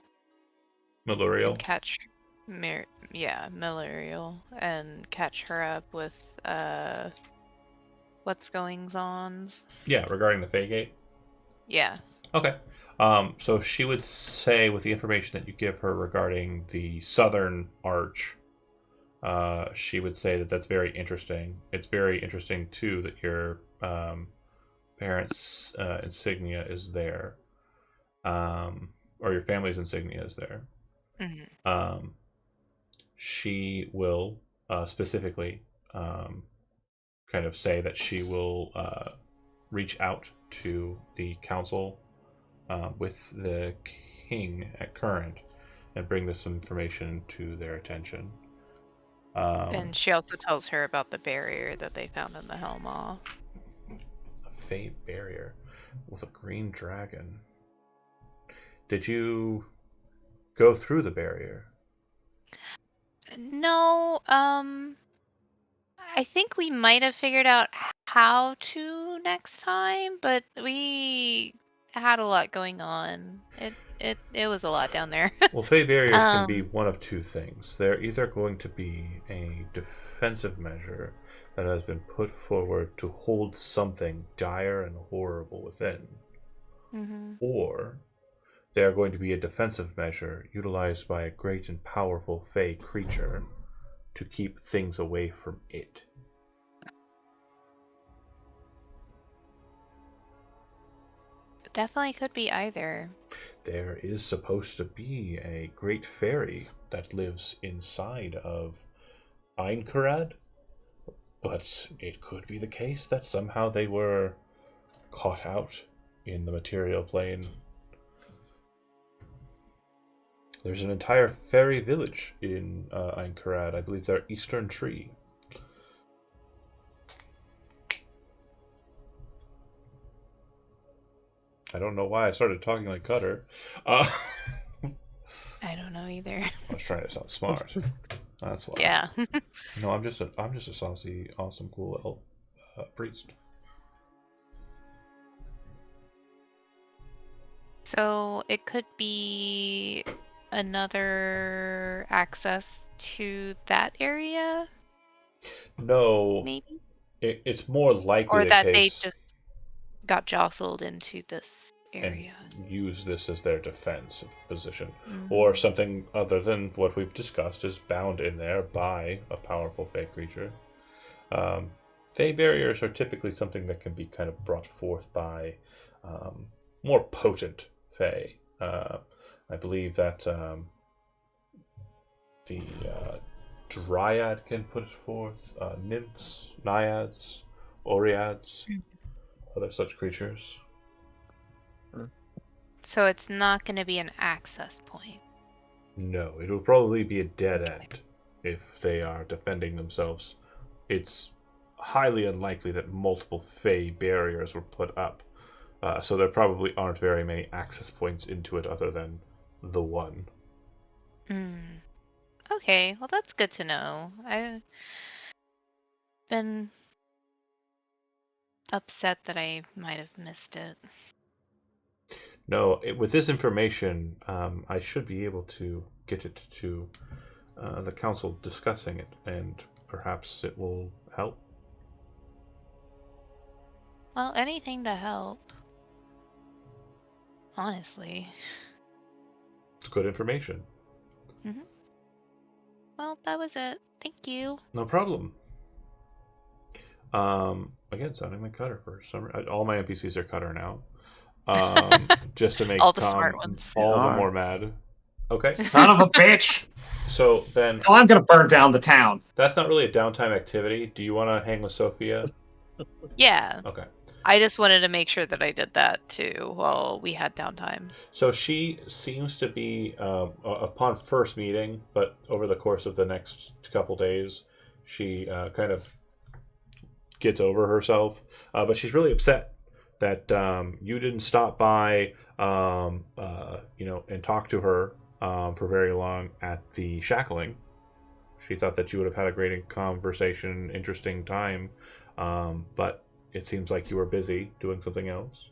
and Maluriel? catch Muriel and catch her up with what's goings on. Yeah, regarding the Faygate? Yeah. Okay. So she would say, with the information that you give her regarding the southern arch, she would say that that's very interesting. It's very interesting, too, that your parents' insignia is there, or your family's insignia is there. Hmm. She will specifically kind of say that she will reach out to the council with the king at current and bring this information to their attention. And she also tells her about the barrier that they found in the Helmaw. A fate barrier with a green dragon. Did you go through the barrier? No, I think we might have figured out how to next time, but we had a lot going on. It was a lot down there. Well, fate barriers can be Um, one of 2 things. They're either going to be a defensive measure that has been put forward to hold something dire and horrible within, mhm. or they are going to be a defensive measure utilized by a great and powerful fey creature to keep things away from it. Definitely could be either. There is supposed to be a great fairy that lives inside of Einkarad, but it could be the case that somehow they were caught out in the material plane. There's an entire fairy village in Ainkarad. I believe they're Eastern Tree. I don't know why I started talking like Cutter. I I don't know either. was trying to sound smart. That's why. Yeah. No, I'm just a saucy, awesome, cool elf priest. So it could be another access to that area, No, maybe? it's more likely Or the that they case just got jostled into this and area. use this as their defensive position, or Mhm. something other than what we've discussed is bound in there by a powerful fey creature. Fey barriers are typically something that can be kind of brought forth by um, more potent fey. I believe that the dryad can put it forth, nymphs, naiads, oreads, other such creatures. So it's not going to be an access point. No, it will probably be a dead end if they are defending themselves. It's highly unlikely that multiple fey barriers were put up, so there probably aren't very many access points into it other than the one. Mm. Okay, well that's good to know. I've been upset that I might have missed it. No, with this information, I should be able to get it to the council discussing it, and perhaps it will help. Well, anything to help. Honestly. It's good information. Hmm. Well, that was it. Thank you. No problem. Again, sounding like Cutter for some. All my NPCs are Cutter now. Just to All make the smart Tom ones. They all the are. more mad. Okay. Son of a bitch! So then, Oh, I'm gonna burn down the town. that's not really a downtime activity. Do you want to hang with Sophia? Yeah. Okay. I just wanted to make sure that I did that too while we had downtime. So she seems to be, upon first meeting, but over the course of the next couple days, she kind of gets over herself. But she's really upset that you didn't stop by, and talk to her for very long at the shackling. She thought that you would have had a great conversation, interesting time, but it seems like you were busy doing something else.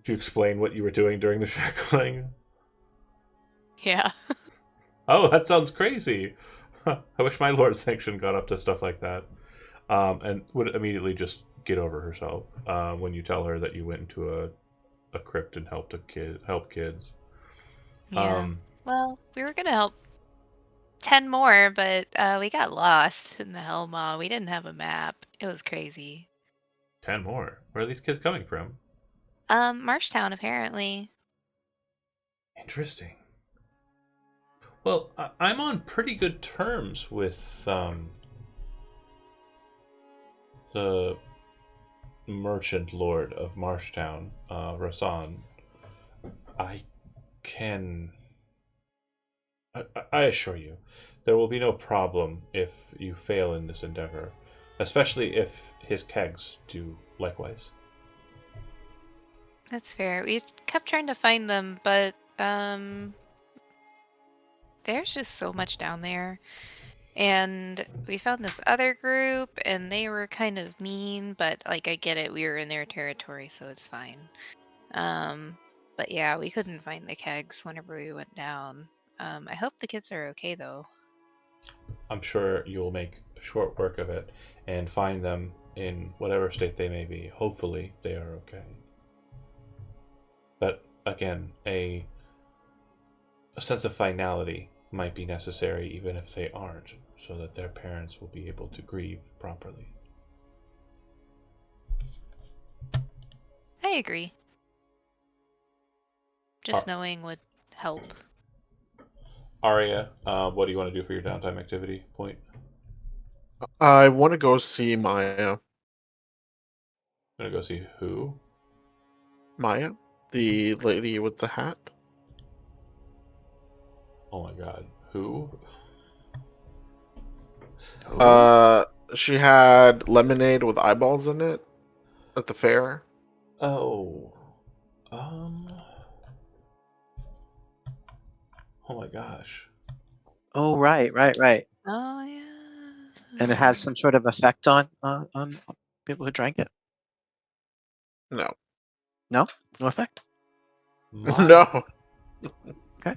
Do you explain what you were doing during the shackling? Yeah. Oh, that sounds crazy. I wish my Lord Sanction got up to stuff like that. And would immediately just get over herself when you tell her that you went into a crypt and helped help kids. Yeah. Well, we were gonna help 10 more, but we got lost in the Hellmaw. We didn't have a map. It was crazy. 10 more. Where are these kids coming from? Marshtown apparently. Interesting. Well, I'm on pretty good terms with the merchant lord of Marshtown, Rasan. I can. I assure you, there will be no problem if you fail in this endeavor, especially if his kegs do likewise. That's fair. We kept trying to find them, but there's just so much down there. And we found this other group and they were kind of mean, but like I get it, we were in their territory, so it's fine. But yeah, we couldn't find the kegs whenever we went down. I hope the kids are okay though. I'm sure you'll make short work of it and find them in whatever state they may be. Hopefully, they are okay. But again, a sense of finality might be necessary even if they aren't, so that their parents will be able to grieve properly. I agree. Just Ar- knowing would help. Arya, what do you want to do for your downtime activity point? I want to go see Maya. I'm gonna go see who? Maya, the lady with the hat. Oh my god. Who? She had lemonade with eyeballs in it at the fair. Oh. Um. Oh my gosh. Oh, right. Oh yeah. And it had some sort of effect on people who drank it. No. No effect. My, No. Okay.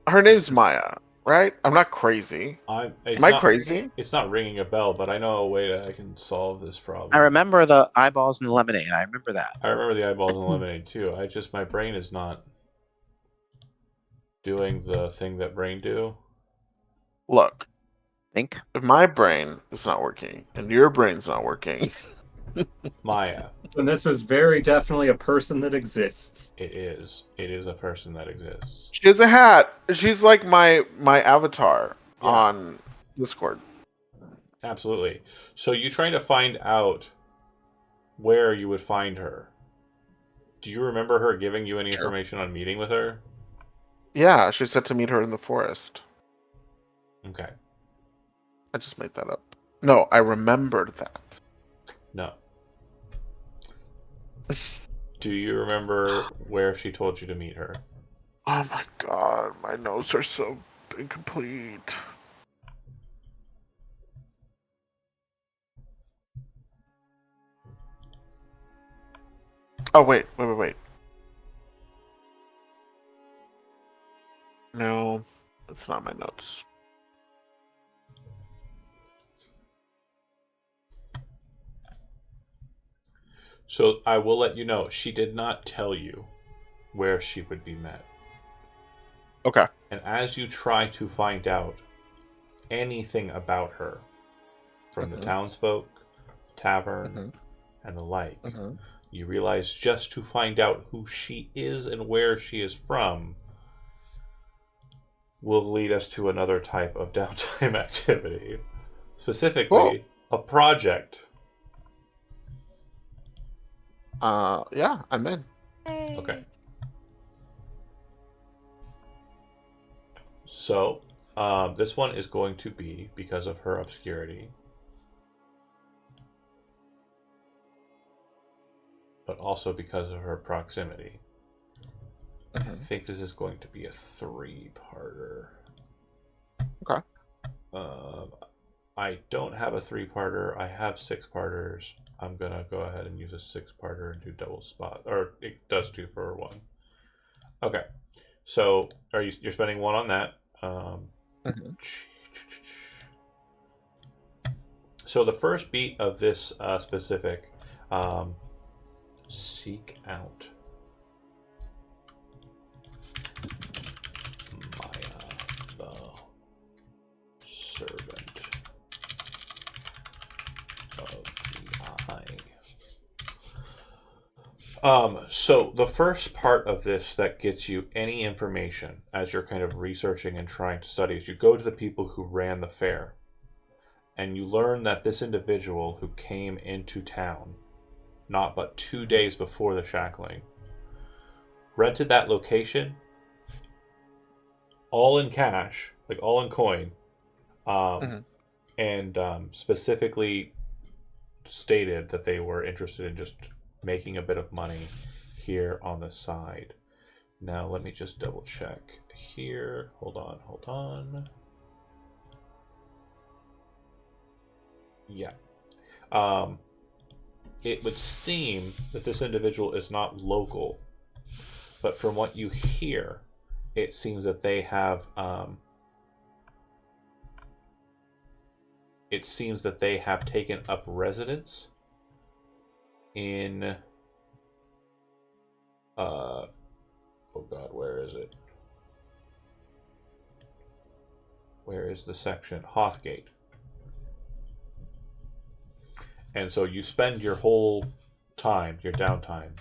Her name's Maya, right? I'm not crazy. It's Am I not. crazy? It's not ringing a bell, but I know a way that I can solve this problem. I remember the eyeballs and the lemonade. I remember that. I remember the eyeballs and lemonade too. My brain is not doing the thing that brain do. Look, Think. if my brain is not working and your brain's not working, Maya. And this is very definitely a person that exists. It is. It is a person that exists. she has a hat. She's like my avatar Yeah. on Discord. Absolutely. So you trying to find out where you would find her. Do you remember her giving you any Sure. information on meeting with her? Yeah, she said to meet her in the forest. Okay. I just made that up. No, I remembered that. No. Do you remember where she told you to meet her? Oh my god, my notes are so incomplete. Oh wait. No, that's not my notes. So I will let you know, she did not tell you where she would be met. Okay. And as you try to find out anything about her from the townsfolk, tavern, and the like, you realize just to find out who she is and where she is from will lead us to another type of downtime activity. Specifically, a project. Yeah, I'm in. Okay. So, this one is going to be, because of her obscurity, but also because of her proximity. I think this is going to be a 3-parter. Okay. I don't have a 3-parter. I have 6-parters. I'm gonna go ahead and use a 6-parter and do double spot, or it does 2 for 1. Okay. So, you're spending 1 on that? So the first beat of this specific seek out Maya, the servant of the eye. So the first part of this that gets you any information as you're kind of researching and trying to study is you go to the people who ran the fair. And you learn that this individual who came into town not but 2 days before the shackling rented that location all in cash, like all in coin, and specifically stated that they were interested in just making a bit of money here on the side. Now let me just double check here. Hold on. Yeah. It would seem that this individual is not local, but from what you hear, it seems that they have taken up residence in oh god, where is it? Where is the section? Hothgate. And so you spend your whole time, your downtime,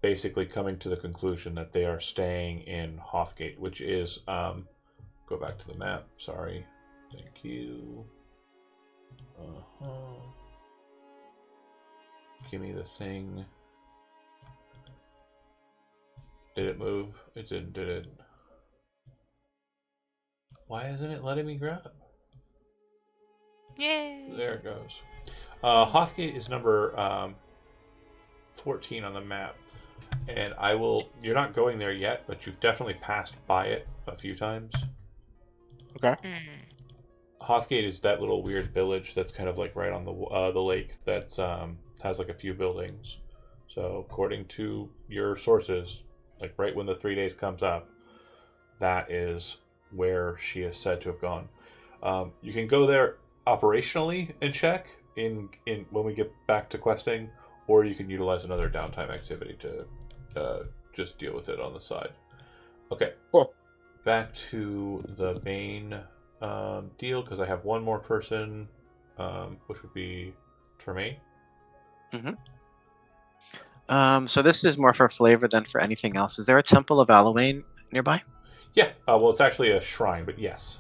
basically coming to the conclusion that they are staying in Hothgate, which is go back to the map, sorry. Thank you. Give me the thing. Did it move? It didn't, did it? Why isn't it letting me grab? Yay! There it goes. Hothgate is number 14 on the map. And I will... You're not going there yet, but you've definitely passed by it a few times. Okay. Hothgate is that little weird village that's kind of like right on the lake that has like a few buildings. So according to your sources, like right when the 3 days comes up, that is where she is said to have gone. You can go there operationally and check in when we get back to questing, or you can utilize another downtime activity to just deal with it on the side. Okay. Cool. Back to the main deal, because I have one more person, which would be Tremaine. So this is more for flavor than for anything else. Is there a Temple of Alawain nearby? Yeah. Well, it's actually a shrine, but yes.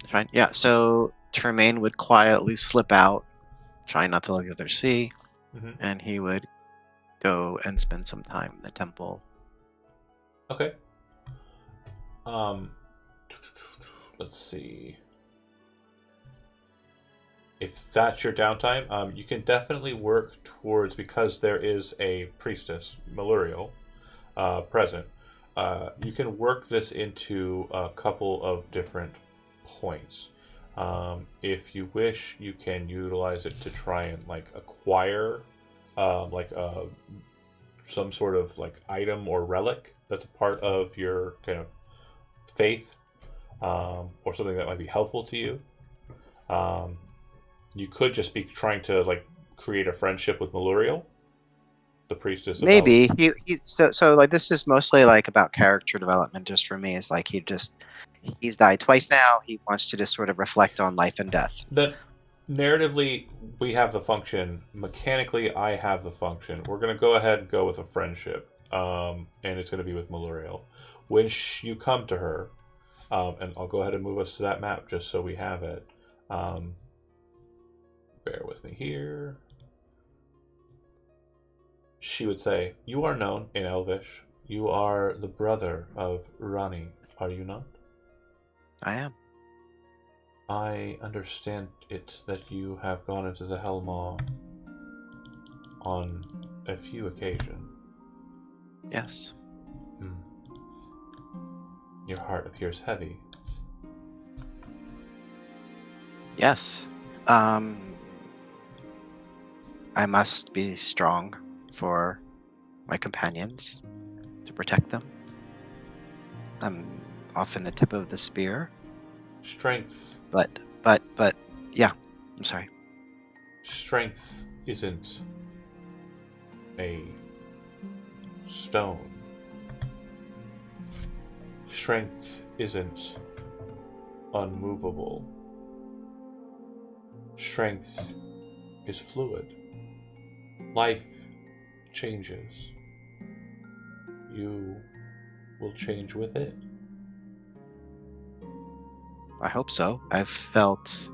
Fine. Yeah. So Tremaine would quietly slip out, trying not to let the others see, and he would go and spend some time in the temple. Okay. Let's see. If that's your downtime, you can definitely work towards, because there is a priestess, Maluriel, present. You can work this into a couple of different points. If you wish, you can utilize it to try and like acquire, some sort of like item or relic that's a part of your kind of faith, or something that might be helpful to you. You could just be trying to like create a friendship with Maluriel, the priestess of Maybe so like this is mostly like about character development. Just for me, is like he's died twice now. He wants to just sort of reflect on life and death. Then narratively, we have the function. Mechanically, I have the function. We're going to go ahead and go with a friendship, and it's going to be with Maluriel. When you come to her, and I'll go ahead and move us to that map just so we have it. Bear with me here. She would say, "You are known in Elvish. You are the brother of Rani, are you not?" I am. I understand it that you have gone into the Hellmaw on a few occasions. Yes. Your heart appears heavy. Yes. I must be strong for my companions, to protect them. I'm often the tip of the spear. Strength. But yeah. I'm sorry. Strength isn't a stone. Strength isn't unmovable. Strength is fluid. Life changes. You will change with it. I hope so. I've felt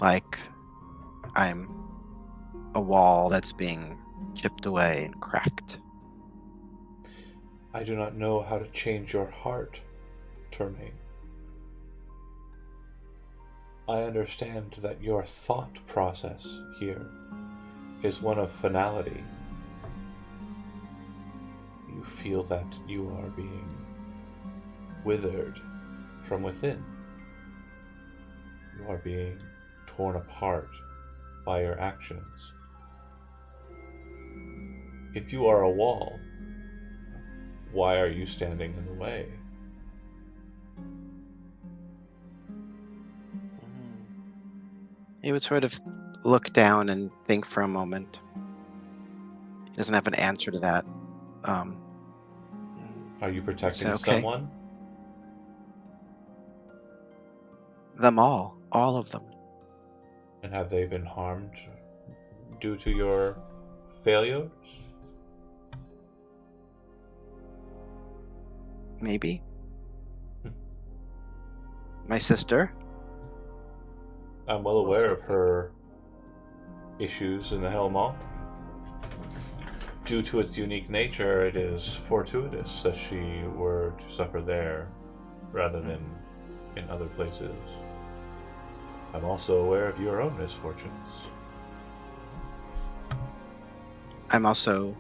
like I'm a wall that's being chipped away and cracked. I do not know how to change your heart, Termaine. I understand that your thought process here is one of finality. You feel that you are being withered from within. You are being torn apart by your actions. If you are a wall, why are you standing in the way? He would sort of look down and think for a moment. He doesn't have an answer to that. Are you protecting okay. someone? Them all of them. And have they been harmed due to your failures? Maybe. My sister. I'm well aware of her issues in the Hellmaw. Due to its unique nature, it is fortuitous that she were to suffer there rather than in other places. I'm also aware of your own misfortunes. I'm also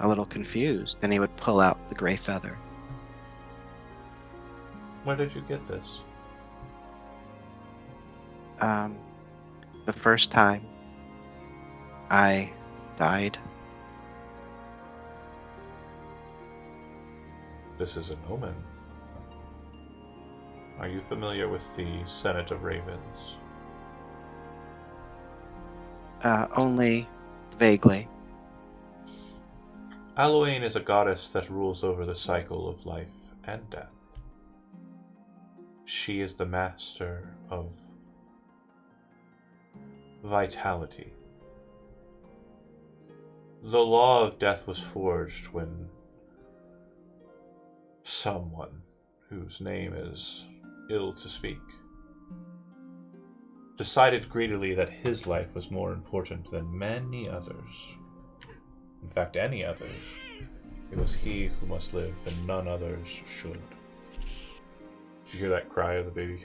a little confused. Then he would pull out the gray feather. Where did you get this? The first time I died. This is an omen. Are you familiar with the Senate of Ravens? Only vaguely. Halloween is a goddess that rules over the cycle of life and death. She is the master of vitality. The law of death was forged when someone, whose name is ill to speak, decided greedily that his life was more important than many others. In fact, any others. It was he who must live, and none others should. Did you hear that cry of the baby?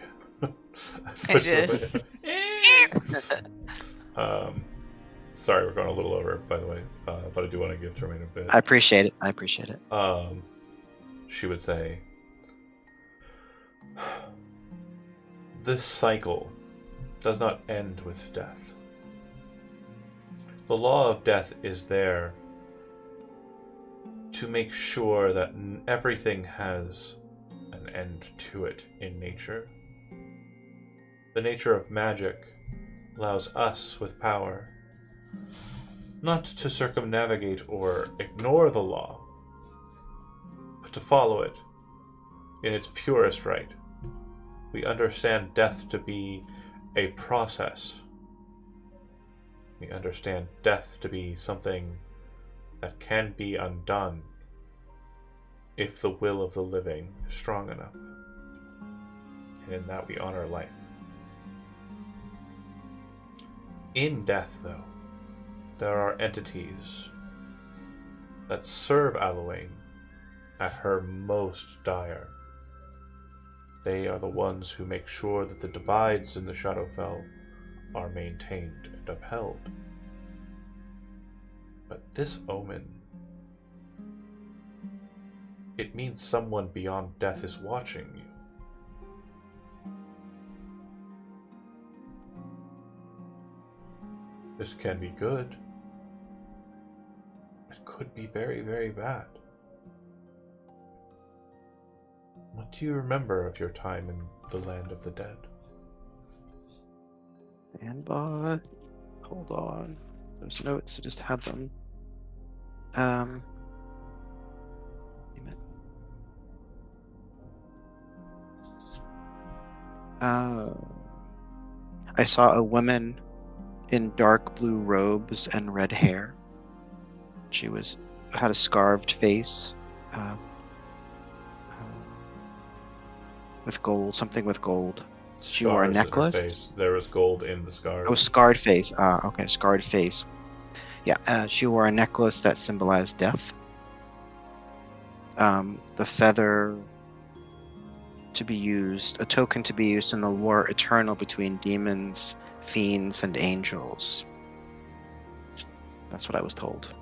I did. Sorry, we're going a little over, by the way, but I do want to give Termaine a bit. I appreciate it. She would say, this cycle does not end with death. The law of death is there to make sure that everything has an end to it in nature. The nature of magic allows us with power not to circumnavigate or ignore the law, but to follow it in its purest right. We understand death to be a process. We understand death to be something that can be undone if the will of the living is strong enough. And in that we honor life. In death, though, there are entities that serve Allowain at her most dire. They are the ones who make sure that the divides in the Shadowfell are maintained and upheld. But this omen, it means someone beyond death is watching you. This can be good. It could be very, very bad. What do you remember of your time in the land of the dead? Stand by. Hold on. There's notes. I just had them. I saw a woman in dark blue robes and red hair. She had a scarved face, with gold, something with gold. She wore a Scars in her necklace. face. There was gold in the scars. Oh, scarred face. Okay, scarred face. Yeah, she wore a necklace that symbolized death. The feather to be used, a token to be used in the war eternal between demons, fiends, and angels. That's what I was told.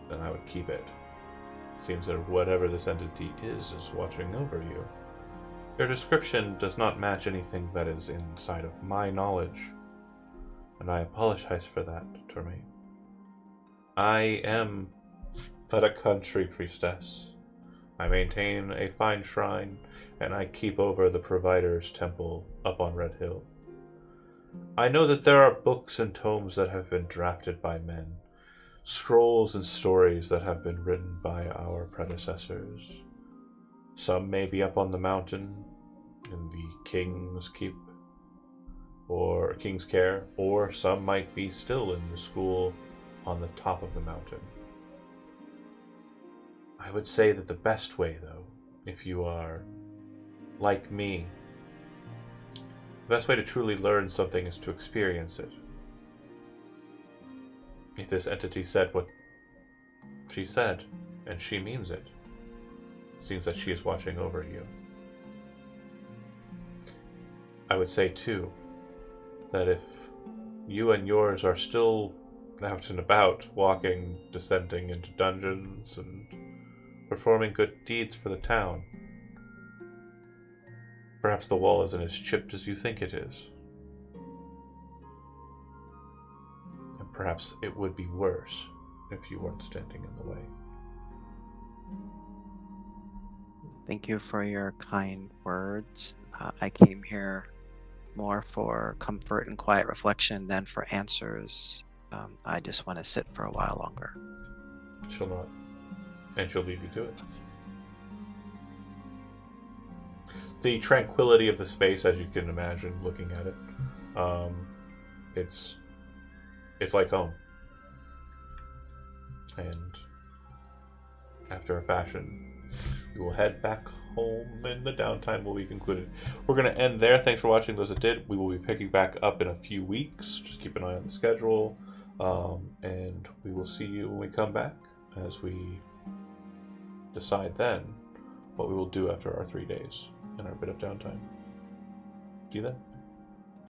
Then I would keep it. Seems that whatever this entity is watching over you. Your description does not match anything that is inside of my knowledge, and I apologize for that, Termaine. I am but a country priestess. I maintain a fine shrine, and I keep over the Provider's temple up on Red Hill. I know that there are books and tomes that have been drafted by men, scrolls and stories that have been written by our predecessors. Some may be up on the mountain in the King's Keep or King's Care, or some might be still in the school on the top of the mountain. I would say that the best way, though, if you are like me, the best way to truly learn something is to experience it. If this entity said what she said, and she means it, it seems that she is watching over you. I would say, too, that if you and yours are still out and about, walking, descending into dungeons, and performing good deeds for the town, perhaps the wall isn't as chipped as you think it is. And perhaps it would be worse if you weren't standing in the way. Thank you for your kind words. I came here more for comfort and quiet reflection than for answers. I just want to sit for a while longer. She'll not. And she'll leave you to it. The tranquility of the space, as you can imagine looking at it, it's like home. And after a fashion, you will head back home, and the downtime will be concluded. We're going to end there. Thanks for watching those that did. We will be picking back up in a few weeks. Just keep an eye on the schedule. And we will see you when we come back, as we decide then what we will do after our 3 days and our bit of downtime. See you then.